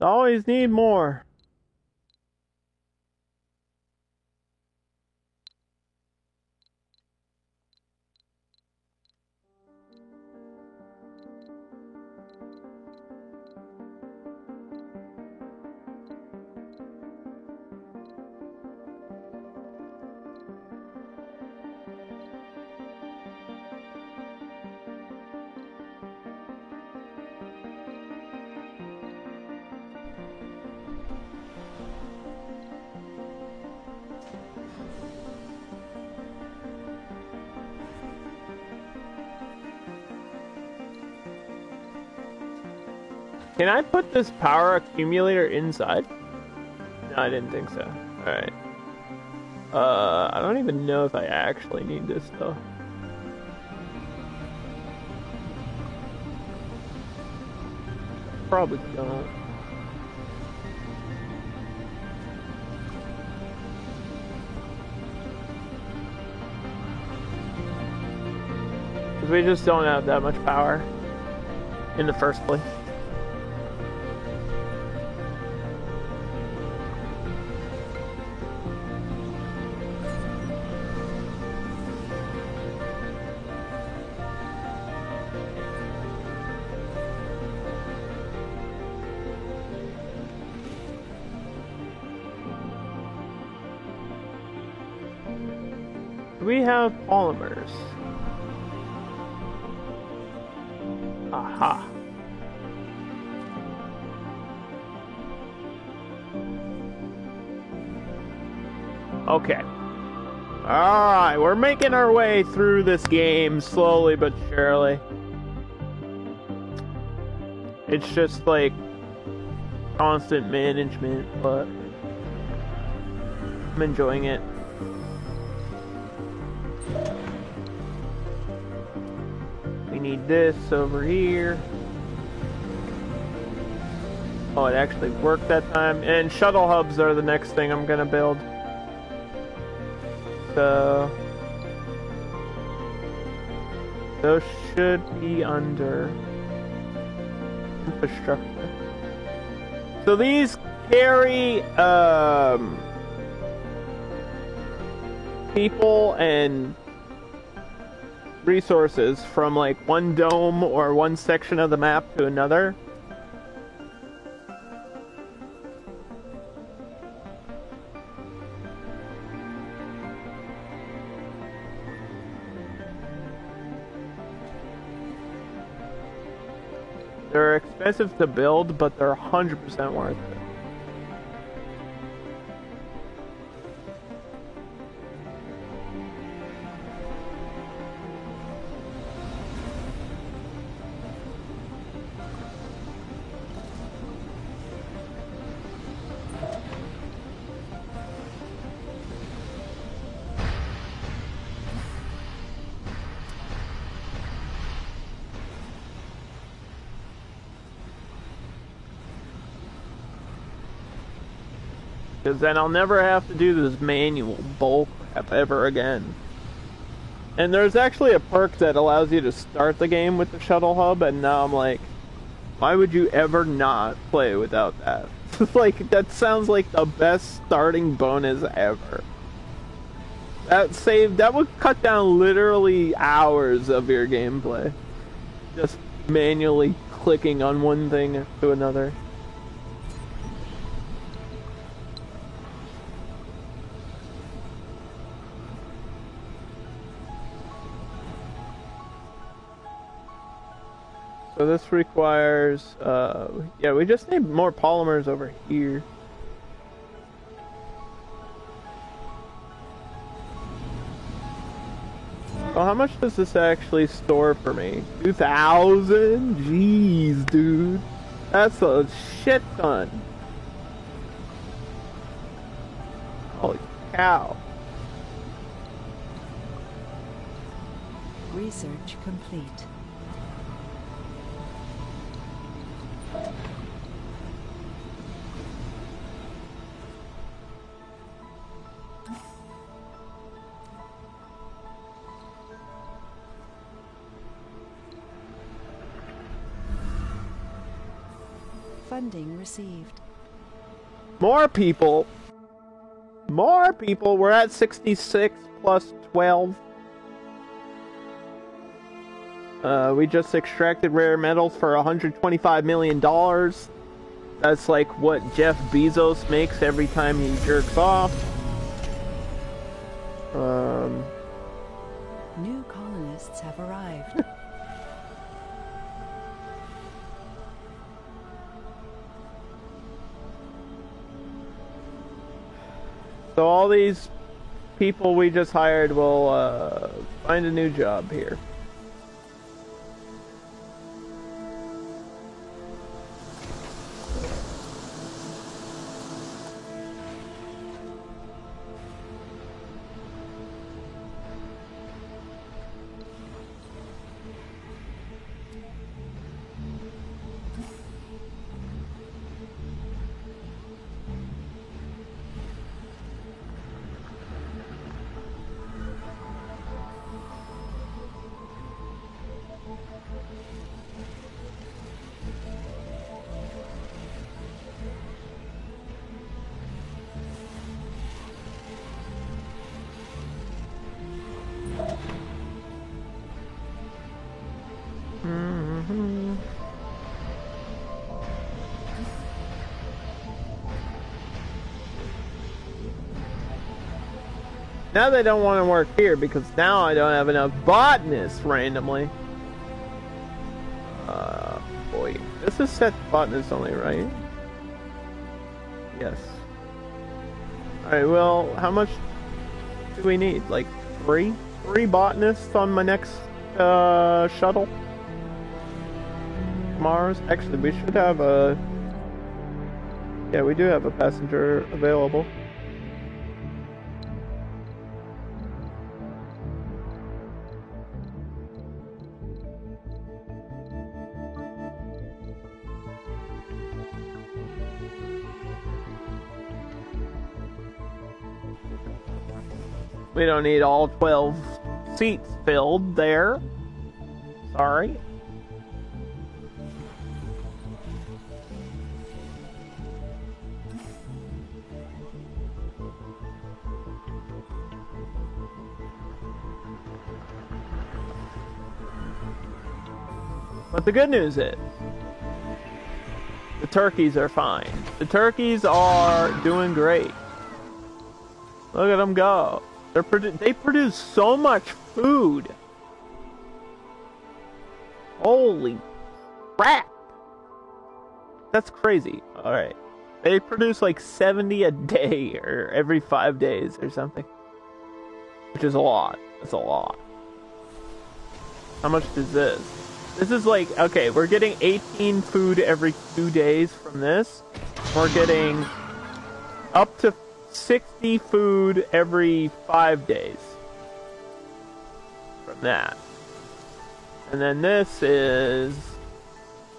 Always need more. Can I put this power accumulator inside? No, I didn't think so. Alright. I don't even know if I actually need this though. Probably don't. Because we just don't have that much power in the first place. We have polymers. Aha. Okay. Alright, we're making our way through this game slowly but surely. It's just like constant management, but I'm enjoying it. We need this over here. Oh, it actually worked that time. And shuttle hubs are the next thing I'm gonna build. So those should be under infrastructure. So these carry people and resources from like one dome or one section of the map to another. They're expensive to build, but they're 100% worth it. Because then I'll never have to do this manual bull crap ever again. And there's actually a perk that allows you to start the game with the shuttle hub, and now I'm like, why would you ever not play without that? Like, that sounds like the best starting bonus ever. That would cut down literally hours of your gameplay. Just manually clicking on one thing to another. So this requires, yeah, we just need more polymers over here. So how much does this actually store for me? 2,000? Jeez, dude. That's a shit ton. Holy cow. Research complete. Funding received. More people. More people. We're at 66 plus 12. We just extracted rare metals for $125 million. That's like what Jeff Bezos makes every time he jerks off. New colonists have arrived. So all these people we just hired will find a new job here. Now they don't want to work here because now I don't have enough botanists randomly. Boy. This is set to botanists only, right? Yes. Alright, well, how much do we need? Like three? 3 botanists on my next shuttle? Mars? Actually, we should have a... Yeah, we do have a passenger available. We don't need all 12 seats filled there. Sorry. But the good news is, the turkeys are fine. The turkeys are doing great. Look at them go. They produce so much food. Holy crap. That's crazy. Alright. They produce like 70 a day or every 5 days or something. Which is a lot. That's a lot. How much is this? This is like, okay, we're getting 18 food every 2 days from this. We're getting up to 60 food every 5 days from that. And then this is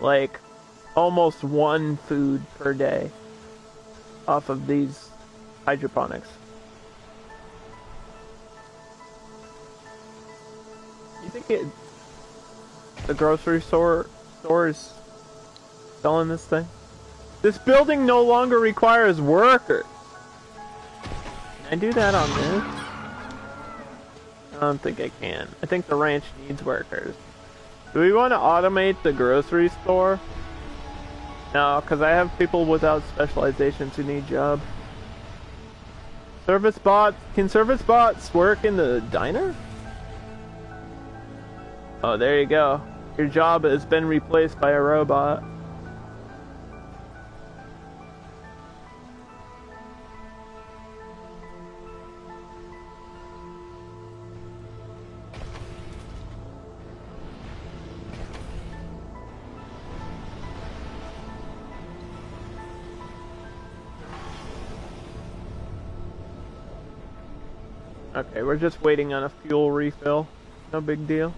like almost 1 food per day off of these hydroponics. You think the grocery store is selling this thing? This building no longer requires workers. Can I do that on this? I don't think I can. I think the ranch needs workers. Do we want to automate the grocery store? No, because I have people without specializations who need jobs. Service bots? Can service bots work in the diner? Oh, there you go. Your job has been replaced by a robot. Okay, we're just waiting on a fuel refill. No big deal.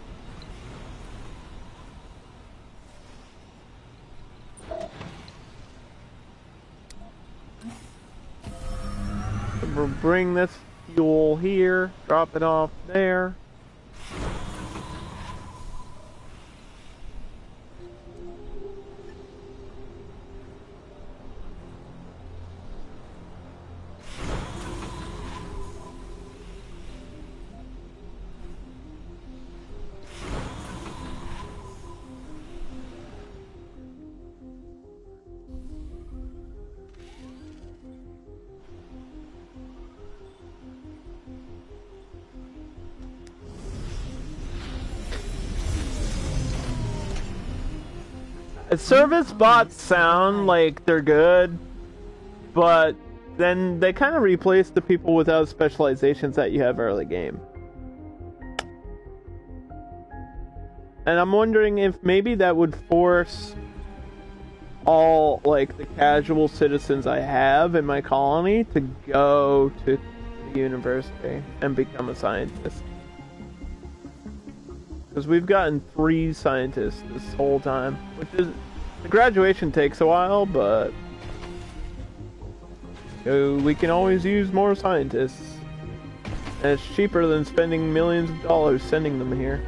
We'll bring this fuel here, drop it off there. Service bots sound like they're good, but then they kind of replace the people without specializations that you have early game. And I'm wondering if maybe that would force all, like, the casual citizens I have in my colony to go to the university and become a scientist. Because we've gotten 3 scientists this whole time, which is, the graduation takes a while, but we can always use more scientists. And it's cheaper than spending millions of dollars sending them here.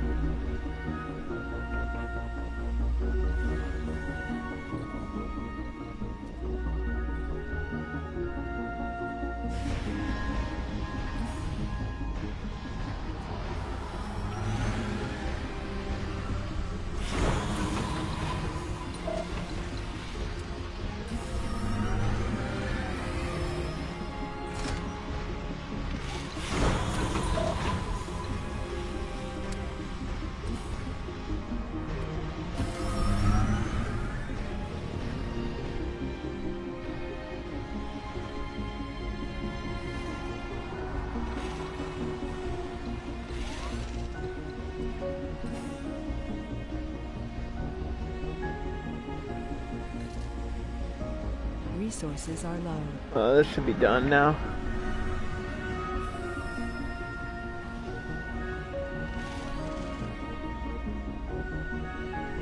Resources are low. This should be done now.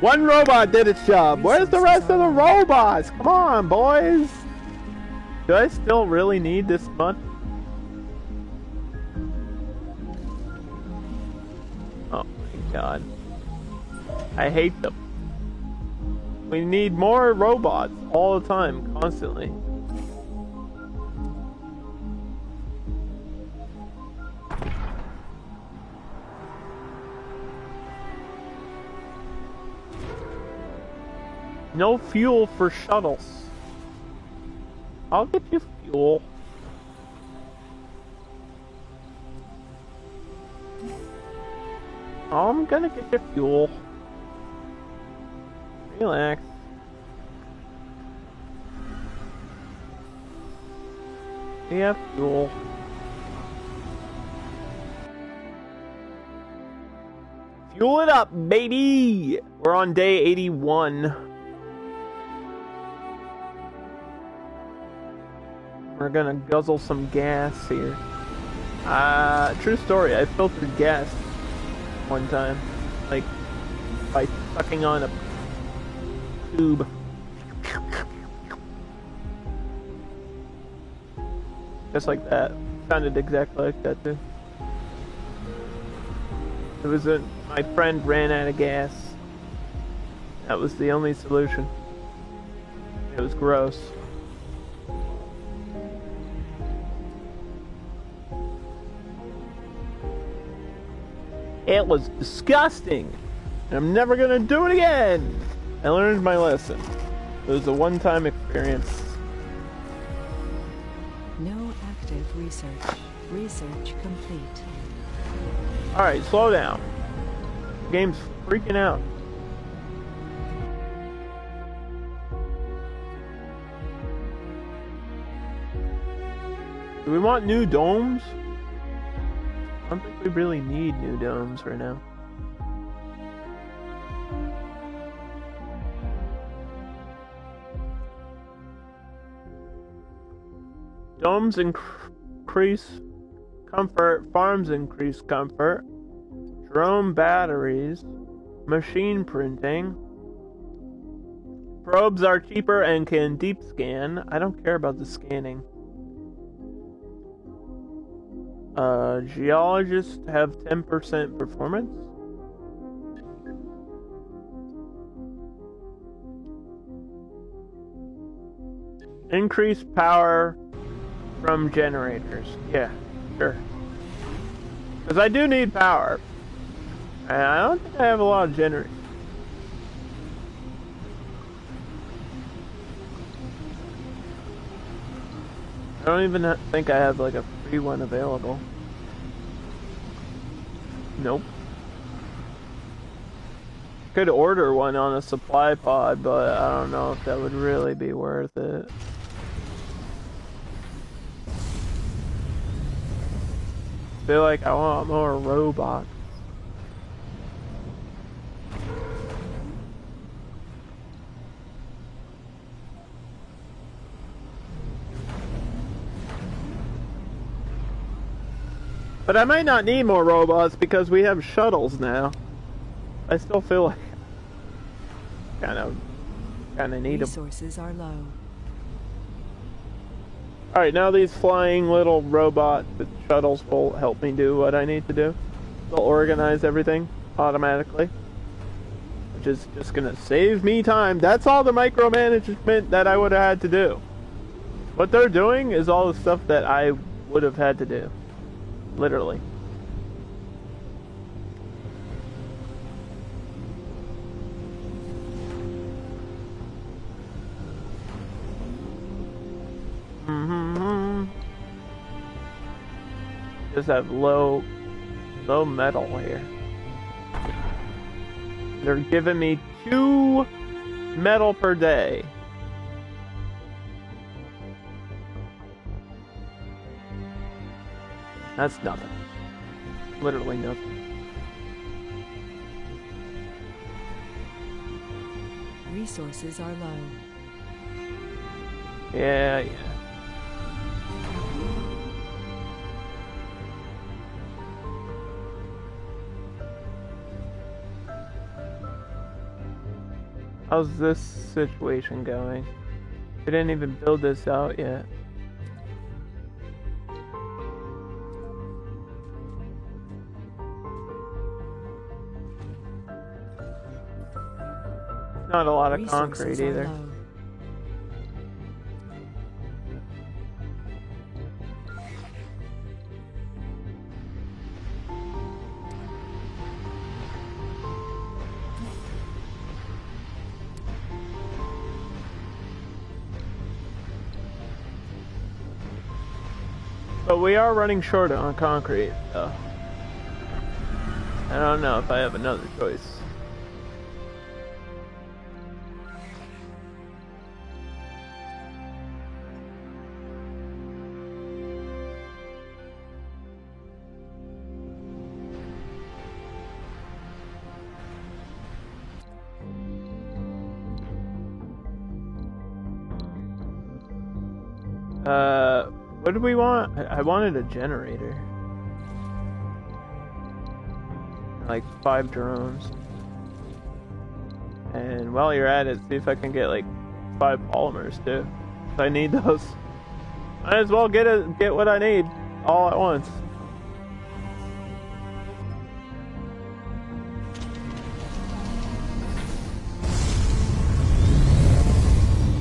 One robot did its job. Where's the rest of the robots? Come on, boys. Do I still really need this much? god. I hate them. We need more robots all the time, constantly. No fuel for shuttles. I'll get you fuel. I'm gonna get you fuel. Relax. We have fuel. Fuel it up, baby! We're on day 81. We're gonna guzzle some gas here. True story, I filtered gas one time. Like, by sucking on a tube. Just like that. Sounded exactly like that too. It was my friend ran out of gas. That was the only solution. It was gross. It was disgusting. And I'm never gonna do it again. I learned my lesson. It was a one-time experience. No active research. Research complete. Alright, slow down. The game's freaking out. Do we want new domes? I don't think we really need new domes right now. Domes increase comfort, farms increase comfort, drone batteries, machine printing. Probes are cheaper and can deep scan. I don't care about the scanning. Geologists have 10% performance. Increased power from generators. Yeah, sure. Because I do need power. And I don't think I have a lot of generators. I don't even think I have like a free one available. Nope. Could order one on a supply pod, but I don't know if that would really be worth it. Feel like I want more robots. But I might not need more robots because we have shuttles now. I still feel like kind of need them. Resources are low. Alright, now these flying little robot shuttles will help me do what I need to do. They'll organize everything automatically, which is just gonna save me time. That's all the micromanagement that I would have had to do. What they're doing is all the stuff that I would have had to do. Literally. Just have low metal here. They're giving me 2 metal per day. That's nothing. Literally nothing. Resources are low. Yeah. How's this situation going? We didn't even build this out yet. Not a lot of Resources concrete are either. low. But we are running short on concrete, so I don't know if I have another choice. What did we want? I wanted a generator. Like 5 drones. And while you're at it, see if I can get like 5 polymers too. If I need those. Might as well get what I need all at once.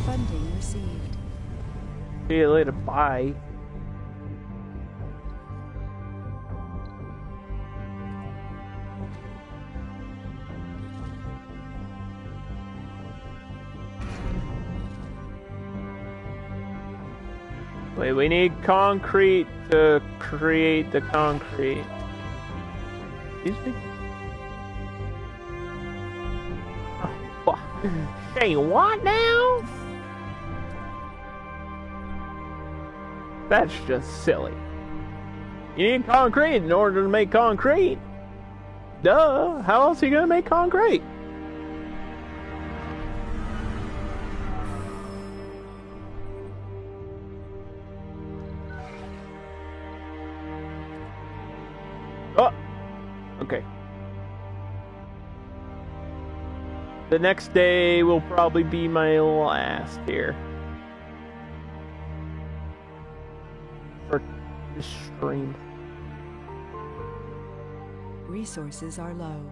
Funding received. See you later, bye. Wait, we need concrete to create the concrete. Excuse me? Oh, say what now? That's just silly. You need concrete in order to make concrete. Duh, how else are you gonna make concrete? Oh, okay. The next day will probably be my last here. For this stream. Resources are low.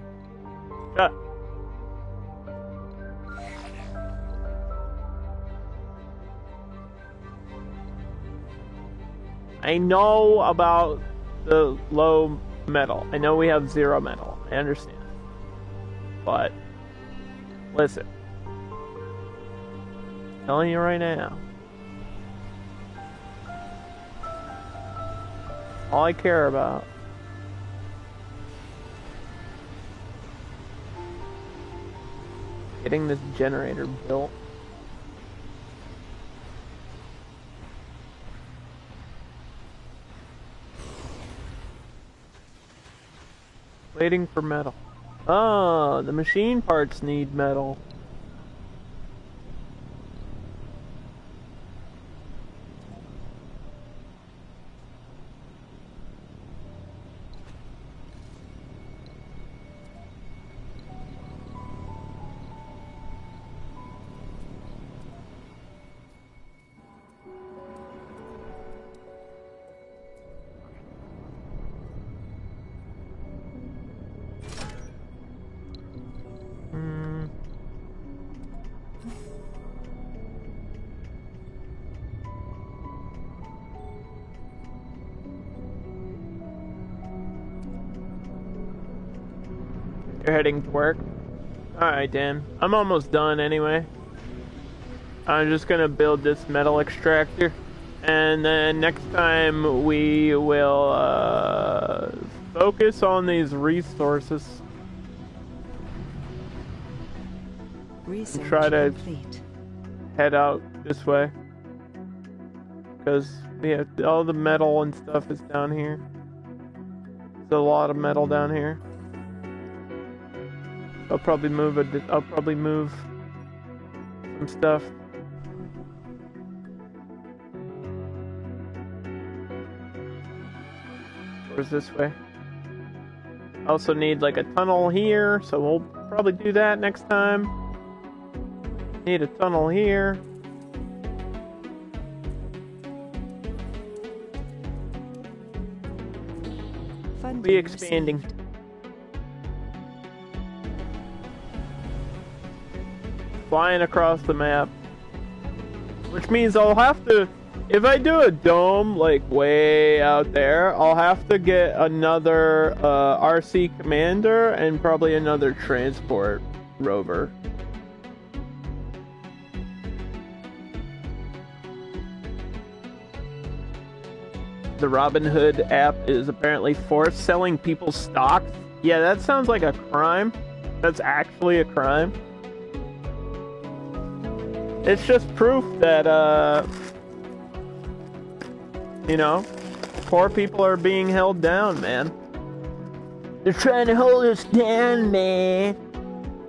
Shut. I know about the low metal. I know we have 0 metal. I understand. But listen. I'm telling you right now. All I care about getting this generator built. Waiting for metal. Oh, the machine parts need metal. You're heading to work? Alright, Dan. I'm almost done anyway. I'm just gonna build this metal extractor. And then next time we will focus on these resources. Research Try to complete. head out this way. Because we have all the metal and stuff is down here. There's a lot of metal down here. I'll probably move some stuff. Towards this way. I also need like a tunnel here, so we'll probably do that next time. Need a tunnel here. Funding Be expanding. received. flying across the map. Which means I'll have to, if I do a dome like way out there, I'll have to get another RC Commander and probably another transport rover. The Robinhood app is apparently forced selling people's stocks. Yeah, that sounds like a crime. That's actually a crime. It's just proof that, you know, poor people are being held down, man. They're trying to hold us down, man.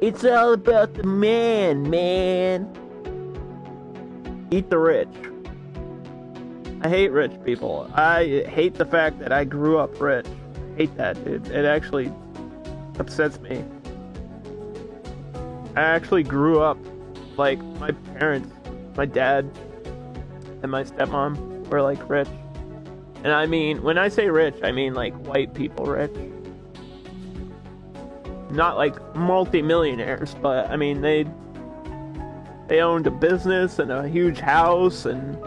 It's all about the man, man. Eat the rich. I hate rich people. I hate the fact that I grew up rich. I hate that, dude. It actually upsets me. I actually grew up like my parents, my dad, and my stepmom were like rich. And I mean, when I say rich, I mean like white people rich. Not like multi-millionaires, but I mean they owned a business and a huge house, and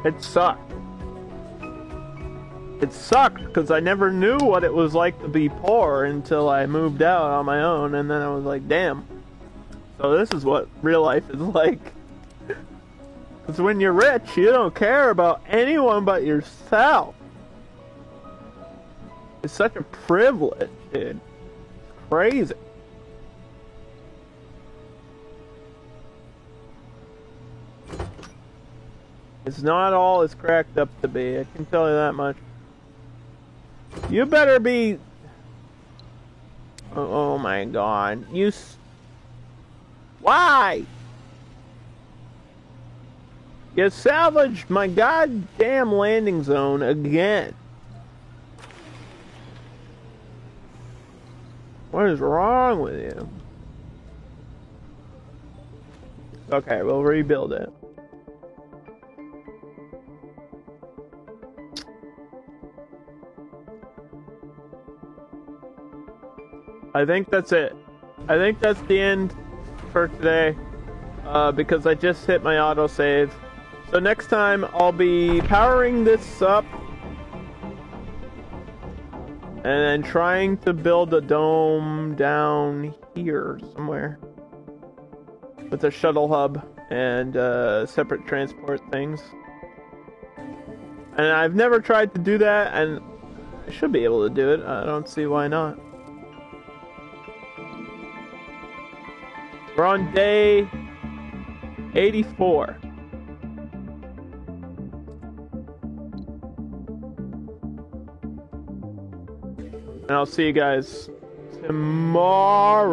it sucked. It sucked because I never knew what it was like to be poor until I moved out on my own, and then I was like, damn. So this is what real life is like. Because when you're rich, you don't care about anyone but yourself. It's such a privilege, dude. It's crazy. It's not all it's cracked up to be, I can tell you that much. You better be... Oh my god. Why? You salvaged my goddamn landing zone again. What is wrong with you? Okay, we'll rebuild it. I think that's it. I think that's the end for today, because I just hit my autosave. So next time I'll be powering this up and then trying to build a dome down here somewhere with a shuttle hub and separate transport things. And I've never tried to do that, and I should be able to do it. I don't see why not. We're on day 84. And I'll see you guys tomorrow.